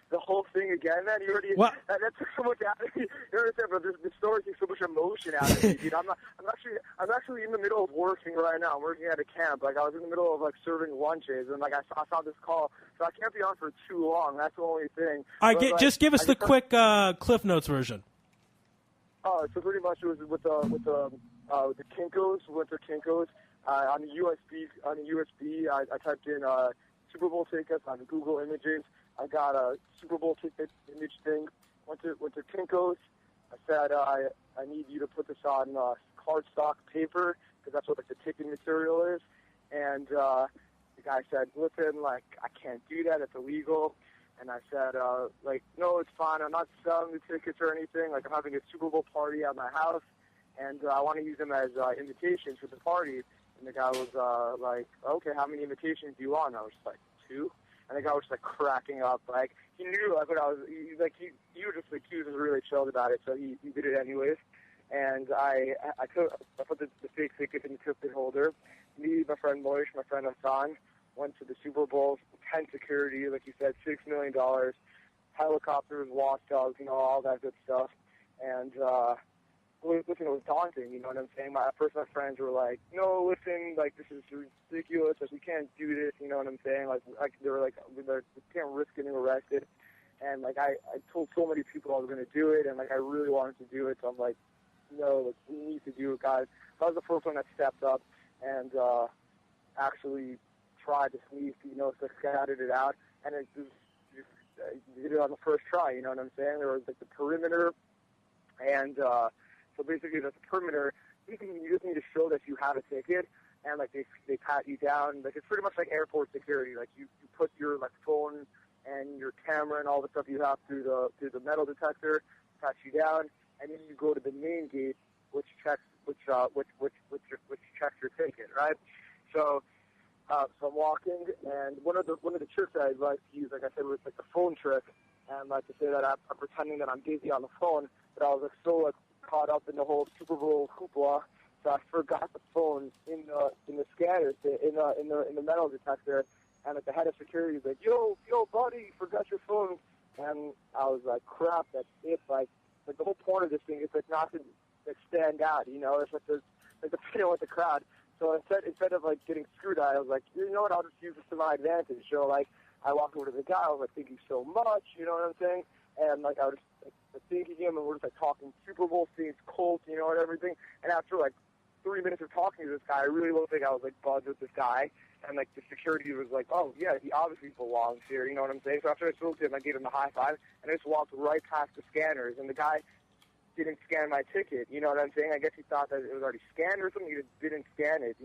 The whole thing again, man. You already that took so much out of me. You understand, but the story takes so much emotion out of me, dude. I'm actually in the middle of working right now. I'm working at a camp. Like I was in the middle of like serving lunches, and like I saw this call, so I can't be on for too long. That's the only thing. All right, just give us the quick Cliff Notes version. So pretty much it was with the Kinkos, Winter Kinkos. On the USB, I typed in Super Bowl tickets on Google Images. I got a Super Bowl ticket image thing. Went to Kinkos. I said I need you to put this on cardstock paper because that's what like the ticket material is. And the guy said, listen, like I can't do that. It's illegal. And I said, no, it's fine. I'm not selling the tickets or anything. Like I'm having a Super Bowl party at my house, and I want to use them as invitations for the party. And the guy was like, okay, how many invitations do you want? And I was just like, 2. And the guy was just like cracking up. Like he knew like what I was. He was just really chilled about it. So he did it anyways. And I put the fake ticket in the ticket holder. Me, my friend Moish, my friend Hassan, went to the Super Bowl. 10 security, like you said, $6 million, helicopters, watchdogs, all that good stuff. And listen, it was daunting. You know what I'm saying? My friends were like, "No, listen, like this is ridiculous. Like we can't do this." You know what I'm saying? Like they were like, "We can't risk getting arrested." And like I told so many people I was going to do it, and like I really wanted to do it. So I'm like, "No, like, we need to do it, guys." So I was the first one that stepped up and actually tried to sneak, so scattered it out, and it just did it on the first try. You know what I'm saying? There was like the perimeter, and so basically the perimeter, you just need to show that you have a ticket, and like they pat you down. Like it's pretty much like airport security. Like you put your like phone and your camera and all the stuff you have through the metal detector, pat you down, and then you go to the main gate, which checks your ticket, right? So I'm walking, and one of the tricks that I like to use, like I said, was like the phone trick, and like to say that I'm pretending that I'm busy on the phone, but I was like so like caught up in the whole Super Bowl hoopla, so I forgot the phone in the scanner, in the metal detector, and like the head of security was like, yo buddy, forgot your phone, and I was like, crap, that's it. Like the whole point of this thing is like not to like stand out, it's like the with the crowd. So instead of like getting screwed at, I was like, you know what, I'll just use this to my advantage. So like I walked over to the guy, I was like, thank you so much, you know what I'm saying? And like I was like thanking him, and we're just like talking Super Bowl scenes, Colts, and everything. And after like 3 minutes of talking to this guy, I really don't think I was like buzzed with this guy. And like the security was like, oh yeah, he obviously belongs here, you know what I'm saying? So after I spoke to him, I gave him a high five, and I just walked right past the scanners, and the guy didn't scan my ticket, you know what I'm saying? I guess he thought that it was already scanned or something. He just didn't scan it,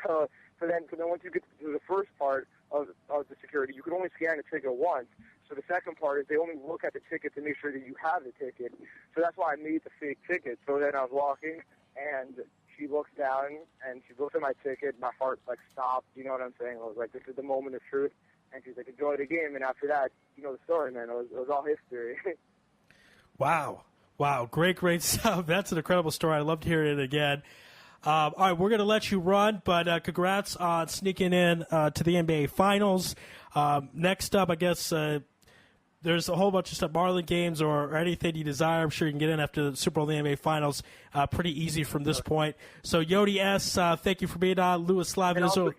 So then once you get to the first part of the security, you can only scan the ticket once. So the second part is they only look at the ticket to make sure that you have the ticket. So that's why I made the fake ticket. So then I was walking, and she looks down, and she looks at my ticket. My heart like stopped, you know what I'm saying? I was like, this is the moment of truth. And she's like, enjoy the game. And after that, you know the story, man. It was all history. Wow. Great stuff. That's an incredible story. I'd love to hear it again. All right, we're going to let you run, but congrats on sneaking in to the NBA Finals. Next up, I guess there's a whole bunch of stuff, Marlin games or anything you desire. I'm sure you can get in after the Super Bowl and the NBA Finals. Pretty easy from this point. So, Yodi S., thank you for being on. Louis Live in Israel.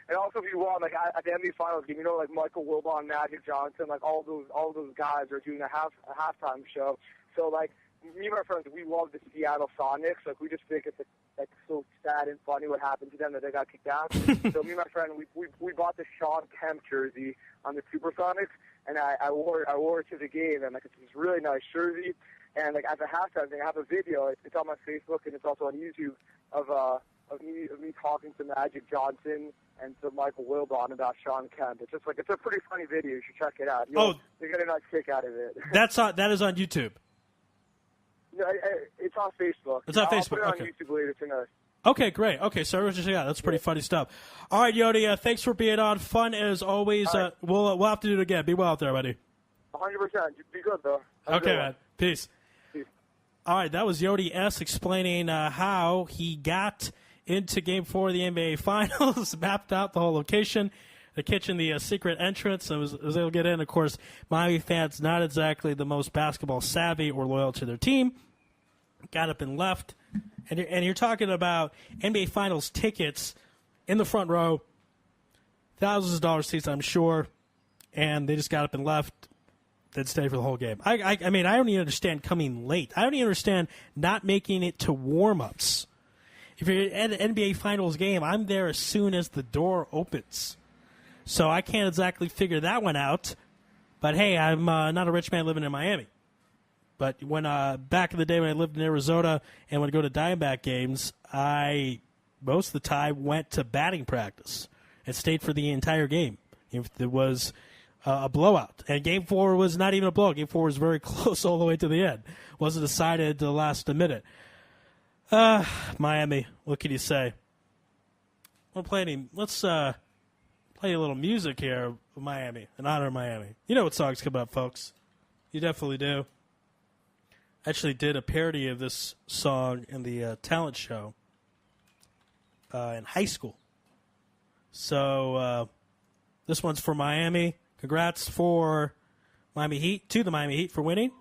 And also, if you want, like at the NBA Finals game, you know, like Michael Wilbon, Magic Johnson, like all those guys are doing a halftime show. So, like, me and my friends, we love the Seattle Sonics. Like, we just think it's like so sad and funny what happened to them that they got kicked out. So me and my friend, we bought the Sean Kemp jersey on the Supersonics, and I wore it to the game, and like it's this really nice jersey. And like at the halftime thing, I have a video. It's on my Facebook and it's also on YouTube of me talking to Magic Johnson and to Michael Wilbon about Sean Kemp. It's just like it's a pretty funny video. You should check it out. You'll get a nice kick out of it. That is on YouTube. No, it's on Facebook. It's on Facebook. I'll put it Okay. on YouTube later tonight. Okay, great. Okay, so everyone's just that's pretty funny stuff. All right, Yodi, thanks for being on. Fun as always. We'll have to do it again. Be well out there, buddy. 100%. Be good, though. Okay, man. Peace. All right, that was Yodi S. explaining how he got into Game 4 of the NBA Finals, mapped out the whole location, the kitchen, the secret entrance, and was able to get in. Of course, Miami fans not exactly the most basketball savvy or loyal to their team. Got up and left. And you're talking about NBA Finals tickets in the front row, thousands of dollars seats, I'm sure, and they just got up and left. They'd stay for the whole game. I mean, I don't even understand coming late. I don't even understand not making it to warm-ups. If you're at an NBA Finals game, I'm there as soon as the door opens. So I can't exactly figure that one out. But, hey, I'm not a rich man living in Miami. But when back in the day when I lived in Arizona and would go to Diamondback games, I most of the time went to batting practice and stayed for the entire game. If there was a blowout. And Game 4 was not even a blowout. Game 4 was very close all the way to the end. Wasn't decided to the last minute. Miami, what can you say? Let's play a little music here of Miami, in honor of Miami. You know what songs come up, folks. You definitely do. I actually did a parody of this song in the talent show in high school. So this one's for Miami. Congrats for Miami Heat, to the Miami Heat for winning.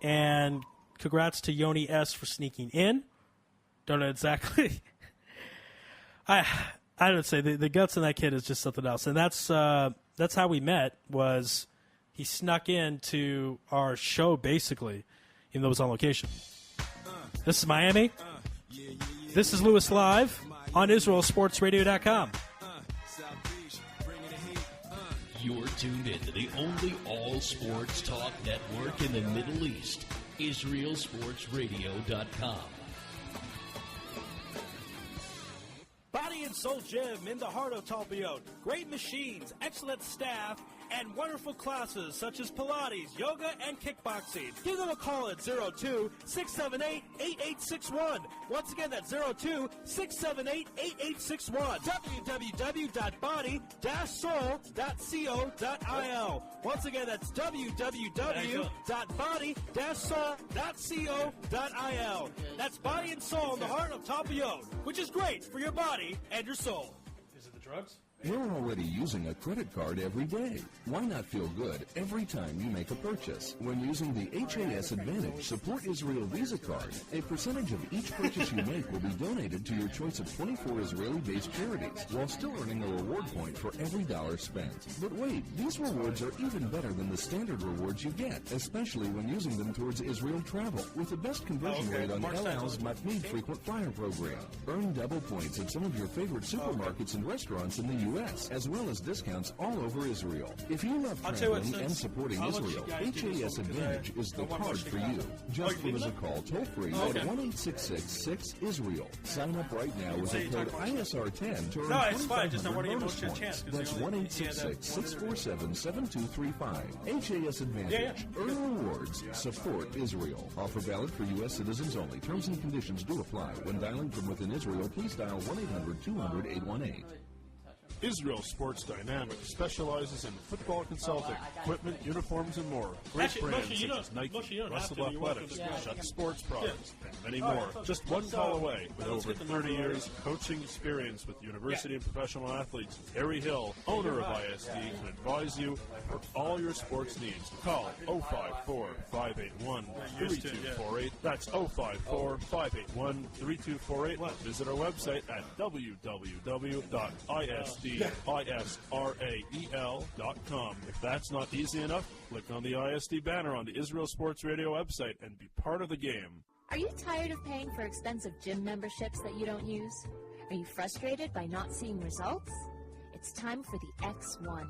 And congrats to Yoni S. for sneaking in. Don't know exactly. I would say the guts in that kid is just something else. And that's how we met, was he snuck into our show, basically, even though it was on location. This is Miami. This is Louis Live on IsraelSportsRadio.com. You're tuned in to the only all-sports talk network in the Middle East, IsraelSportsRadio.com. Body and Soul Gym in the heart of Talpiot. Great machines, excellent staff, and wonderful classes such as Pilates, yoga, and kickboxing. Give them a call at 02-678-8861. Once again, that's 02-678-8861. www.body-soul.co.il. Once again, that's www.body-soul.co.il. That's Body and Soul in the heart of Talpiot, which is great for your body and your soul. Is it the drugs? You're already using a credit card every day. Why not feel good every time you make a purchase? When using the HAS Advantage Support Israel Visa card, a percentage of each purchase you make will be donated to your choice of 24 Israeli-based charities, while still earning a reward point for every dollar spent. But wait, these rewards are even better than the standard rewards you get, especially when using them towards Israel travel, with the best conversion rate on El Al's Matmeed frequent flyer program. Earn double points at some of your favorite supermarkets and restaurants in the U.S., as well as discounts all over Israel. If you love traveling and supporting Israel, HAS Advantage is the card for you. Just give us a call toll-free at 1-866-6-ISRAEL. Sign up right now with the code ISR10 to earn 2,500 bonus points. That's 1-866-647-7235. HAS Advantage. Earn rewards. Support Israel. Offer valid for U.S. citizens only. Terms and conditions do apply. When dialing from within Israel, please dial 1-800-200-818. Israel Sports Dynamics specializes in football consulting, equipment, uniforms, and more. Great Actually, brands Moshe, you such as Nike, Moshe, you don't have Russell to. You work Athletics, with the guy. Shut Sports Products, and many All more. right. Just one So, call away with let's over get the 30 number years coaching experience with university and professional athletes. Harry Hill, owner you're of right. ISD, can advise you for all your sports needs. Call 054-581-3248. That's 054-581-3248. Or visit our website at www.isdisrael.com. If that's not easy enough, click on the ISD banner on the Israel Sports Radio website and be part of the game. Are you tired of paying for expensive gym memberships that you don't use? Are you frustrated by not seeing results? It's time for the X1.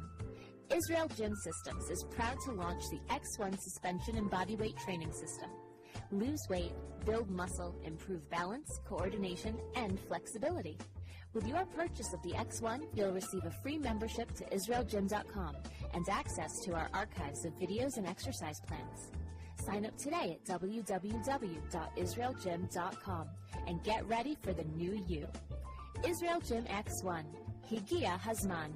Israel Gym Systems is proud to launch the X1 suspension and bodyweight training system. Lose weight, build muscle, improve balance, coordination, and flexibility. With your purchase of the X1, you'll receive a free membership to IsraelGym.com and access to our archives of videos and exercise plans. Sign up today at www.israelgym.com and get ready for the new you. Israel Gym X1. Higia Hazman.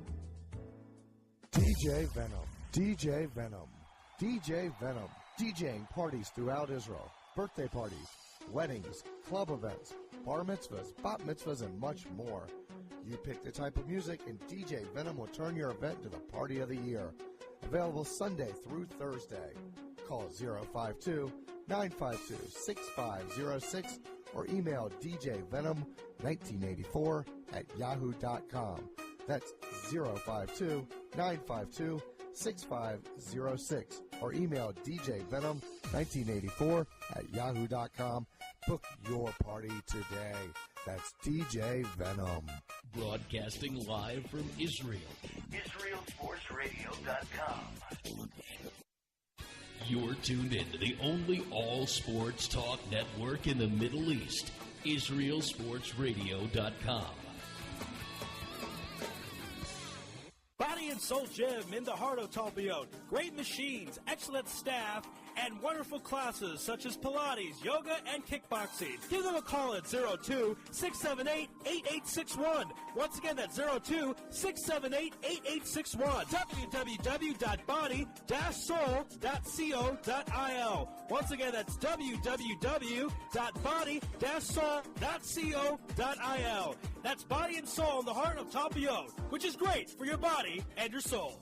DJ Venom, DJ Venom, DJ Venom, DJing parties throughout Israel, birthday parties, weddings, club events, bar mitzvahs, bat mitzvahs, and much more. You pick the type of music, and DJ Venom will turn your event into the party of the year. Available Sunday through Thursday. Call 052-952-6506 or email djvenom1984@yahoo.com. That's 052-952-6506 or email djvenom1984@yahoo.com. Book your party today. That's DJ Venom. Broadcasting live from Israel. IsraelSportsRadio.com. You're tuned in to the only all-sports talk network in the Middle East, IsraelSportsRadio.com. Body and Soul Gym in the heart of Talpiot. Great machines, excellent staff, and wonderful classes such as Pilates, yoga, and kickboxing. Give them a call at 02-678-8861. Once again, that's 02-678-8861. www.body-soul.co.il. Once again, that's www.body-soul.co.il. That's Body and Soul in the heart of Talpiot, which is great for your body and your soul.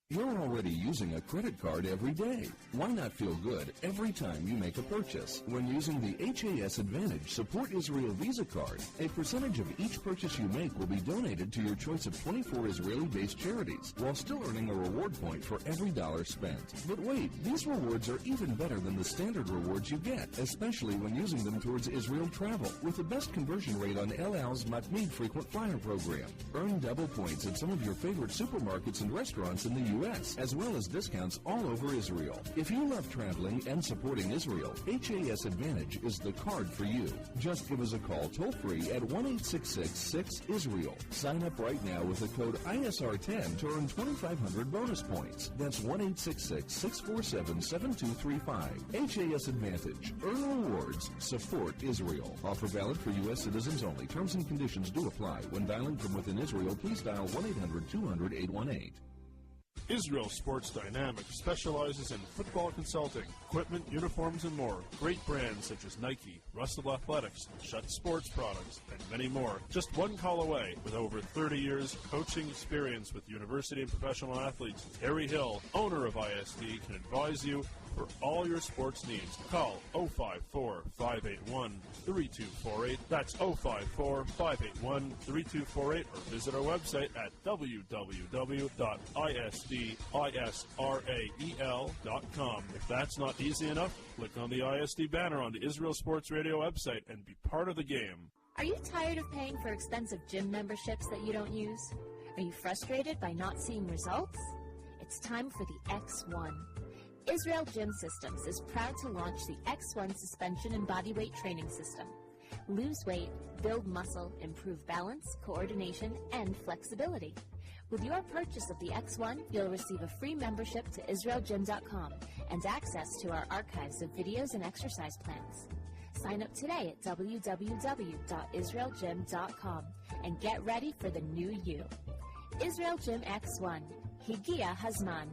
You're already using a credit card every day. Why not feel good every time you make a purchase? When using the HAS Advantage Support Israel Visa card, a percentage of each purchase you make will be donated to your choice of 24 Israeli-based charities, while still earning a reward point for every dollar spent. But wait, these rewards are even better than the standard rewards you get, especially when using them towards Israel travel, with the best conversion rate on El Al's Matmeed frequent flyer program. Earn double points at some of your favorite supermarkets and restaurants in the U.S., as well as discounts all over Israel. If you love traveling and supporting Israel, HAS Advantage is the card for you. Just give us a call toll-free at 1-866-6-ISRAEL. Sign up right now with the code ISR10 to earn 2,500 bonus points. That's 1-866-647-7235. HAS Advantage. Earn rewards. Support Israel. Offer valid for U.S. citizens only. Terms and conditions do apply. When dialing from within Israel, please dial 1-800-200-818. Israel Sports Dynamics specializes in football consulting, equipment, uniforms, and more. Great brands such as Nike, Russell Athletics, Shut Sports Products, and many more. Just one call away with over 30 years coaching experience with university and professional athletes. Harry Hill, owner of ISD, can advise you for all your sports needs. Call 054-581-3248. That's 054-581-3248 or visit our website at www.isdisrael.com. If that's not easy enough, click on the ISD banner on the Israel Sports Radio website and be part of the game. Are you tired of paying for expensive gym memberships that you don't use? Are you frustrated by not seeing results? It's time for the X1. Israel Gym Systems is proud to launch the X1 suspension and bodyweight training system. Lose weight, build muscle, improve balance, coordination, and flexibility. With your purchase of the X1, you'll receive a free membership to IsraelGym.com and access to our archives of videos and exercise plans. Sign up today at www.israelgym.com and get ready for the new you. Israel Gym X1. Higia Hazman.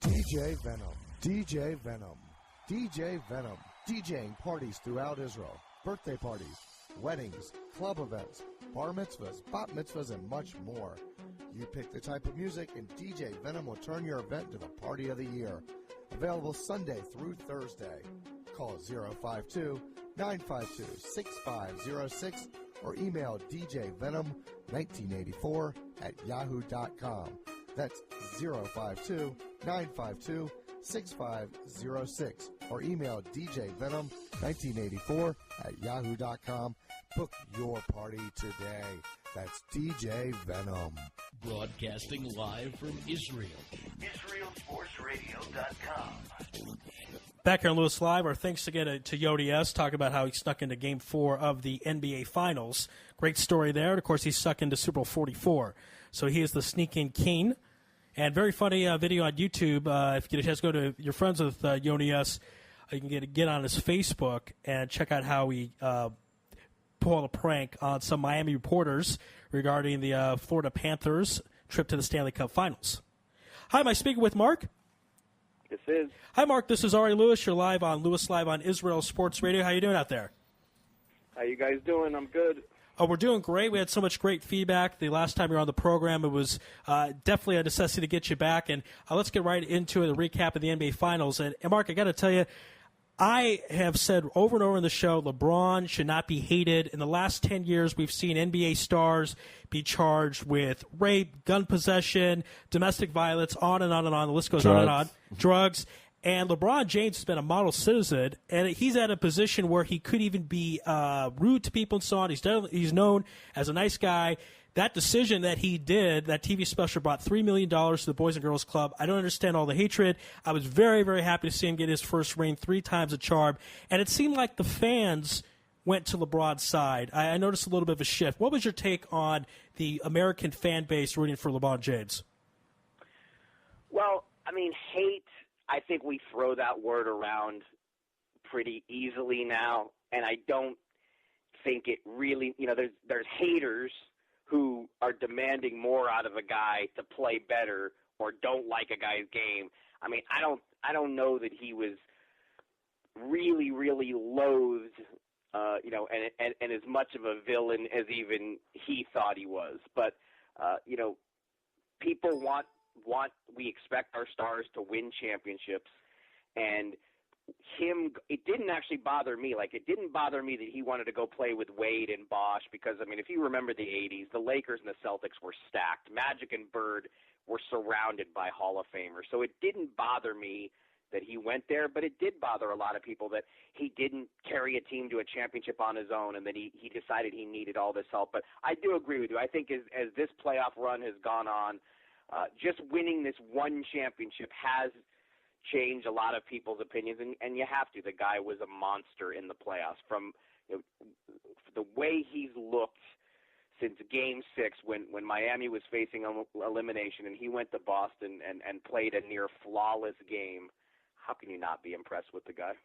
DJ Venom, DJ Venom, DJ Venom, DJing parties throughout Israel, birthday parties, weddings, club events, bar mitzvahs, bat mitzvahs, and much more. You pick the type of music, and DJ Venom will turn your event into the party of the year. Available Sunday through Thursday. Call 052-952-6506 or email djvenom1984@yahoo.com. That's 052-952-6506 or email djvenom1984@yahoo.com. Book your party today. That's DJ Venom. Broadcasting live from Israel. IsraelSportsRadio.com. Back here on Louis Live, our thanks again to Yodi S. Talk about how he snuck into Game 4 of the NBA Finals. Great story there. And, of course, he snuck into Super Bowl 44. So he is the sneak-in king. And very funny video on YouTube. If you get a chance to go to your friends with Yodi S., you can get on his Facebook and check out how he pulled a prank on some Miami reporters regarding the Florida Panthers' trip to the Stanley Cup Finals. Hi, am I speaking with Mark? This is. Hi, Mark. This is Ari Louis. You're live on Louis Live on Israel Sports Radio. How you doing out there? How you guys doing? I'm good. Oh, we're doing great. We had so much great feedback the last time you were on the program. It was definitely a necessity to get you back. And let's get right into the recap of the NBA Finals. And Mark, I got to tell you, I have said over and over in the show, LeBron should not be hated. In the last 10 years, we've seen NBA stars be charged with rape, gun possession, domestic violence, on and on and on. The list goes on and on. Drugs. And LeBron James has been a model citizen, and he's at a position where he could even be rude to people and so on. He's known as a nice guy. That decision that he did, that TV special, brought $3 million to the Boys and Girls Club. I don't understand all the hatred. I was very, very happy to see him get his first ring 3 times a charm. And it seemed like the fans went to LeBron's side. I noticed a little bit of a shift. What was your take on the American fan base rooting for LeBron James? Well, I mean, hate, I think we throw that word around pretty easily now. And I don't think it really, there's haters who are demanding more out of a guy to play better or don't like a guy's game. I mean, I don't know that he was really, really loathed, and as much of a villain as even he thought he was. But, people we expect our stars to win championships, and it didn't actually bother me. Like, it didn't bother me that he wanted to go play with Wade and Bosh because, I mean, if you remember the 80s, the Lakers and the Celtics were stacked. Magic and Bird were surrounded by Hall of Famers. So it didn't bother me that he went there, but it did bother a lot of people that he didn't carry a team to a championship on his own and that he decided he needed all this help. But I do agree with you. I think as this playoff run has gone on, just winning this one championship has change a lot of people's opinions, and you have to. The guy was a monster in the playoffs. From the way he's looked since Game 6 when Miami was facing elimination and he went to Boston and played a near flawless game, how can you not be impressed with the guy?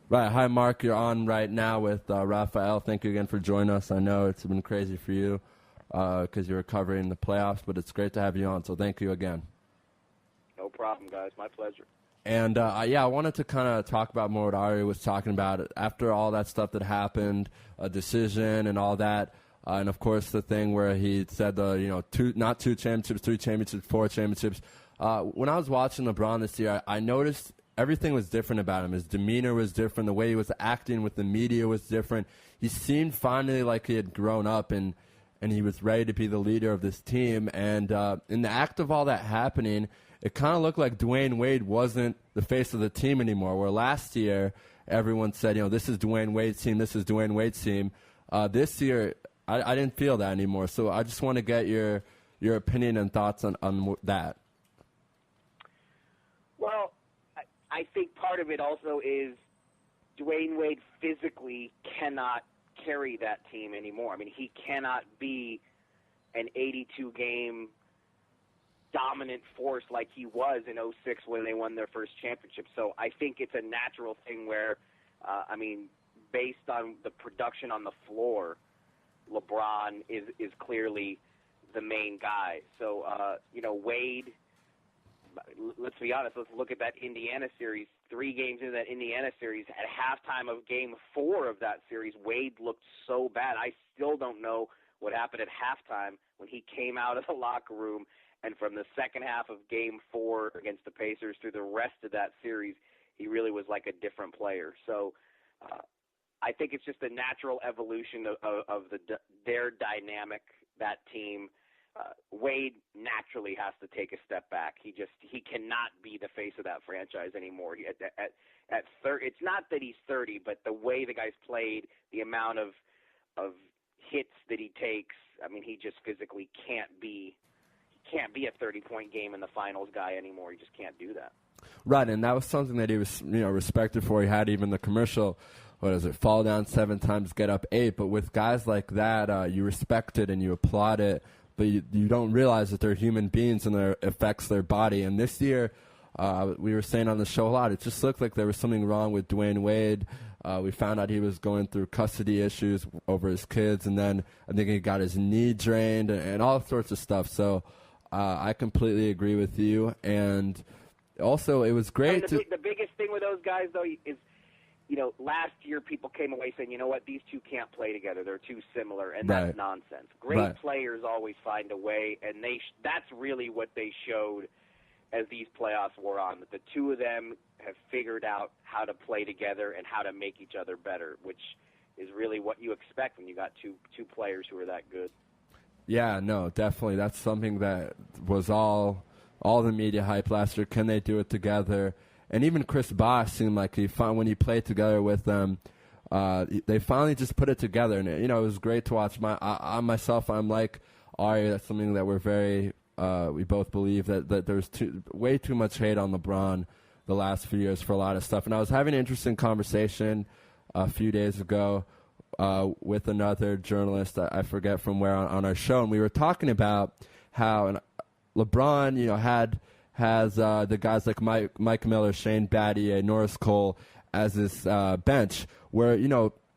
Right. Hi, Mark. You're on right now with Raphael. Thank you again for joining us. I know it's been crazy for you because you're covering the playoffs, but it's great to have you on, so thank you again. No problem, guys. My pleasure. And, I wanted to kind of talk about more what Ari was talking about. After all that stuff that happened, a decision and all that, and, of course, the thing where he said, not 2 championships, 3 championships, 4 championships. When I was watching LeBron this year, I noticed everything was different about him. His demeanor was different. The way he was acting with the media was different. He seemed finally like he had grown up and he was ready to be the leader of this team. And in the act of all that happening, it kind of looked like Dwayne Wade wasn't the face of the team anymore, where last year everyone said, this is Dwayne Wade's team, this is Dwayne Wade's team. This year, I didn't feel that anymore. So I just want to get your opinion and thoughts on that. Well, I think part of it also is Dwayne Wade physically cannot carry that team anymore. I mean, he cannot be an 82-game dominant force like he was in 06 when they won their first championship. So I think it's a natural thing where I mean, based on the production on the floor, LeBron is clearly the main guy. So, Wade, let's be honest, let's look at that Indiana series. 3 games into that Indiana series, at halftime of Game 4 of that series, Wade looked so bad. I still don't know what happened at halftime when he came out of the locker room, and from the second half of Game 4 against the Pacers through the rest of that series, he really was like a different player. So I think it's just a natural evolution of their dynamic, that team. Wade naturally has to take a step back. He cannot be the face of that franchise anymore. It's not that he's 30, but the way the guy's played, the amount of hits that he takes, I mean, he just physically can't be a 30-point game in the finals guy anymore. He just can't do that. Right, and that was something that he was, respected for. He had even the commercial, fall down 7 times, get up 8. But with guys like that, you respect it and you applaud it, but you don't realize that they're human beings and it affects their body. And this year, we were saying on the show a lot, it just looked like there was something wrong with Dwayne Wade. We found out he was going through custody issues over his kids, and then I think he got his knee drained and all sorts of stuff. So I completely agree with you. And also, it was great the biggest thing with those guys, though, is, last year people came away saying, you know what, these two can't play together. They're too similar, and that's nonsense. Great players always find a way, and that's really what they showed as these playoffs wore on, that the two of them have figured out how to play together and how to make each other better, which is really what you expect when you got two players who are that good. Yeah, no, definitely. That's something that was all the media hype last year. Can they do it together? And even Chris Bosh seemed like when he played together with them, they finally just put it together. And, it was great to watch. I'm like Ari. That's something that we're very we both believe that there's way too much hate on LeBron the last few years for a lot of stuff. And I was having an interesting conversation a few days ago with another journalist, I forget from where, on our show, and we were talking about how LeBron, has the guys like Mike Miller, Shane Battier, Norris Cole as his bench, where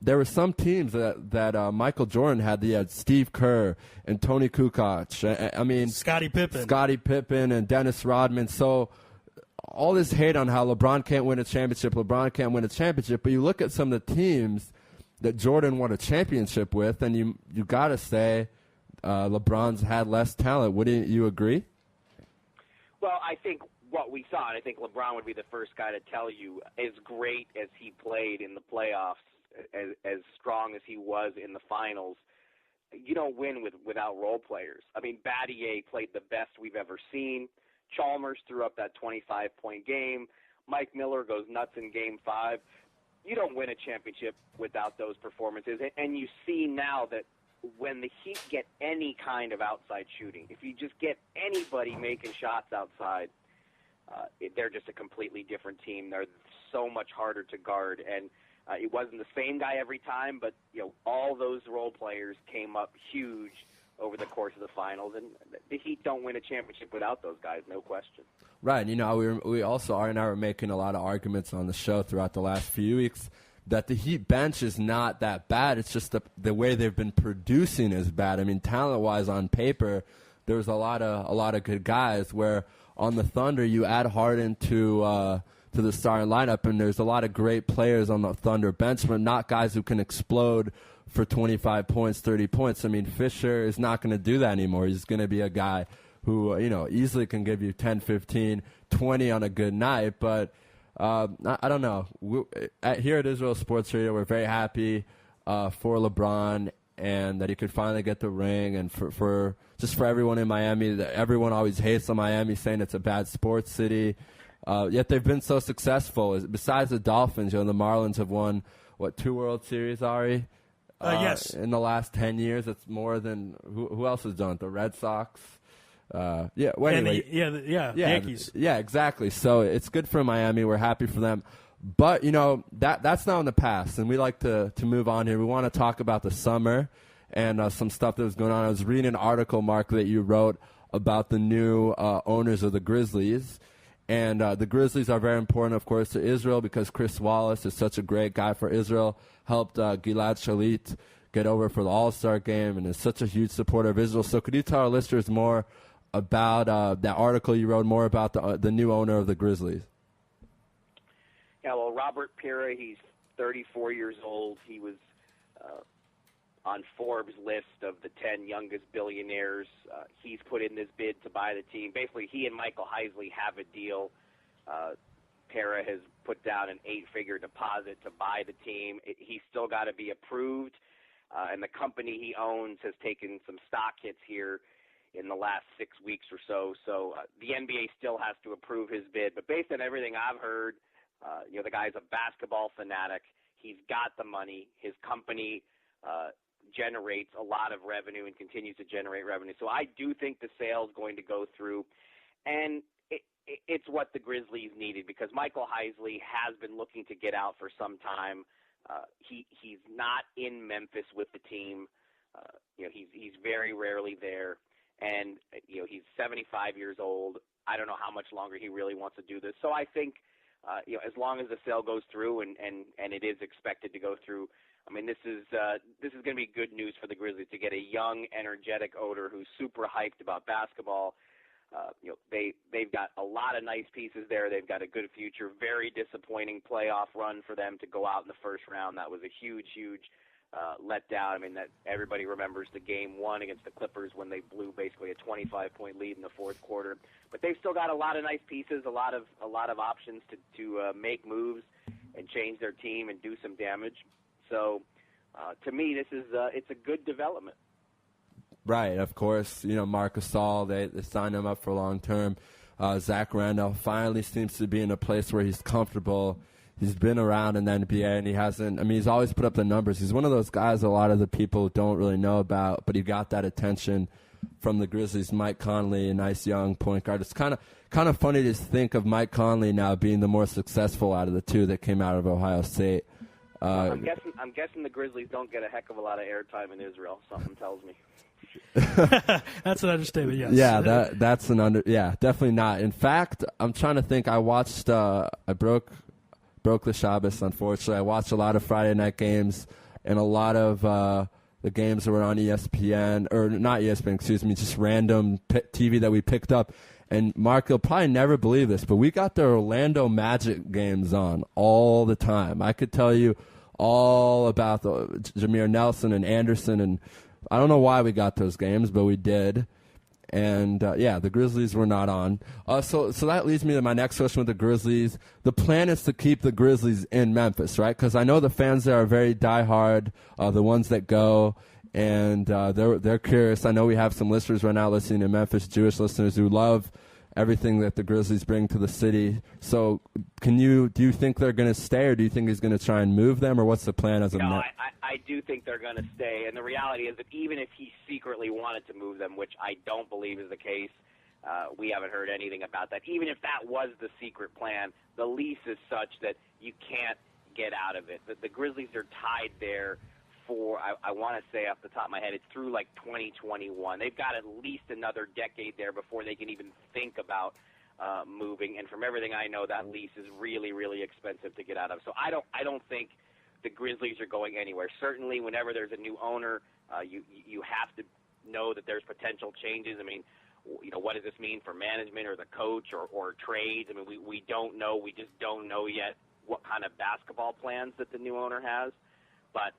there were some teams that Michael Jordan had. He had Steve Kerr and Tony Kukoc. I mean, Scottie Pippen and Dennis Rodman. So all this hate on how LeBron can't win a championship, but you look at some of the teams that Jordan won a championship with, and you got to say LeBron's had less talent. Wouldn't you agree? Well, I think what we saw, and I think LeBron would be the first guy to tell you, as great as he played in the playoffs, as strong as he was in the finals, you don't win without role players. I mean, Battier played the best we've ever seen. Chalmers threw up that 25-point game. Mike Miller goes nuts in Game 5. You don't win a championship without those performances. And you see now that when the Heat get any kind of outside shooting, if you just get anybody making shots outside, they're just a completely different team. They're so much harder to guard. And it wasn't the same guy every time, but all those role players came up huge over the course of the finals, and the Heat don't win a championship without those guys, no question. Right. We also, Ari and I were making a lot of arguments on the show throughout the last few weeks that the Heat bench is not that bad. It's just the way they've been producing is bad. I mean, talent-wise on paper, there's a lot of good guys, where on the Thunder you add Harden to the starting lineup, and there's a lot of great players on the Thunder bench, but not guys who can explode for 25 points, 30 points. I mean, Fisher is not going to do that anymore. He's going to be a guy who, easily can give you 10, 15, 20 on a good night. But I don't know. Here at Israel Sports Radio, we're very happy for LeBron and that he could finally get the ring. And for everyone in Miami, everyone always hates on Miami, saying it's a bad sports city. Yet they've been so successful. Besides the Dolphins, the Marlins have won, 2 World Series, Ari? Yes. In the last 10 years, it's more than who else has done it? The Red Sox. Yeah. Well, anyway, Yankees. Yeah, exactly. So it's good for Miami. We're happy for them. But that's now in the past, and we like to move on here. We want to talk about the summer and some stuff that was going on. I was reading an article, Mark, that you wrote about the new owners of the Grizzlies, And the Grizzlies are very important, of course, to Israel because Chris Wallace is such a great guy for Israel, helped Gilad Shalit get over for the All-Star game, and is such a huge supporter of Israel. So could you tell our listeners more about that article you wrote, more about the new owner of the Grizzlies? Yeah, well, Robert Pira, he's 34 years old. He was on Forbes' list of the 10 youngest billionaires. He's put in this bid to buy the team. Basically, he and Michael Heisley have a deal. Pera has put down an 8-figure deposit to buy the team. He's still got to be approved, and the company he owns has taken some stock hits here in the last 6 weeks or so. So the NBA still has to approve his bid. But based on everything I've heard, the guy's a basketball fanatic. He's got the money. His company generates a lot of revenue and continues to generate revenue. So I do think the sale is going to go through, and it's what the Grizzlies needed because Michael Heisley has been looking to get out for some time. He's not in Memphis with the team. He's very rarely there, and he's 75 years old. I don't know how much longer he really wants to do this. So I think as long as the sale goes through, and it is expected to go through, I mean, this is going to be good news for the Grizzlies to get a young, energetic owner who's super hyped about basketball. They've got a lot of nice pieces there. They've got a good future. Very disappointing playoff run for them to go out in the first round. That was a huge letdown. I mean, that everybody remembers the game 1 against the Clippers when they blew basically a 25-point lead in the fourth quarter. But they've still got a lot of nice pieces, a lot of options to make moves and change their team and do some damage. So, to me, this is it's a good development. Right, of course. Marc Gasol, they signed him up for long term. Zach Randolph finally seems to be in a place where he's comfortable. He's been around in the NBA, and he's always put up the numbers. He's one of those guys a lot of the people don't really know about, but he got that attention from the Grizzlies. Mike Conley, a nice young point guard. It's kind of funny to think of Mike Conley now being the more successful out of the two that came out of Ohio State. I'm guessing the Grizzlies don't get a heck of a lot of airtime in Israel. Something tells me. That's an understatement. Yes. Yeah, that's an definitely not. In fact, I'm trying to think. I watched. I broke the Shabbos. Unfortunately, I watched a lot of Friday night games and a lot of the games that were on ESPN or not ESPN. Excuse me, just random TV that we picked up. And Mark, you'll probably never believe this, but we got the Orlando Magic games on all the time. I could tell you all about the Jameer Nelson and Anderson, and I don't know why we got those games, but we did. And, the Grizzlies were not on. So that leads me to my next question with the Grizzlies. The plan is to keep the Grizzlies in Memphis, right? Because I know the fans there are very diehard, the ones that go. And they're curious. I know we have some listeners right now listening in Memphis, Jewish listeners who love everything that the Grizzlies bring to the city. So do you think they're going to stay, or do you think he's going to try and move them, or what's the plan as of now? I do think they're going to stay. And the reality is that even if he secretly wanted to move them, which I don't believe is the case, we haven't heard anything about that. Even if that was the secret plan, the lease is such that you can't get out of it. The Grizzlies are tied there for, I want to say off the top of my head, it's through like 2021. They've got at least another decade there before they can even think about moving. And from everything I know, that lease is really, really expensive to get out of. So I don't think the Grizzlies are going anywhere. Certainly, whenever there's a new owner, you have to know that there's potential changes. I mean, what does this mean for management or the coach or trades? I mean, we don't know. We just don't know yet what kind of basketball plans that the new owner has. But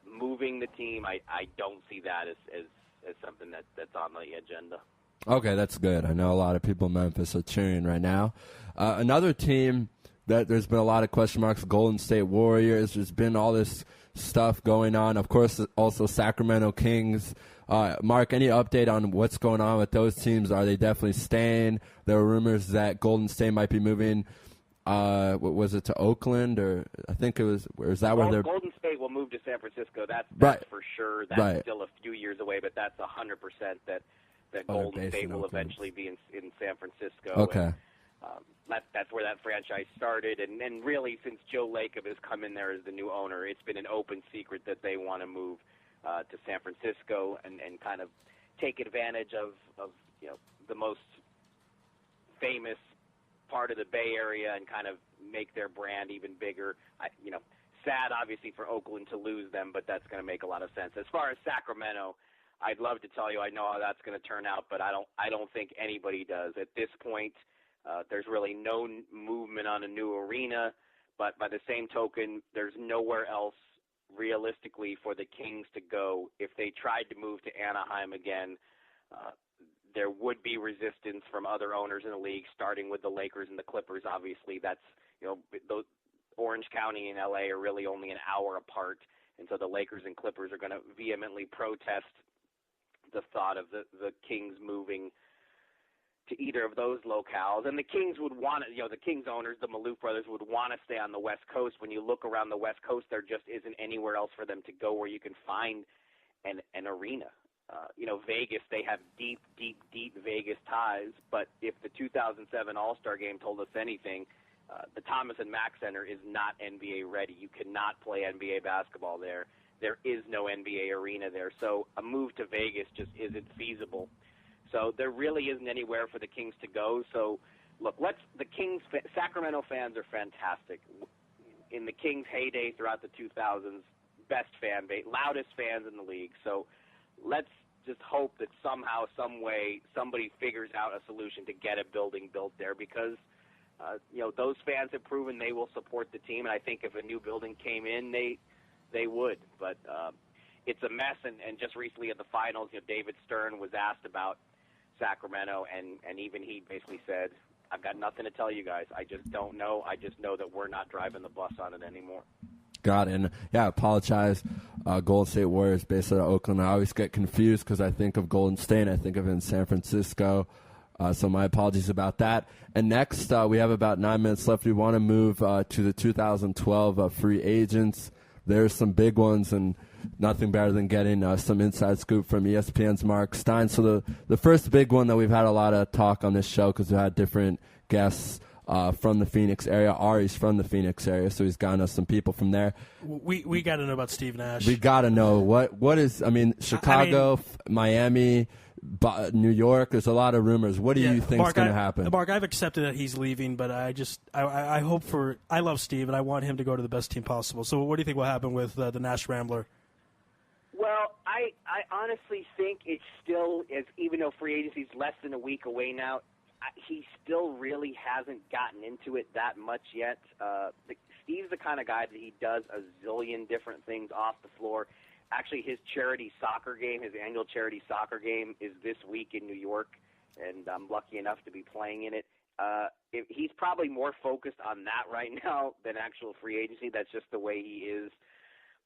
moving the team, I don't see that as something that's on the agenda. Okay, that's good. I know a lot of people in Memphis are cheering right now. Another team that there's been a lot of question marks, Golden State Warriors. There's been all this stuff going on. Of course, also Sacramento Kings. Mark, any update on what's going on with those teams? Are they definitely staying? There were rumors that Golden State might be moving. What was it, to Oakland, or I think it was? Or is that where they're? Golden State will move to San Francisco. That's right. For sure. That's still a few years away, but that's 100% that Golden State will eventually be in San Francisco. Okay. And, that's where that franchise started, and really since Joe Lacob has come in there as the new owner, it's been an open secret that they want to move to San Francisco and kind of take advantage of the most famous part of the Bay Area and kind of make their brand even bigger. Sad, obviously, for Oakland to lose them, but that's going to make a lot of sense. As far as Sacramento, I'd love to tell you I know how that's going to turn out, but I don't think anybody does. At this point, there's really no movement on a new arena, but by the same token, there's nowhere else realistically for the Kings to go. If they tried to move to Anaheim again, there would be resistance from other owners in the league, starting with the Lakers and the Clippers. Obviously, that's, those Orange County and LA are really only an hour apart, and so the Lakers and Clippers are going to vehemently protest the thought of the Kings moving to either of those locales. And the Kings would want to, the Kings owners, the Maloof brothers, would want to stay on the West Coast. When you look around the West Coast, there just isn't anywhere else for them to go where you can find an arena. Vegas, they have deep Vegas ties, but if the 2007 All-Star Game told us anything, the Thomas and Mack Center is not NBA ready. You cannot play NBA basketball there. There is no NBA arena there, so a move to Vegas just isn't feasible. So there really isn't anywhere for the Kings to go. So, look, Sacramento fans are fantastic. In the Kings' heyday throughout the 2000s, best fan base, loudest fans in the league. So let's just hope that somehow, some way, somebody figures out a solution to get a building built there because, those fans have proven they will support the team. And I think if a new building came in, they would. But it's a mess. And just recently at the finals, David Stern was asked about Sacramento, and even he basically said, I've got nothing to tell you guys. I just don't know. I just know that we're not driving the bus on it anymore. Got it. And, I apologize. Golden State Warriors based out of Oakland. I always get confused because I think of Golden State. I think of it in San Francisco. So my apologies about that. And next, we have about 9 minutes left. We want to move to the 2012 free agents. There's some big ones, and nothing better than getting some inside scoop from ESPN's Mark Stein. So the first big one that we've had a lot of talk on this show because we had different guests from the Phoenix area. Ari's from the Phoenix area, so he's gotten us some people from there. We got to know about Steve Nash. We got to know what is. Chicago, Miami, New York. There's a lot of rumors. What do you think is going to happen? Mark, I've accepted that he's leaving, but I hope I love Steve and I want him to go to the best team possible. So what do you think will happen with the Nash Rambler? Well, I honestly think it's still, even though free agency is less than a week away now, he still really hasn't gotten into it that much yet. Steve's the kind of guy that he does a zillion different things off the floor. Actually, his charity soccer game, his annual charity soccer game, is this week in New York, and I'm lucky enough to be playing in it. He's probably more focused on that right now than actual free agency. That's just the way he is.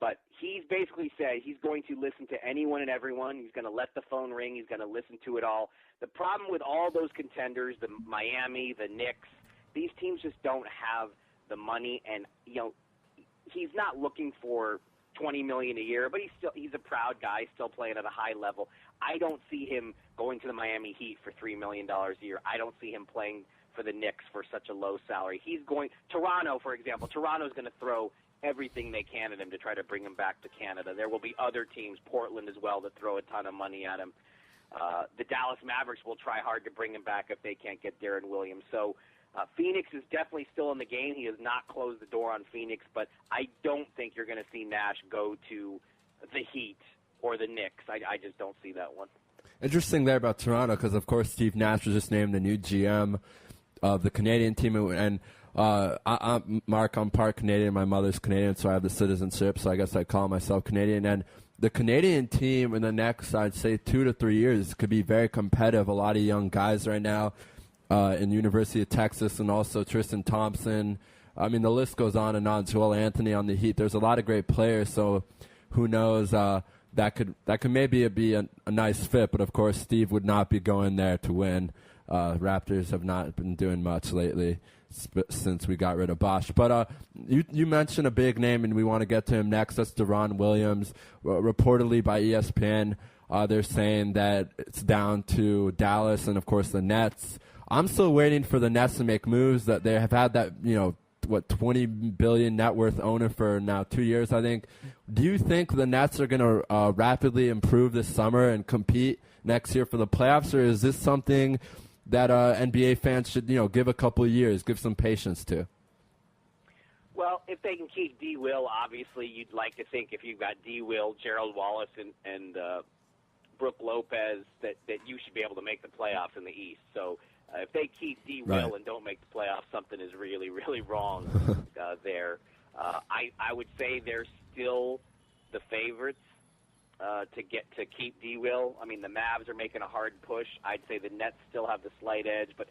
But he's basically said he's going to listen to anyone and everyone. He's going to let the phone ring. He's going to listen to it all. The problem with all those contenders, the Miami, the Knicks, these teams just don't have the money. And, he's not looking for $20 million a year, but he's a proud guy, still playing at a high level. I don't see him going to the Miami Heat for $3 million a year. I don't see him playing for the Knicks for such a low salary. Toronto, for example. Toronto's going to throw everything they can at him to try to bring him back to Canada. There will be other teams, Portland as well, that throw a ton of money at him. The Dallas Mavericks will try hard to bring him back if they can't get Darren Williams. So Phoenix is definitely still in the game. He has not closed the door on Phoenix, but I don't think you're going to see Nash go to the Heat or the Knicks. I just don't see that one. Interesting there about Toronto because, of course, Steve Nash was just named the new GM of the Canadian team, and Mark, I'm part Canadian. My mother's Canadian, so I have the citizenship, so I guess I call myself Canadian. And the Canadian team in the next, I'd say, 2 to 3 years could be very competitive. A lot of young guys right now in University of Texas and also Tristan Thompson. I mean, the list goes on and on. Joel Anthony on the Heat. There's a lot of great players, so who knows? That could maybe be a nice fit, but, of course, Steve would not be going there to win. Raptors have not been doing much lately since we got rid of Bosch. But you mentioned a big name, and we want to get to him next. That's Deron Williams. Reportedly by ESPN, they're saying that it's down to Dallas and, of course, the Nets. I'm still waiting for the Nets to make moves. That they have had that, $20 billion net worth owner for now 2 years, I think. Do you think the Nets are going to rapidly improve this summer and compete next year for the playoffs, or is this something that NBA fans should, give a couple of years, give some patience to? Well, if they can keep D. Will, obviously you'd like to think if you've got D. Will, Gerald Wallace, and Brooke Lopez, that you should be able to make the playoffs in the East. So if they keep D. Will and don't make the playoffs, something is really, really wrong there. I would say they're still the favorites to keep D. Will. I mean, the Mavs are making a hard push. I'd say the Nets still have the slight edge, but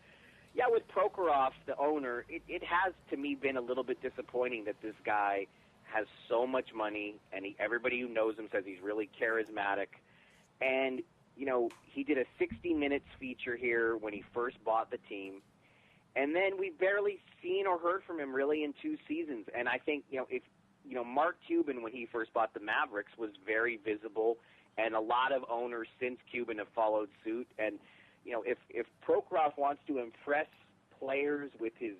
yeah, with Prokhorov, the owner, it has, to me, been a little bit disappointing that this guy has so much money, and everybody who knows him says he's really charismatic. And, he did a 60 Minutes feature here when he first bought the team, and then we've barely seen or heard from him really in 2 seasons. And I think, if Mark Cuban, when he first bought the Mavericks, was very visible, and a lot of owners since Cuban have followed suit. And if Prokhorov wants to impress players with his,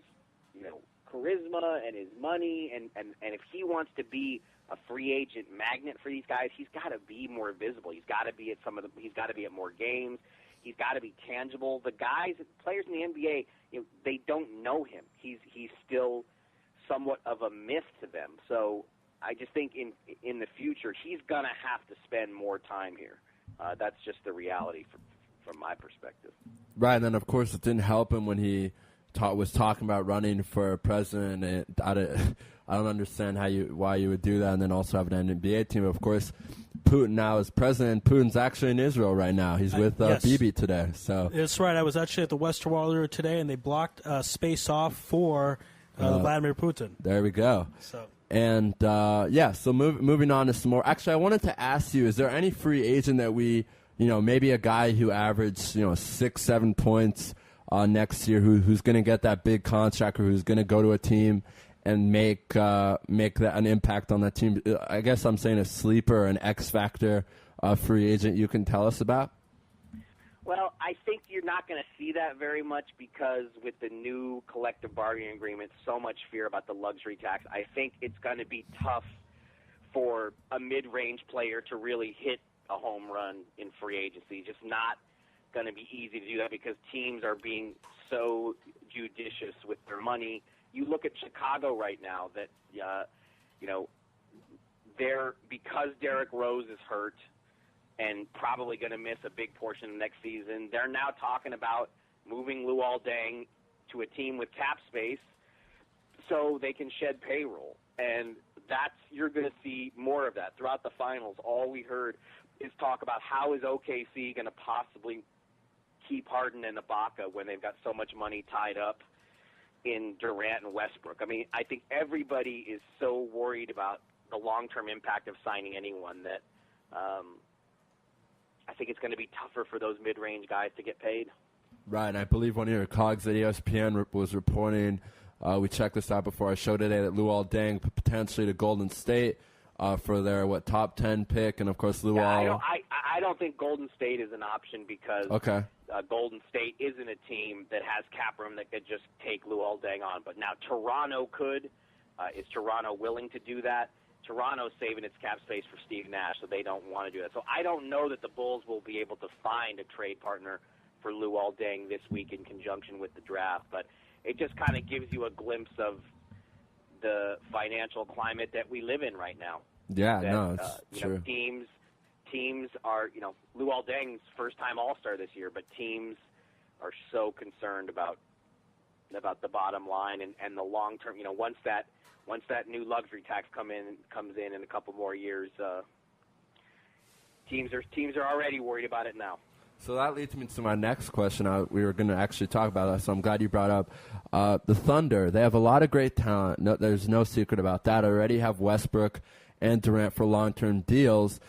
charisma and his money, and if he wants to be a free agent magnet for these guys, he's got to be more visible. He's got to be at he's got to be at more games. He's got to be tangible. The players in the NBA, they don't know him. He's still somewhat of a myth to them. So I just think in the future, he's gonna have to spend more time here. That's just the reality from my perspective. Right, and then of course it didn't help him when he was talking about running for president. And I don't understand why you would do that, and then also have an NBA team. Of course, Putin now is president. Putin's actually in Israel right now. He's with yes. Bibi today. So that's right. I was actually at the Western Wall earlier today, and they blocked space off for Vladimir Putin. There we go. So. And so moving on to some more. Actually, I wanted to ask you: is there any free agent that maybe a guy who averaged 6-7 points next year, who's going to get that big contract, or who's going to go to a team and make that an impact on that team? I guess I'm saying a sleeper, an X factor free agent you can tell us about. Well, I think you're not going to see that very much because with the new collective bargaining agreement, so much fear about the luxury tax. I think it's going to be tough for a mid-range player to really hit a home run in free agency. Just not going to be easy to do that because teams are being so judicious with their money. You look at Chicago right now that, because Derrick Rose is hurt and probably going to miss a big portion of next season, they're now talking about moving Luol Deng to a team with cap space so they can shed payroll. And you're going to see more of that throughout the finals. All we heard is talk about how is OKC going to possibly keep Harden and Ibaka when they've got so much money tied up in Durant and Westbrook. I mean, I think everybody is so worried about the long-term impact of signing anyone that I think it's going to be tougher for those mid-range guys to get paid. Right, and I believe one of your colleagues at ESPN was reporting, we checked this out before our show today, that Luol Deng potentially to Golden State for their top 10 pick, and of course Luol. Yeah, I don't think Golden State is an option because Golden State isn't a team that has cap room that could just take Luol Deng on. But now Toronto could. Is Toronto willing to do that? Toronto's saving its cap space for Steve Nash, so they don't want to do that. So I don't know that the Bulls will be able to find a trade partner for Luol Deng this week in conjunction with the draft. But it just kind of gives you a glimpse of the financial climate that we live in right now. Yeah, it's true. Teams are, Luol Deng's first-time All-Star this year, but teams are so concerned about the bottom line and the long term. Once that new luxury tax comes in a couple more years, teams are already worried about it now. So that leads me to my next question. We were going to actually talk about that, so I'm glad you brought up the Thunder. They have a lot of great talent. No, there's no secret about that. Already have Westbrook and Durant for long-term deals.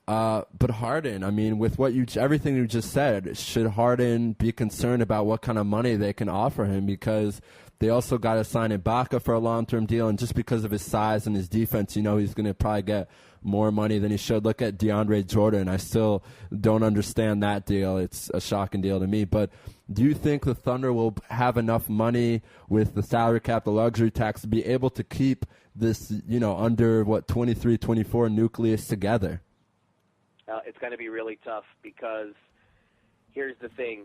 But Harden, I mean, with everything you just said, should Harden be concerned about what kind of money they can offer him? Because they also got to sign Ibaka for a long-term deal, and just because of his size and his defense, he's going to probably get more money than he should. Look at DeAndre Jordan. I still don't understand that deal. It's a shocking deal to me. But do you think the Thunder will have enough money with the salary cap, the luxury tax, to be able to keep this, under 23, 24 nucleus together? It's going to be really tough because here's the thing.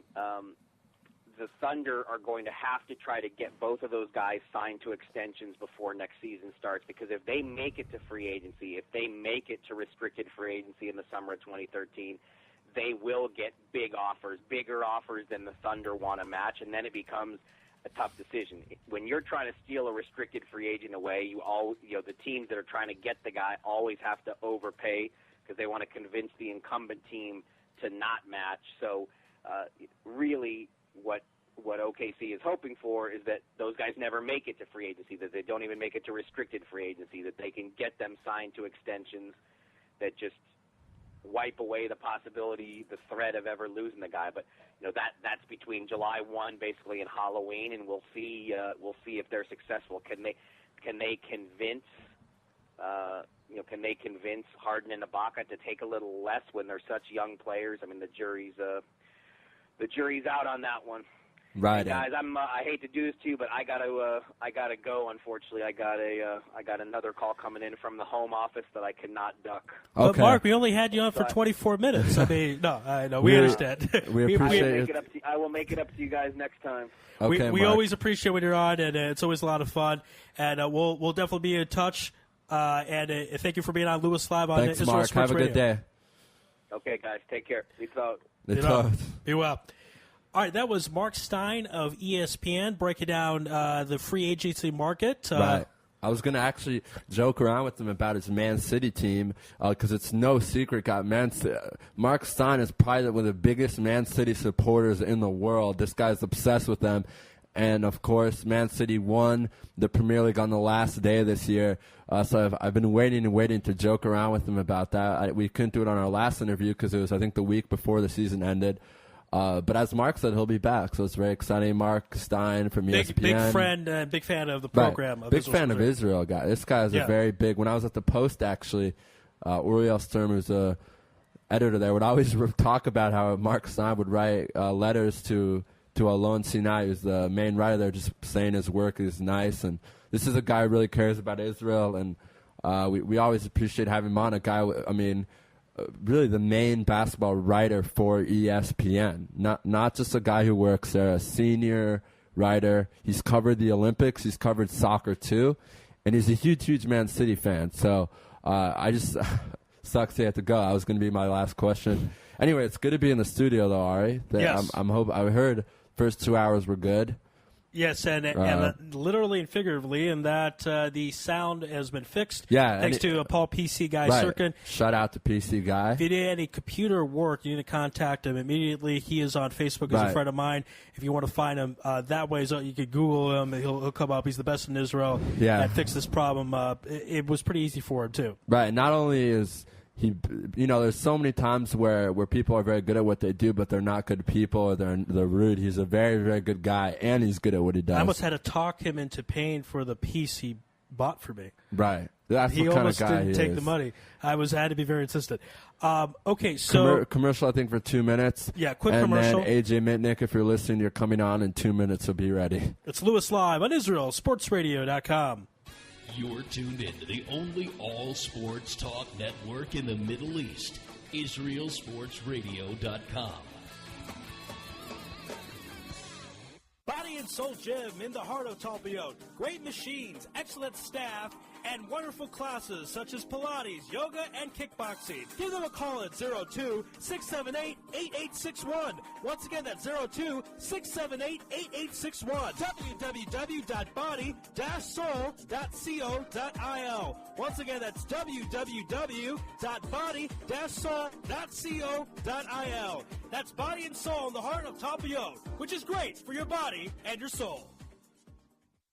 the Thunder are going to have to try to get both of those guys signed to extensions before next season starts, because if they make it to free agency, if they make it to restricted free agency in the summer of 2013, they will get big offers, bigger offers than the Thunder want to match, and then it becomes a tough decision. When you're trying to steal a restricted free agent away, the teams that are trying to get the guy always have to overpay because they want to convince the incumbent team to not match. So really what OKC is hoping for is that those guys never make it to free agency, that they don't even make it to restricted free agency, that they can get them signed to extensions that just wipe away the possibility, the threat of ever losing the guy. But that's between July 1 basically and Halloween, and we'll see if they're successful. Can they convince Harden and Ibaka to take a little less when they're such young players? I mean, the jury's out on that one. Right, hey guys. I hate to do this to you, but I gotta go. Unfortunately, I got another call coming in from the home office that I cannot duck. Okay. But Mark, we only had you on for 24 minutes. I mean, no, I know we understand. We appreciate it. I will make it up to you guys next time. Okay, we always appreciate when you're on, and it's always a lot of fun. And we'll definitely be in touch. And thank you for being on Louis Live on Thanks, Israel Mark. Sports Have a Radio. good day. Okay, guys. Take care. Peace out. Be well. All right, that was Mark Stein of ESPN breaking down the free agency market. Right. I was going to actually joke around with him about his Man City team because it's no secret. Mark Stein is probably one of the biggest Man City supporters in the world. This guy's obsessed with them. And, of course, Man City won the Premier League on the last day of this year. So I've been waiting to joke around with him about that. We couldn't do it on our last interview because it was, I think, the week before the season ended. But as Mark said, he'll be back, so it's very exciting. Mark Stein from ESPN. Big friend and big fan of the program. Right. Big fan of Israel guy. This guy is a very big. When I was at the Post, actually, Uriel Sturm, who's a editor there, would always talk about how Mark Stein would write letters to Alon Sinai, who's the main writer there, just saying his work is nice. And this is a guy who really cares about Israel, and we always appreciate having him on. A guy, really the main basketball writer for ESPN, not just a guy who works there, a senior writer. He's covered the Olympics, he's covered soccer too, and he's a huge Man City fan. So I just sucks to have to go. I was going to be my last question. Anyway, it's good to be in the studio though, Ari. Yes. I heard first 2 hours were good. Yes, and literally and figuratively, and that the sound has been fixed. Yeah, thanks to Paul PC Guy right. Cirkin. Shout out to PC Guy. If you need any computer work, you need to contact him immediately. He is on Facebook as a friend of mine. If you want to find him that way, so you could Google him. He'll come up. He's the best in Israel. Yeah, and fix this problem. It was pretty easy for him too. Right. Not only is he, there's so many times where people are very good at what they do, but they're not good people or they're rude. He's a very, very good guy, and he's good at what he does. I almost had to talk him into paying for the piece he bought for me. Right. That's he the kind of almost guy didn't he take is. the money. I had to be very insistent. Okay, so commercial, I think, for 2 minutes. Yeah, quick and commercial. And then AJ Mitnick, if you're listening, you're coming on in 2 minutes, so be ready. It's Louis Live on IsraelSportsRadio.com. You're tuned in to the only all-sports talk network in the Middle East, IsraelSportsRadio.com. Body and Soul Gym in the heart of Talpiot. Great machines, excellent staff, and wonderful classes such as Pilates, yoga, and kickboxing. Give them a call at 02-678-8861. Once again, that's 02-678-8861. www.body-soul.co.il. Once again, that's www.body-soul.co.il. That's Body and Soul in the heart of Talpiot, which is great for your body and your soul.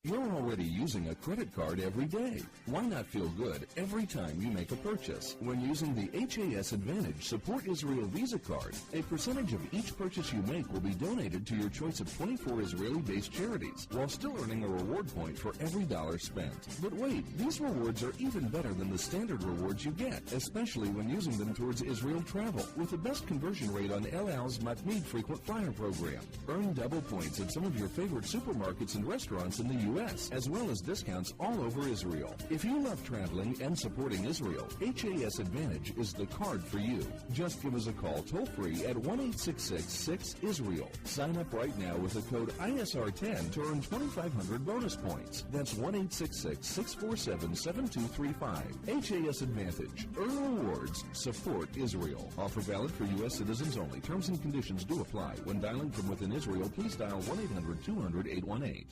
You're already using a credit card every day. Why not feel good every time you make a purchase? When using the HAS Advantage Support Israel Visa card, a percentage of each purchase you make will be donated to your choice of 24 Israeli-based charities, while still earning a reward point for every dollar spent. But wait, these rewards are even better than the standard rewards you get, especially when using them towards Israel travel, with the best conversion rate on El Al's Matmeed frequent flyer program. Earn double points at some of your favorite supermarkets and restaurants in the U.S., as well as discounts all over Israel. If you love traveling and supporting Israel, HAS Advantage is the card for you. Just give us a call toll-free at 1-866-6-ISRAEL. Sign up right now with the code ISR10 to earn 2,500 bonus points. That's 1-866-647-7235. HAS Advantage. Earn rewards. Support Israel. Offer valid for U.S. citizens only. Terms and conditions do apply. When dialing from within Israel, please dial 1-800-200-818.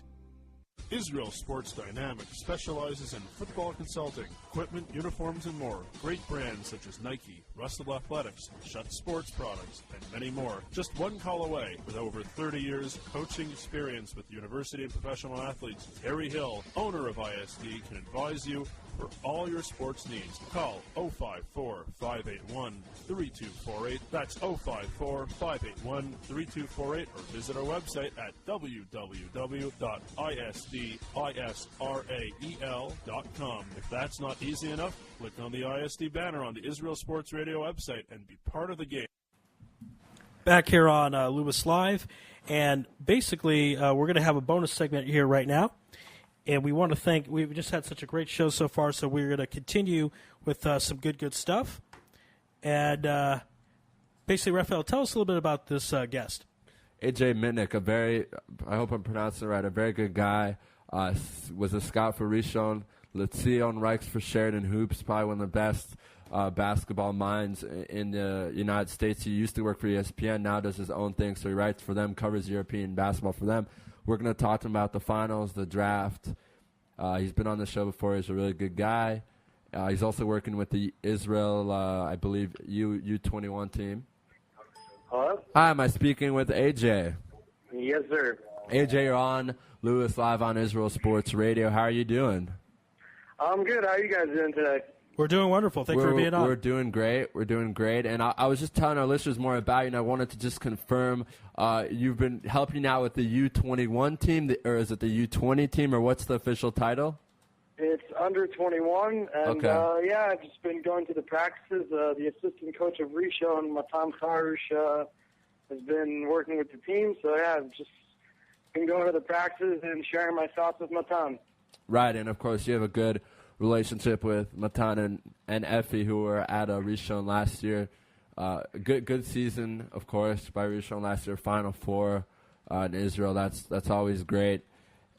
Israel Sports Dynamics specializes in football consulting, equipment, uniforms, and more. Great brands such as Nike, Russell Athletics, Shutt Sports Products, and many more. Just one call away. With over 30 years coaching experience with university and professional athletes, Terry Hill, owner of ISD, can advise you for all your sports needs. Call 054-581-3248. That's 054-581-3248, or visit our website at www.isdisrael.com. If that's not easy enough, click on the ISD banner on the Israel Sports Radio website and be part of the game. Back here on Louis Live, and basically we're going to have a bonus segment here right now. And we want to thank, we've just had such a great show so far, so we're going to continue with some good stuff. And basically, Raphael, tell us a little bit about this guest. AJ Mitnick, I hope I'm pronouncing it right, a very good guy. Was a scout for Rishon LeZion, writes for Sheridan Hoops, probably one of the best basketball minds in the United States. He used to work for ESPN, now does his own thing, so he writes for them, covers European basketball for them. We're going to talk to him about the finals, the draft. He's been on the show before. He's a really good guy. He's also working with the Israel, I believe, U21 team. Hello? Hi, am I speaking with AJ? Yes, sir. AJ, you're on Louis Live on Israel Sports Radio. How are you doing? I'm good. How are you guys doing today? We're doing wonderful. Thanks for being on. We're doing great. We're doing great. And I was just telling our listeners more about you, and I wanted to just confirm you've been helping out with the U21 team, or is it the U20 team, or what's the official title? It's under 21, and Okay. I've just been going to the practices. The assistant coach of Rishon, Matan Farush, has been working with the team. So, I've just been going to the practices and sharing my thoughts with Matan. Right, and of course you have a good relationship with Matan and Effie, who were at Rishon last year. Good season, of course, by Rishon last year. Final Four in Israel. That's always great.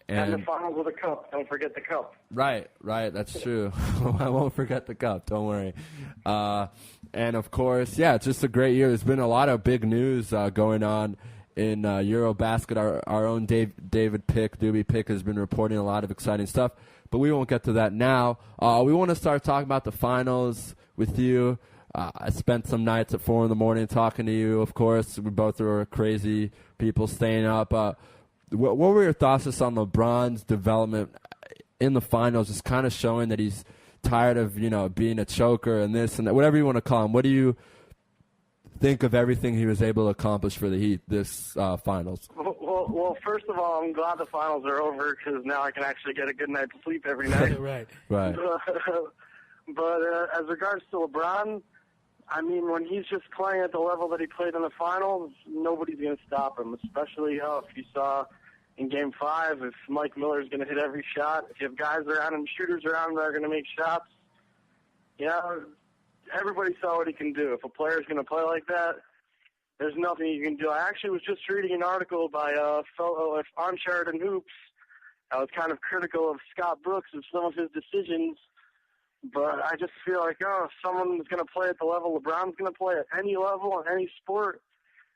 And the finals with a cup. Don't forget the cup. Right. That's true. I won't forget the cup. Don't worry. And of course, it's just a great year. There's been a lot of big news going on in Eurobasket. Our own David Pick, Doobie Pick, has been reporting a lot of exciting stuff. But we won't get to that now. We want to start talking about the finals with you. I spent some nights at 4 a.m. talking to you, of course. We both were crazy people staying up. What were your thoughts just on LeBron's development in the finals, just kind of showing that he's tired of, being a choker and this and that, whatever you want to call him? What do you think of everything he was able to accomplish for the Heat this finals? Well, first of all, I'm glad the finals are over because now I can actually get a good night's sleep every night. Right. But as regards to LeBron, I mean, when he's just playing at the level that he played in the finals, nobody's going to stop him, especially if you saw in Game 5, if Mike Miller's going to hit every shot, if you have guys around him, shooters around him that are going to make shots, everybody saw what he can do. If a player's going to play like that, there's nothing you can do. I actually was just reading an article by a fellow on Sheridan Hoops. I was kind of critical of Scott Brooks and some of his decisions, but I just feel like, if someone's going to play at the level LeBron's going to play at any level, in any sport,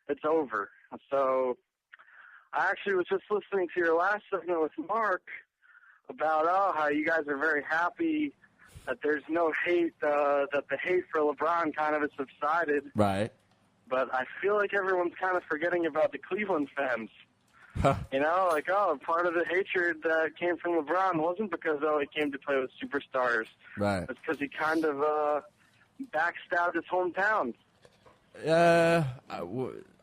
it's over. So I actually was just listening to your last segment with Mark about how you guys are very happy that there's no hate, that the hate for LeBron kind of has subsided. Right. But I feel like everyone's kind of forgetting about the Cleveland fans. Part of the hatred that came from LeBron wasn't because, he came to play with superstars. Right. It's because he kind of backstabbed his hometown.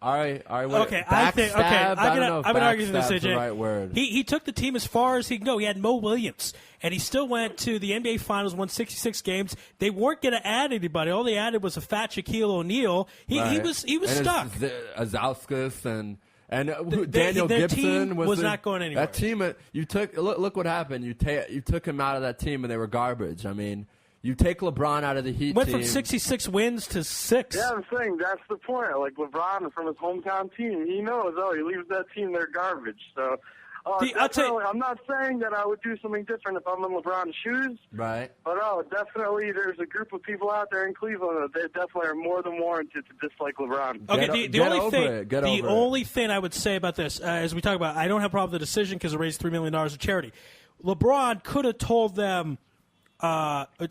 All right. Okay, I'm going to argue this, AJ. The right word. He took the team as far as he could go. He had Mo Williams, and he still went to the NBA Finals, won 66 games. They weren't going to add anybody. All they added was a fat Shaquille O'Neal. He was stuck. Azauskas And Daniel their Gibson team was not going anywhere. That team, you took look what happened. You took him out of that team, and they were garbage. I mean, you take LeBron out of the Heat Went team. from 66 wins to 6. Yeah, I'm saying that's the point. Like LeBron from his hometown team, he knows. Oh, he leaves that team, they're garbage. So. I'm not saying that I would do something different if I'm in LeBron's shoes. Right. But definitely there's a group of people out there in Cleveland that they definitely are more than warranted to dislike LeBron. Okay, the only thing I would say about this, as we talk about, I don't have a problem with the decision because it raised $3 million of charity. LeBron could have told them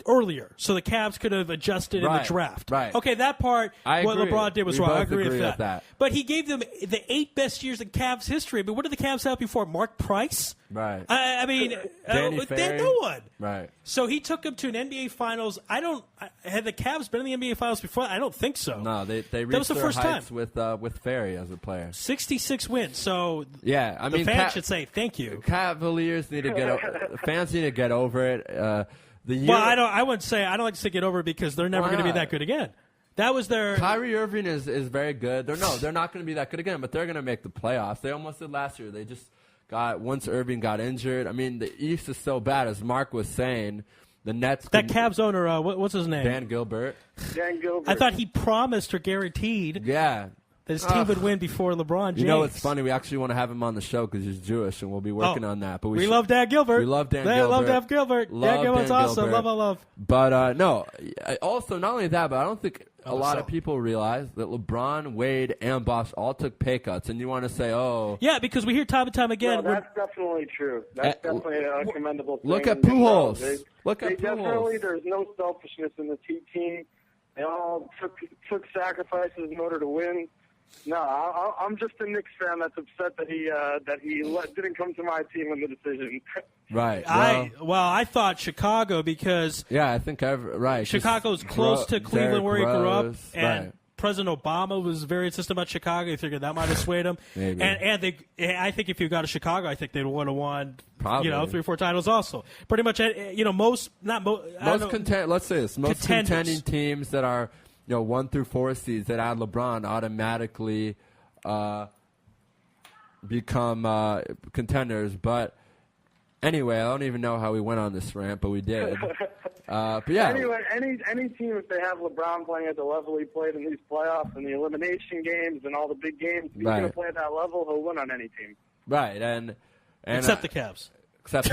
earlier, so the Cavs could have adjusted in the draft. Right. Okay, that part, what agree. LeBron did was We wrong. I both agree agree with with that. But he gave them the 8 best years in Cavs history. I mean, what did the Cavs have before? Mark Price? Right. I mean, Danny they had Ferry. no one. Right. So he took them to an NBA Finals. Had the Cavs been in the NBA Finals before? I don't think so. No, they that reached was the their first heights time. with Ferry as a player. 66 wins. So yeah, I mean, the fans should say thank you. Cavaliers need to get fans need to get over it. I wouldn't say I don't like to say get over it because they're never going to be that good again. That was their. Kyrie Irving is very good. They're not going to be that good again, but they're going to make the playoffs. They almost did last year. They just once Irving got injured. I mean, the East is so bad, as Mark was saying. The Nets. That Cavs owner, what's his name? Dan Gilbert. I thought he promised or guaranteed. Yeah. That his team would win before LeBron James. You know, it's funny. We actually want to have him on the show because he's Jewish, and we'll be working on that. But we love Dan Gilbert. We love Dan Gilbert. Love Dan Gilbert. Dan Gilbert's awesome. Love. But no, also not only that, but I don't think a lot of people realize that LeBron, Wade, and Bosh all took pay cuts. And you want to say, yeah, because we hear time and time again. No, that's definitely true. That's definitely a commendable thing. Look at Pujols. There's no selfishness in the team. They all took sacrifices in order to win. No, I'm just a Knicks fan that's upset that he didn't come to my team in the decision. Right. I thought Chicago because I think Chicago's close to Cleveland where he grew up, and right. President Obama was very insistent about Chicago. He figured that might have swayed him. Maybe. And I think if you got to Chicago, I think they would have won. Probably. 3 or 4 titles also. Pretty much, most contending teams that are 1 through 4 seeds that add LeBron automatically become contenders. But anyway, I don't even know how we went on this rant, but we did. But yeah. Anyway, any team, if they have LeBron playing at the level he played in these playoffs and the elimination games and all the big games, he's going to play at that level, he'll win on any team. Right, and except the Cavs. Except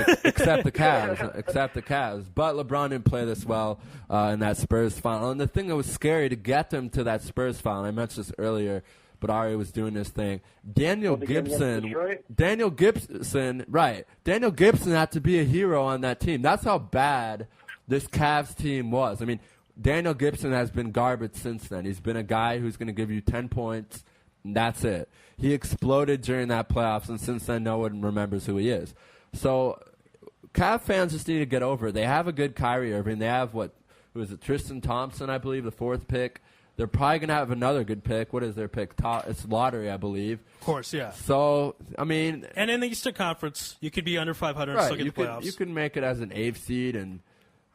the Cavs. But LeBron didn't play this well in that Spurs final. And the thing that was scary to get them to that Spurs final, I mentioned this earlier, but Ari was doing this thing. Daniel Gibson had to be a hero on that team. That's how bad this Cavs team was. I mean, Daniel Gibson has been garbage since then. He's been a guy who's going to give you 10 points, and that's it. He exploded during that playoffs, and since then no one remembers who he is. So Cav fans just need to get over it. They have a good Kyrie Irving. They have Tristan Thompson, I believe, the 4th pick. They're probably going to have another good pick. What is their pick? It's lottery, I believe. Of course, yeah. So, I mean... And in the Eastern Conference, you could be under 500 and still get the playoffs. You can make it as an 8th seed. And,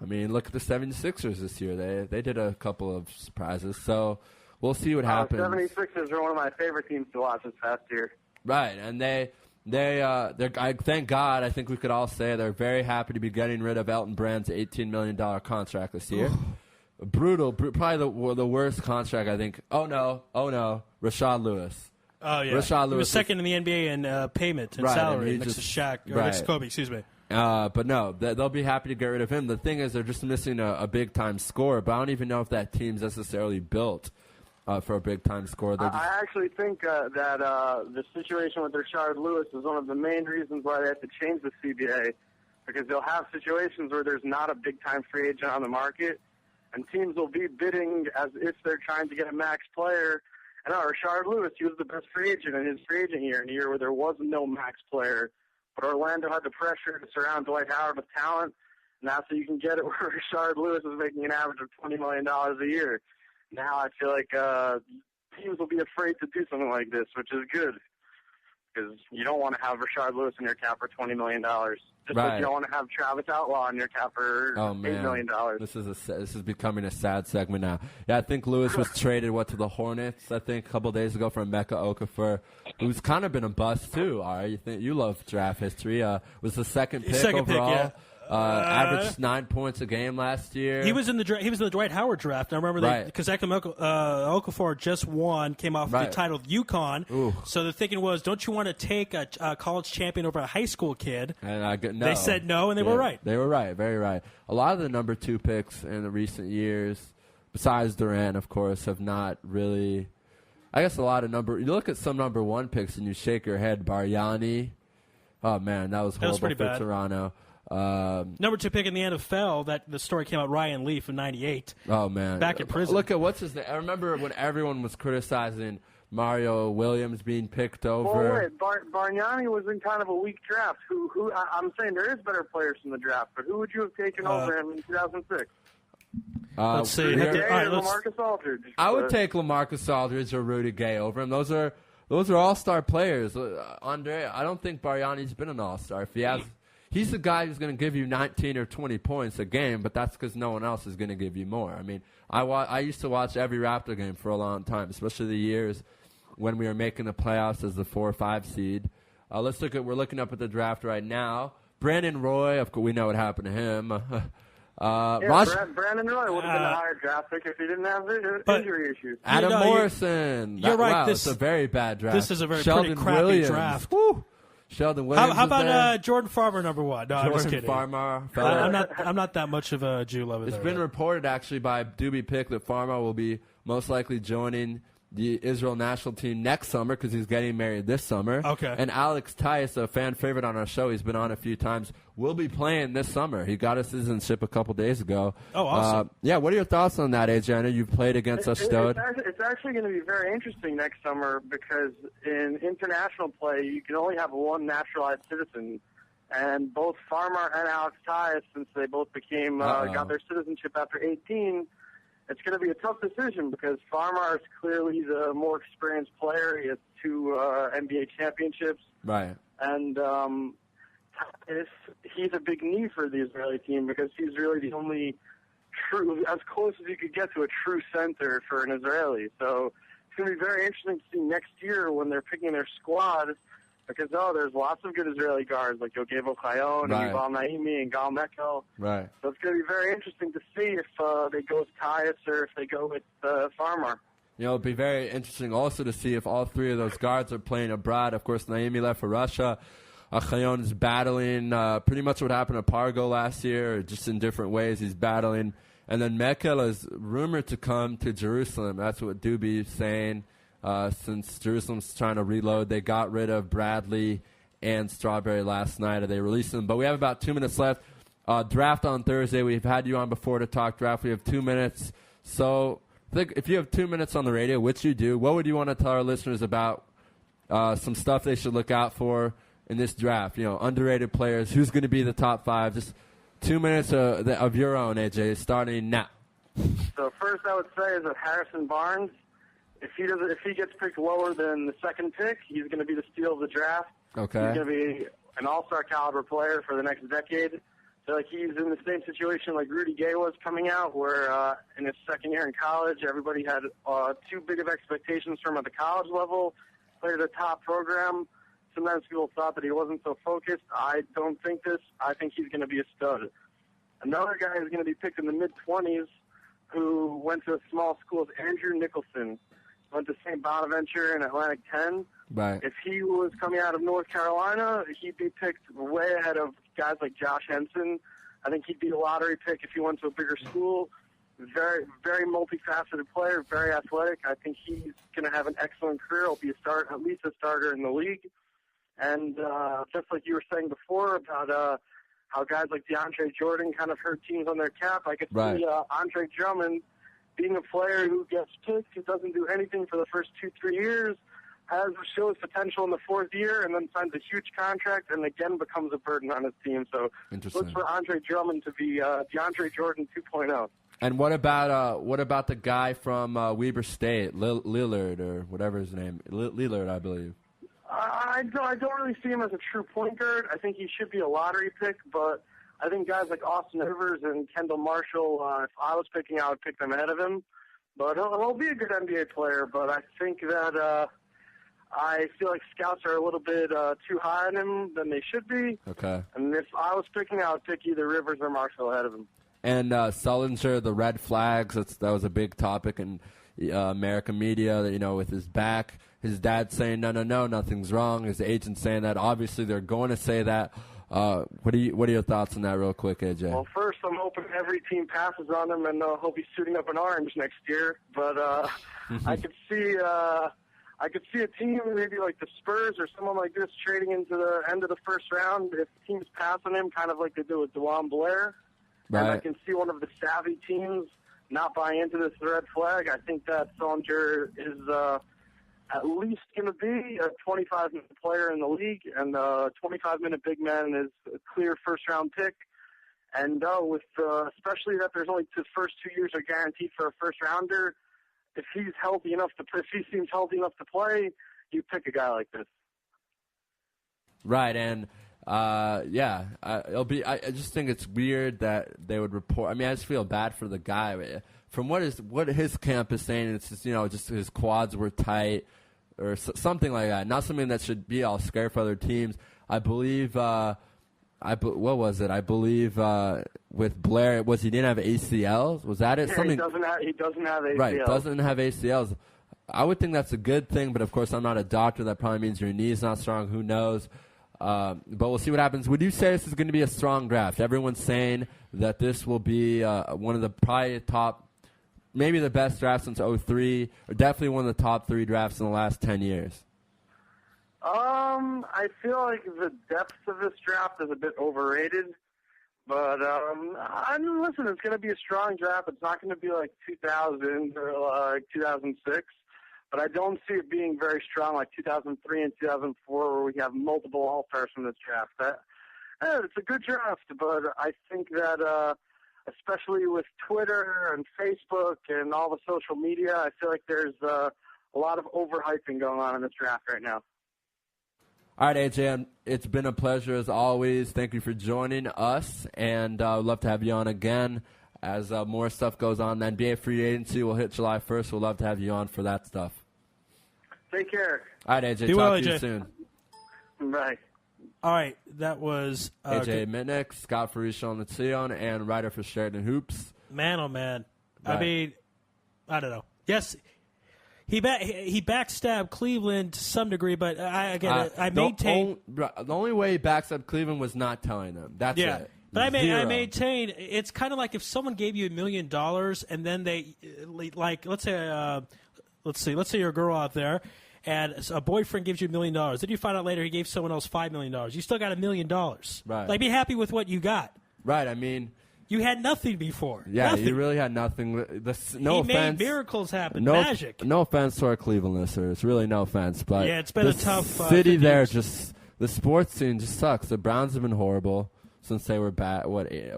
I mean, look at the 76ers this year. They did a couple of surprises. So, we'll see what happens. 76ers are one of my favorite teams to watch this past year. Right, and they're thank God, I think we could all say they're very happy to be getting rid of Elton Brand's $18 million contract this year. Brutal, probably the worst contract, I think. Oh no, Rashad Lewis. Oh yeah, Rashad Lewis he was second in the NBA in payment and salary next to Shaq or next to Kobe. Excuse me. But no, they'll be happy to get rid of him. The thing is, they're just missing a big time scorer. But I don't even know if that team's necessarily built for a big-time scorer. I actually think that the situation with Rashard Lewis is one of the main reasons why they have to change the CBA, because they'll have situations where there's not a big-time free agent on the market, and teams will be bidding as if they're trying to get a max player. And Rashard Lewis, he was the best free agent in his free agent year, in a year where there was no max player. But Orlando had the pressure to surround Dwight Howard with talent, and that's how you can get it where Rashard Lewis is making an average of $20 million a year. Now I feel like teams will be afraid to do something like this, which is good. because you don't want to have Rashard Lewis in your cap for $20 million. Just Right. like you don't want to have Travis Outlaw in your cap for $8 million. This is becoming a sad segment now. Yeah, I think Lewis was traded to the Hornets. I think a couple of days ago from Mecca Okafor, who's kind of been a bust too. Ari, you love draft history. Was the second pick overall. Yeah. Averaged 9 points a game last year. He was in the Dwight Howard draft. I remember that because Okafor just came off the title of UConn. Ooh. So the thinking was, don't you want to take a college champion over a high school kid? And no. They said no, and they were right. They were right, very right. A lot of the number 2 picks in the recent years, besides Durant, of course, have not really. I guess a lot of you look at some number 1 picks and you shake your head. Bargnani, oh man, that was horrible pretty for bad. Toronto. Number 2 pick in the NFL. That the story came out. Ryan Leaf in '98. Oh man, back in prison. Look at what's his name. I remember when everyone was criticizing Mario Williams being picked over. Well, wait, Bargnani was in kind of a weak draft. I'm saying there is better players in the draft, but who would you have taken over him in 2006? Let's see. LaMarcus Aldridge. I would take LaMarcus Aldridge or Rudy Gay over him. Those are all-star players. Andre, I don't think Bargnani's been an all-star. If he has. He's the guy who's going to give you 19 or 20 points a game, but that's because no one else is going to give you more. I mean, I used to watch every Raptor game for a long time, especially the years when we were making the playoffs as the 4 or 5 seed. We're looking up at the draft right now. Brandon Roy, of course, we know what happened to him. Brandon Roy would have been a higher draft pick if he didn't have injury issues. Adam Morrison. You're right. Wow, it's a very bad draft. This is a Sheldon pretty crappy Williams. draft. Woo. Sheldon Williams. How about Jordan Farmer number 1? No, I'm just kidding. Farmer. I'm not that much of a Jew lover. It's been reported actually by Doobie Pick that Farmer will be most likely joining the Israel national team next summer because he's getting married this summer. Okay. And Alex Tice, a fan favorite on our show, he's been on a few times, will be playing this summer. He got his citizenship a couple days ago. Oh, awesome. Yeah, what are your thoughts on that, AJ? I know you've played against us, Stode. It's actually going to be very interesting next summer because in international play, you can only have one naturalized citizen. And both Farmer and Alex Tice, since they both got their citizenship after 18, it's going to be a tough decision because Farmer is clearly the more experienced player. He has 2 NBA championships. Right. And he's a big need for the Israeli team because he's really the only true, as close as you could get to a true center for an Israeli. So it's going to be very interesting to see next year when they're picking their squad because, there's lots of good Israeli guards like Yogev Ochayon and Yuval Naimi and Gal Mekel. Right. So it's going to be very interesting to see if they go with Tyus or if they go with Farmer. It'll be very interesting also to see if all 3 of those guards are playing abroad. Of course, Naimi left for Russia. Ochayon is battling pretty much what happened to Pargo last year, just in different ways. He's battling. And then Mekel is rumored to come to Jerusalem. That's what Doobie's saying. Since Jerusalem's trying to reload, they got rid of Bradley and Strawberry last night, or they released them. But we have about 2 minutes left. Draft on Thursday. We've had you on before to talk draft. We have 2 minutes. So if you have 2 minutes on the radio, which you do, what would you want to tell our listeners about some stuff they should look out for in this draft? Underrated players. Who's going to be the top 5? Just 2 minutes of your own, AJ, starting now. So first I would say is that Harrison Barnes, if he gets picked lower than the 2nd pick, he's going to be the steal of the draft. Okay. He's going to be an all-star caliber player for the next decade. So he's in the same situation like Rudy Gay was coming out, where in his 2nd year in college, everybody had too big of expectations from him at the college level, played at a top program. Sometimes people thought that he wasn't so focused. I don't think this. I think he's going to be a stud. Another guy who's going to be picked in the mid-20s who went to a small school is Andrew Nicholson. Went to St. Bonaventure in Atlantic 10. Right. If he was coming out of North Carolina, he'd be picked way ahead of guys like Josh Henson. I think he'd be a lottery pick if he went to a bigger school. Very, very multifaceted player, very athletic. I think he's going to have an excellent career. He'll be at least a starter in the league. And just like you were saying before about how guys like DeAndre Jordan kind of hurt teams on their cap, I could see Andre Drummond being a player who gets picked, who doesn't do anything for the first 2-3 years, shows potential in the 4th year, and then signs a huge contract, and again becomes a burden on his team. So look for Andre Drummond to be DeAndre Jordan 2.0. And what about the guy from Weber State, Lillard or whatever his name, Lillard, I believe. I don't really see him as a true point guard. I think he should be a lottery pick, but I think guys like Austin Rivers and Kendall Marshall, if I was picking, I would pick them ahead of him. But he'll be a good NBA player, but I think that I feel like scouts are a little bit too high on him than they should be. Okay. And if I was picking, I would pick either Rivers or Marshall ahead of him. And Sullinger, the red flags, that was a big topic in American media, that, with his back. His dad saying, no, nothing's wrong. His agent saying that. Obviously, they're going to say that. What are your thoughts on that real quick, AJ? Well, first, I'm hoping every team passes on him and hope he's suiting up in orange next year. But I could see a team maybe like the Spurs or someone like this trading into the end of the first round if teams pass on him, kind of like they do with DeJuan Blair. Right. And I can see one of the savvy teams not buying into this red flag. I think that Sullinger is at least going to be a 25-minute player in the league, and a 25-minute big man is a clear first-round pick. And with especially that there's only the first 2 years are guaranteed for a first-rounder, if he seems healthy enough to play, you pick a guy like this. Right, and it'll be. I just think it's weird that they would report. I mean, I just feel bad for the guy. From what his camp is saying, it's just just his quads were tight or something like that. Not something that should be all scary for other teams. I believe. What was it? I believe with Blair, he didn't have ACLs. Was that it? Yeah, Something. He doesn't have ACLs. Right, doesn't have ACLs. I would think that's a good thing, but of course I'm not a doctor. That probably means your knee's not strong. Who knows? But we'll see what happens. Would you say this is going to be a strong draft? Everyone's saying that this will be one of the probably top, maybe the best draft since '03, or definitely one of the top 3 drafts in the last 10 years. I feel like the depth of this draft is a bit overrated. But, listen, it's going to be a strong draft. It's not going to be like 2000 or like 2006. But I don't see it being very strong like 2003 and 2004 where we have multiple All-Stars from this draft. It's a good draft, but I think that especially with Twitter and Facebook and all the social media, I feel like there's a lot of overhyping going on in this draft right now. All right, AJ, it's been a pleasure as always. Thank you for joining us, and I'd love to have you on again as more stuff goes on. The NBA free agency will hit July 1st. We'll love to have you on for that stuff. Take care. All right, AJ. Be well, talk to you AJ. soon. Bye. All right, that was AJ Mitnick, Scott Faricio on the Sion, and writer for Sheridan Hoops. Man, oh man! Right. I mean, I don't know. Yes, he backstabbed Cleveland to some degree, but I maintain the only way he backstabbed Cleveland was not telling them. That's it. But I Zero. maintain it's kind of like if someone gave you $1 million and then they let's say you're a girl out there. And a boyfriend gives you $1 million. Then you find out later he gave someone else $5 million. You still got $1 million. Right. Like, be happy with what you got. Right. I mean, you had nothing before. Yeah, nothing. you really had nothing. He made miracles happen. Magic. No offense to our Cleveland listeners. Really, no offense. But yeah, it's been a tough city there. Years. The sports scene just sucks. The Browns have been horrible since they were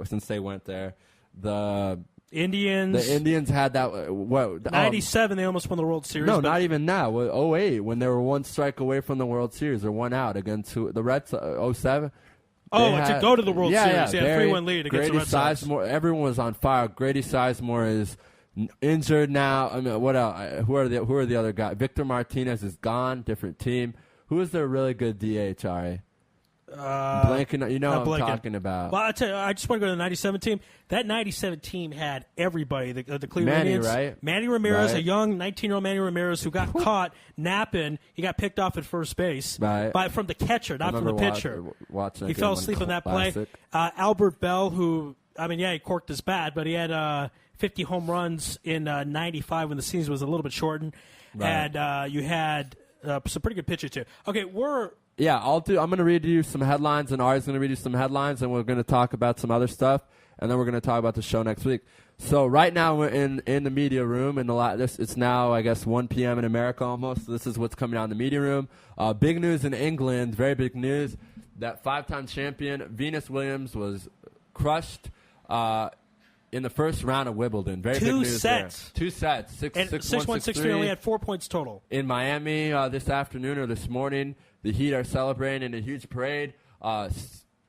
since they went there. The Indians had that. 97, they almost won the World Series. No, not even now. 08, when they were one strike away from the World Series, or one out against the Reds. 07. To go to the World Series, yeah, 3-1 lead against Grady the Red Sox. Sizemore, everyone was on fire. Grady Sizemore is injured now. I mean, what else? Who are the other guys? Victor Martinez is gone. Different team. Who is their really good DH? Ari? Blanking, you know what I'm talking about. Well, I tell you, I just want to go to the 97 team. That 97 team had everybody. The Cleveland Indians. Right? Manny Ramirez, right. a young 19-year-old Manny Ramirez who got caught napping. He got picked off at first base from the catcher, not from the pitcher. Watching he fell asleep on that play. Albert Bell, who, he corked his bat, but he had 50 home runs in 95 when the season was a little bit shortened. Right. And you had some pretty good pitchers, too. Okay, Yeah, I'm going to read you some headlines, and Ari's going to read you some headlines, and we're going to talk about some other stuff, and then we're going to talk about the show next week. So right now we're in the media room, and it's now, I guess, 1 p.m. in America almost. So this is what's coming out in the media room. Big news in England, very big news, that 5-time champion Venus Williams was crushed in the first round of Wimbledon. Very big Two news sets. there. 2 sets. 6-1, 6-3. Only had 4 points total. In Miami this afternoon or this morning, the Heat are celebrating in a huge parade.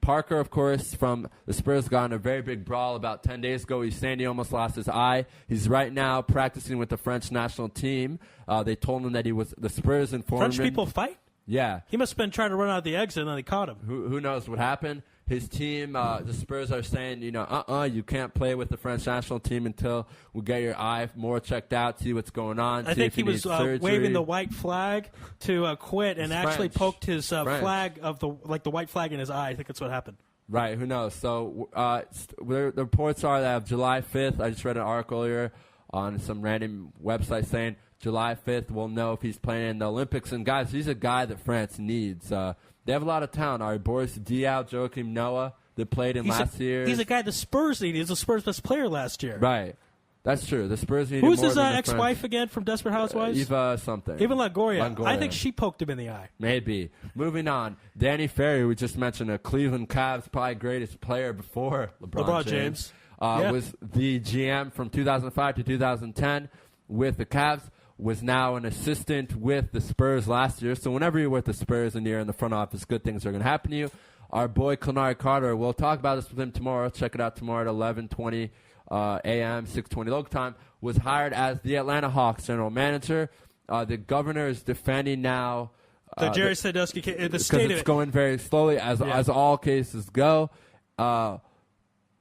Parker, of course, from the Spurs got in a very big brawl about 10 days ago. He's saying he almost lost his eye. He's right now practicing with the French national team. They told him that the Spurs informed him. French people fight? Yeah. He must have been trying to run out the exit, and then they caught him. Who knows what happened? His team, the Spurs are saying, you can't play with the French national team until we get your eye more checked out, see what's going on. I think he was waving the white flag to quit, and actually poked his flag of the white flag in his eye. I think that's what happened. Right, who knows? So the reports are that July 5th, I just read an article earlier on some random website saying July 5th we'll know if he's playing in the Olympics. And guys, he's a guy that France needs. They have a lot of talent. Our Boris Diaw, Joachim Noah, that played in last year. He's a guy the Spurs needed. He was the Spurs' best player last year. Right. That's true. The Spurs needed Who's more his than the ex-wife French. again from Desperate Housewives? Eva something. Eva Longoria. I think she poked him in the eye. Maybe. Moving on. Danny Ferry, we just mentioned, a Cleveland Cavs, probably greatest player before LeBron James. Was the GM from 2005 to 2010 with the Cavs. Was now an assistant with the Spurs last year. So whenever you're with the Spurs and you're in the front office, good things are going to happen to you. Our boy Clenari Carter, we'll talk about this with him tomorrow. Check it out tomorrow at 11:20 a.m., 6:20 local time, was hired as the Atlanta Hawks general manager. The governor is defending now. The Jerry Sandusky case, the state of it. It's going very slowly, as all cases go.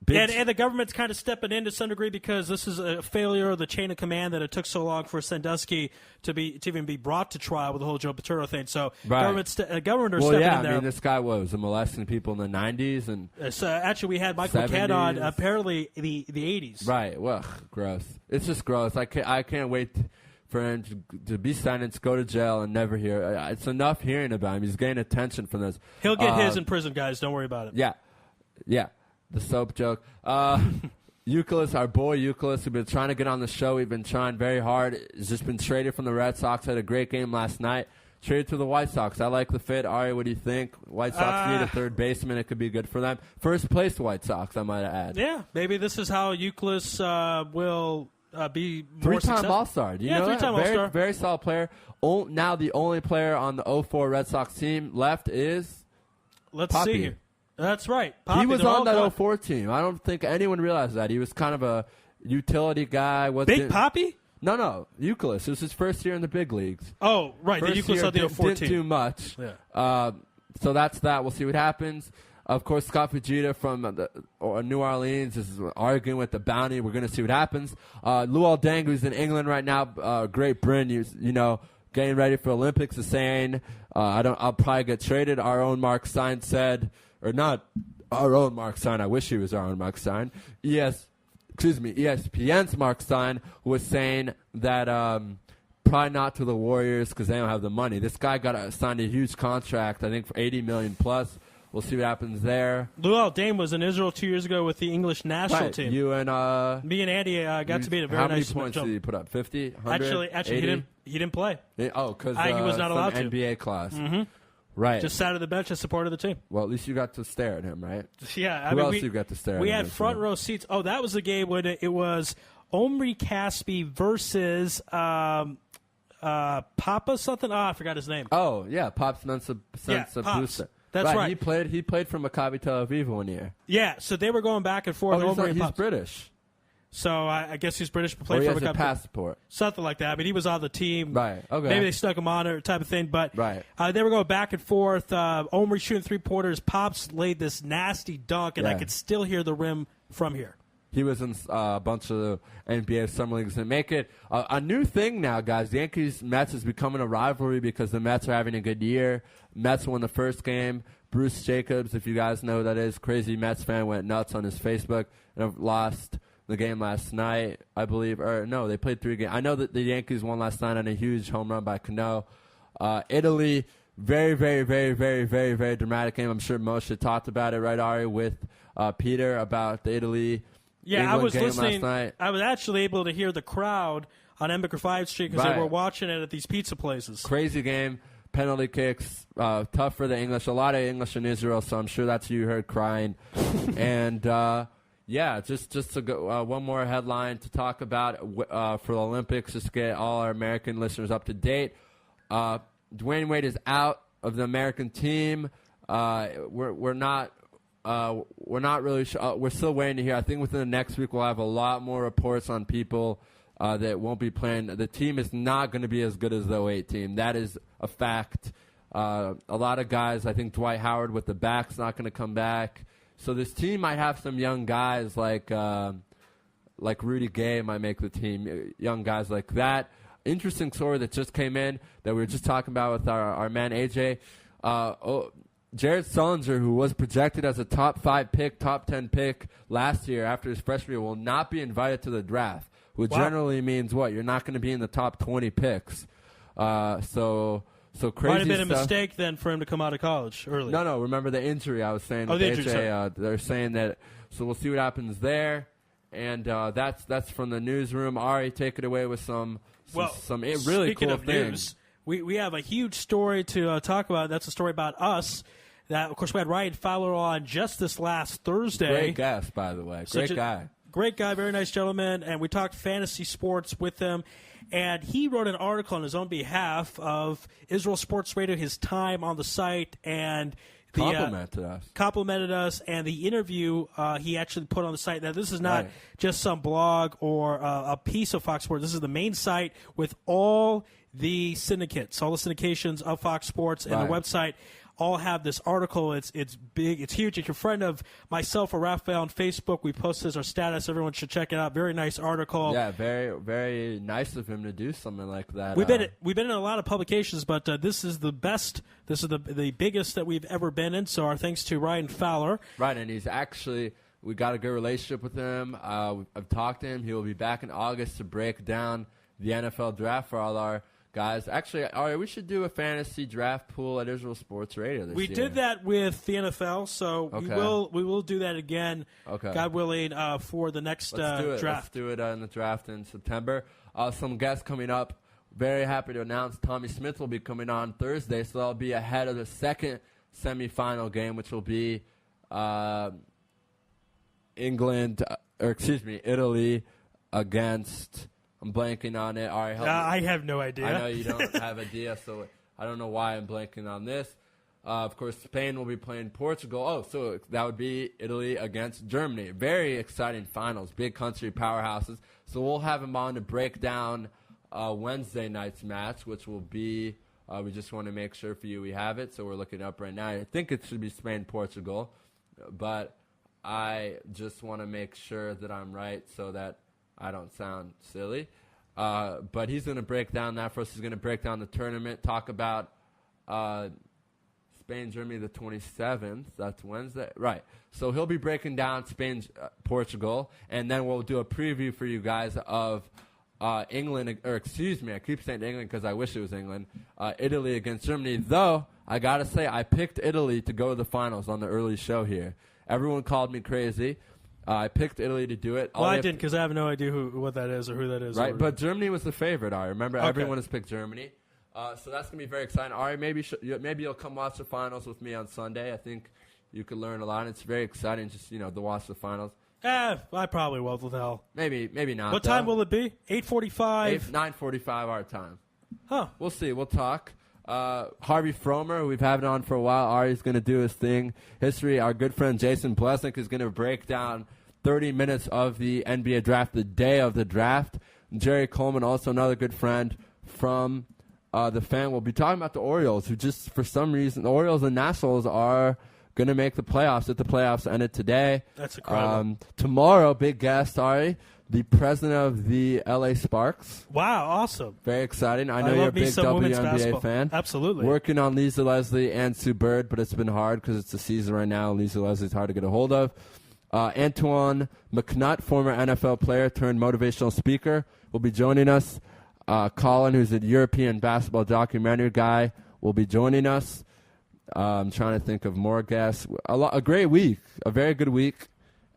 And the government's kind of stepping in to some degree because this is a failure of the chain of command that it took so long for Sandusky to even be brought to trial with the whole Joe Paterno thing. So governor's stepping in there. I mean, this guy was molesting people in the 90s. And so actually, we had Michael McCann on apparently the 80s. Right. Well, gross. It's just gross. I can't wait for him to be sentenced, go to jail, and never hear. It's enough hearing about him. He's getting attention from this. He'll get his in prison, guys. Don't worry about it. Yeah. The soap joke. Euclid, our boy Euclid, we've been trying to get on the show. We've been trying very hard. He's just been traded from the Red Sox. Had a great game last night. Traded to the White Sox. I like the fit. Ari, what do you think? White Sox need a third baseman. It could be good for them. First place White Sox, I might add. Yeah, maybe this is how Euclid will be more three-time All-Star. Do you know that? Three-time All-Star. Very solid player. Now the only player on the 04 Red Sox team left is Poppy. See here. That's right. Poppy, he was on that 04 team. I don't think anyone realized that. He was kind of a utility guy. Big Poppy? No. Euclid. It was his first year in the big leagues. Oh, right. The Euclid on the 04 team. Didn't do much. Yeah. So that's that. We'll see what happens. Of course, Scott Fujita from New Orleans is arguing with the bounty. We're going to see what happens. Luol Deng, who's in England right now, Great Britain, getting ready for Olympics, is saying, I'll probably get traded. Our own Mark Stein said, or not our own Mark Stein. I wish he was our own Mark Stein. ESPN's Mark Stein was saying that probably not to the Warriors because they don't have the money. This guy signed a huge contract, I think, for $80 million plus. We'll see what happens there. Luol Deng was in Israel 2 years ago with the English national team. You and me and Andy got to be at a very how nice many points did he put up? 50? 100? Actually, he didn't play. Because he was not allowed to. NBA class. Mm-hmm. Right. Just sat on the bench and supported the team. Well, at least you got to stare at him, right? Yeah. Who else you got to stare at? We had front row seats. Oh, that was the game when it was Omri Caspi versus Papa something. Oh, I forgot his name. Oh, yeah. Pops Mensah. That's right. He played for Maccabi Tel Aviv 1 year. Yeah, so they were going back and forth. He's British. So I guess he's British. Played he for has Maccabi. a passport. Something like that. I mean, he was on the team. Right. Okay. Maybe they stuck him on or type of thing. But right. They were going back and forth. Omri shooting three-pointers. Pops laid this nasty dunk, and I could still hear the rim from here. He was in a bunch of the NBA Summer Leagues and make it a new thing now, guys. The Yankees-Mets is becoming a rivalry because the Mets are having a good year. Mets won the first game. Bruce Jacobs, if you guys know who that is, crazy Mets fan, went nuts on his Facebook and lost the game last night, I believe. Or no, they played 3 games. I know that the Yankees won last night on a huge home run by Cano. Italy, very, very, very, very, very, very dramatic game. I'm sure Moshe talked about it, right, Ari, with Peter about the Italy England I was game listening. Last night. I was actually able to hear the crowd on Embaker 5th Street because they were watching it at these pizza places. Crazy game. Penalty kicks, tough for the English. A lot of English in Israel, so I'm sure that's you heard crying. And, Yeah, just to go one more headline to talk about for the Olympics, just to get all our American listeners up to date. Dwayne Wade is out of the American team. We're not really sure. We're still waiting to hear. I think within the next week we'll have a lot more reports on people that won't be playing. The team is not going to be as good as the 08 team. That is a fact. A lot of guys, I think Dwight Howard with the back's not going to come back. So this team might have some young guys like Rudy Gay might make the team, young guys like that. Interesting story that just came in that we were just talking about with our man AJ. Jared Sullinger, who was projected as a top 5 pick, top 10 pick last year after his freshman year, will not be invited to the draft, which generally means what? You're not going to be in the top 20 picks. So crazy Might have been a stuff. mistake then for him to come out of college early. No. Remember the injury I was saying. Oh, the injury, they're saying that. So we'll see what happens there. And that's from the newsroom. Ari, take it away with some really speaking cool of things. News, we have a huge story to talk about. That's a story about us. That, of course, we had Ryan Fowler on just this last Thursday. Great guest, by the way. Great guy. Great guy, very nice gentleman. And we talked fantasy sports with him. And he wrote an article on his own behalf of Israel Sports Radio, his time on the site, and complimented us, and the interview he actually put on the site. Now, this is not just some blog or a piece of Fox Sports. This is the main site with all the syndicates, all the syndications of Fox Sports, and the website all have this article. It's big. It's huge. If you're a friend of myself or Raphael on Facebook, we post as our status. Everyone should check it out. Very nice article. Yeah, very, very nice of him to do something like that. We've been in a lot of publications, but this is the best. This is the biggest that we've ever been in. So our thanks to Ryan Fowler. Right, and he's actually, we got a good relationship with him. I've talked to him. He will be back in August to break down the NFL draft for all our guys. Actually, Ari, we should do a fantasy draft pool at Israel Sports Radio this year. We did that with the NFL, so we will do that again, God willing, for the next draft. Let's do it in the draft in September. Some guests coming up. Very happy to announce Tommy Smith will be coming on Thursday, so that'll be ahead of the second semifinal game, which will be Italy against. I'm blanking on it. All right, help me. I have no idea. I know you don't have idea, so I don't know why I'm blanking on this. Of course, Spain will be playing Portugal. Oh, so that would be Italy against Germany. Very exciting finals, big country powerhouses. So we'll have him on to break down Wednesday night's match, which will be, we just want to make sure for you we have it, so we're looking up right now. I think it should be Spain-Portugal, but I just want to make sure that I'm right so that I don't sound silly. But he's going to break down that for us. He's going to break down the tournament, talk about Spain, Germany, the 27th. That's Wednesday. Right. So he'll be breaking down Spain, Portugal, and then we'll do a preview for you guys of England, or excuse me, I keep saying England because I wish it was England, Italy against Germany. Though, I got to say, I picked Italy to go to the finals on the early show here. Everyone called me crazy. I picked Italy to do it. Well, I didn't because I have no idea what that is or who that is. Right, but Germany was the favorite, Ari. Remember, everyone has picked Germany. So that's going to be very exciting. Ari, maybe you'll come watch the finals with me on Sunday. I think you could learn a lot. It's very exciting just, to watch the finals. I probably will. What the hell? Maybe not. What time will it be? 8:45? 9:45 our time. Huh. We'll see. We'll talk. Harvey Fromer, we've had it on for a while. Ari's going to do his thing. History, our good friend Jason Blesnick is going to break down 30 minutes of the NBA draft, the day of the draft. Jerry Coleman, also another good friend from the Fan, will be talking about the Orioles, who just, for some reason, the Orioles and Nationals are going to make the playoffs if the playoffs ended today. That's incredible. Tomorrow, big guest, sorry, the president of the LA Sparks. Wow, awesome. Very exciting. I know you're a big WNBA fan. Absolutely. Working on Lisa Leslie and Sue Bird, but it's been hard because it's the season right now, and Lisa Leslie's hard to get a hold of. Antoine McNutt, former NFL player turned motivational speaker, will be joining us. Colin, who's a European basketball documentary guy, will be joining us. I'm trying to think of more guests. A great week, a very good week.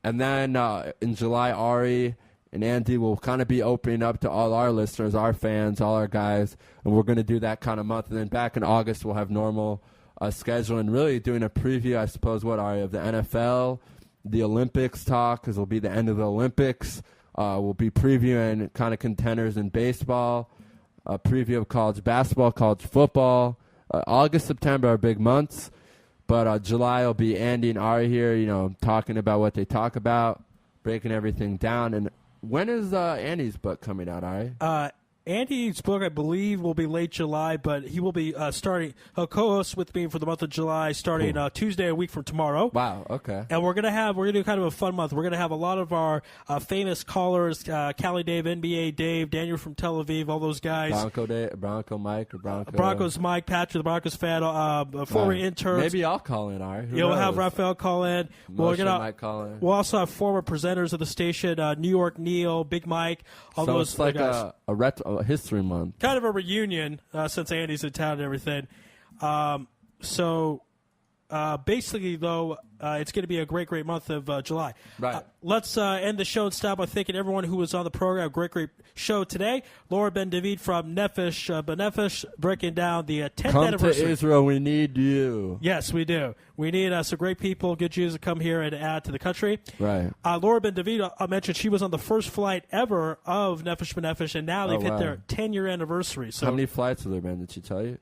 And then in July, Ari and Andy will kind of be opening up to all our listeners, our fans, all our guys, and we're going to do that kind of month. And then back in August, we'll have normal schedule and really doing a preview, I suppose, Ari, of the NFL the Olympics talk, because it'll be the end of the Olympics. We'll be previewing kind of contenders in baseball, a preview of college basketball, college football. August, September are big months, but July will be Andy and Ari here, talking about what they talk about, breaking everything down. And when is Andy's book coming out, Ari? Andy's book, I believe, will be late July, but he will be he'll co-host with me for the month of July starting Tuesday, a week from tomorrow. Wow, okay. And we're going to do kind of a fun month. We're going to have a lot of our famous callers, Cali Dave, NBA Dave, Daniel from Tel Aviv, all those guys. Broncos Mike, Patrick, the Broncos fan, former interns. Maybe I'll call in, Ari. You'll have Raphael call in. Might call in. We'll also have former presenters of the station, New York Neil, Big Mike, all so those it's like guys. a history month. Kind of a reunion since Andy's in town and everything. Basically, though, it's going to be a great, great month of July. Right. Let's end the show and stop by thanking everyone who was on the program. Great, great show today. Laura Ben David from Nefesh B'Nefesh breaking down the 10th anniversary. Come to Israel. We need you. Yes, we do. We need some great people, good Jews to come here and add to the country. Right. Laura Ben David, I mentioned she was on the first flight ever of Nefesh B'Nefesh, and now they've hit their 10-year anniversary. So how many flights have there been? Did she tell you?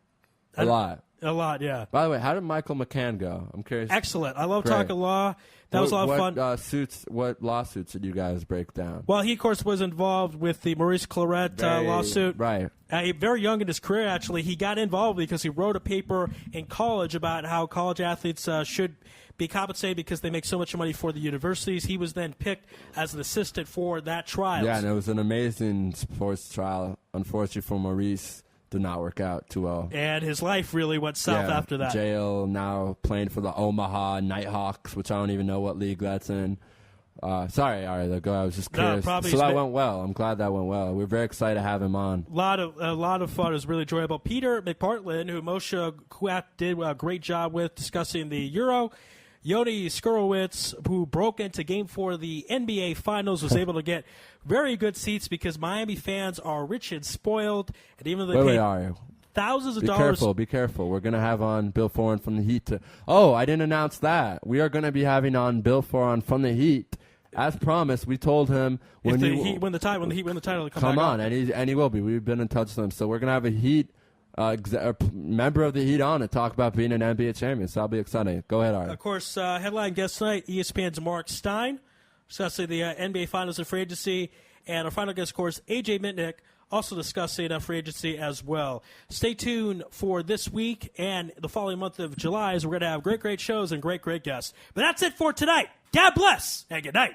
A lot. A lot, yeah. By the way, how did Michael McCann go? I'm curious. Excellent. I love talking law. That was a lot of fun. What lawsuits did you guys break down? Well, he, of course, was involved with the Maurice Claret lawsuit. Right. Very young in his career, actually. He got involved because he wrote a paper in college about how college athletes should be compensated because they make so much money for the universities. He was then picked as an assistant for that trial. Yeah, and it was an amazing sports trial. Unfortunately for Maurice, did not work out too well. And his life really went south after that. Jail, now playing for the Omaha Nighthawks, which I don't even know what league that's in. Sorry, Ari, I was just curious. So that went well. I'm glad that went well. We're very excited to have him on. A lot of fun. It was really enjoyable. Peter McPartland, who Moshe Kuat did a great job with discussing the Euro. Yoni Skurowitz, who broke into Game 4 of the NBA Finals, was able to get very good seats because Miami fans are rich and spoiled. And even though they paid thousands of dollars. Be careful. We're going to have on Bill Foran from the Heat. I didn't announce that. We are going to be having on Bill Foran from the Heat. As promised, we told him when the Heat win the title, to come on, and he will be. We've been in touch with him. So we're going to have a Heat member of the Heat on to talk about being an NBA champion. So that'll be exciting. Go ahead, Ari. Of course, headline guest tonight, ESPN's Mark Stein, discussing the NBA Finals and free agency. And our final guest, of course, AJ Mitnick, also discussing free agency as well. Stay tuned for this week and the following month of July, as we're going to have great, great shows and great, great guests. But that's it for tonight. God bless and good night.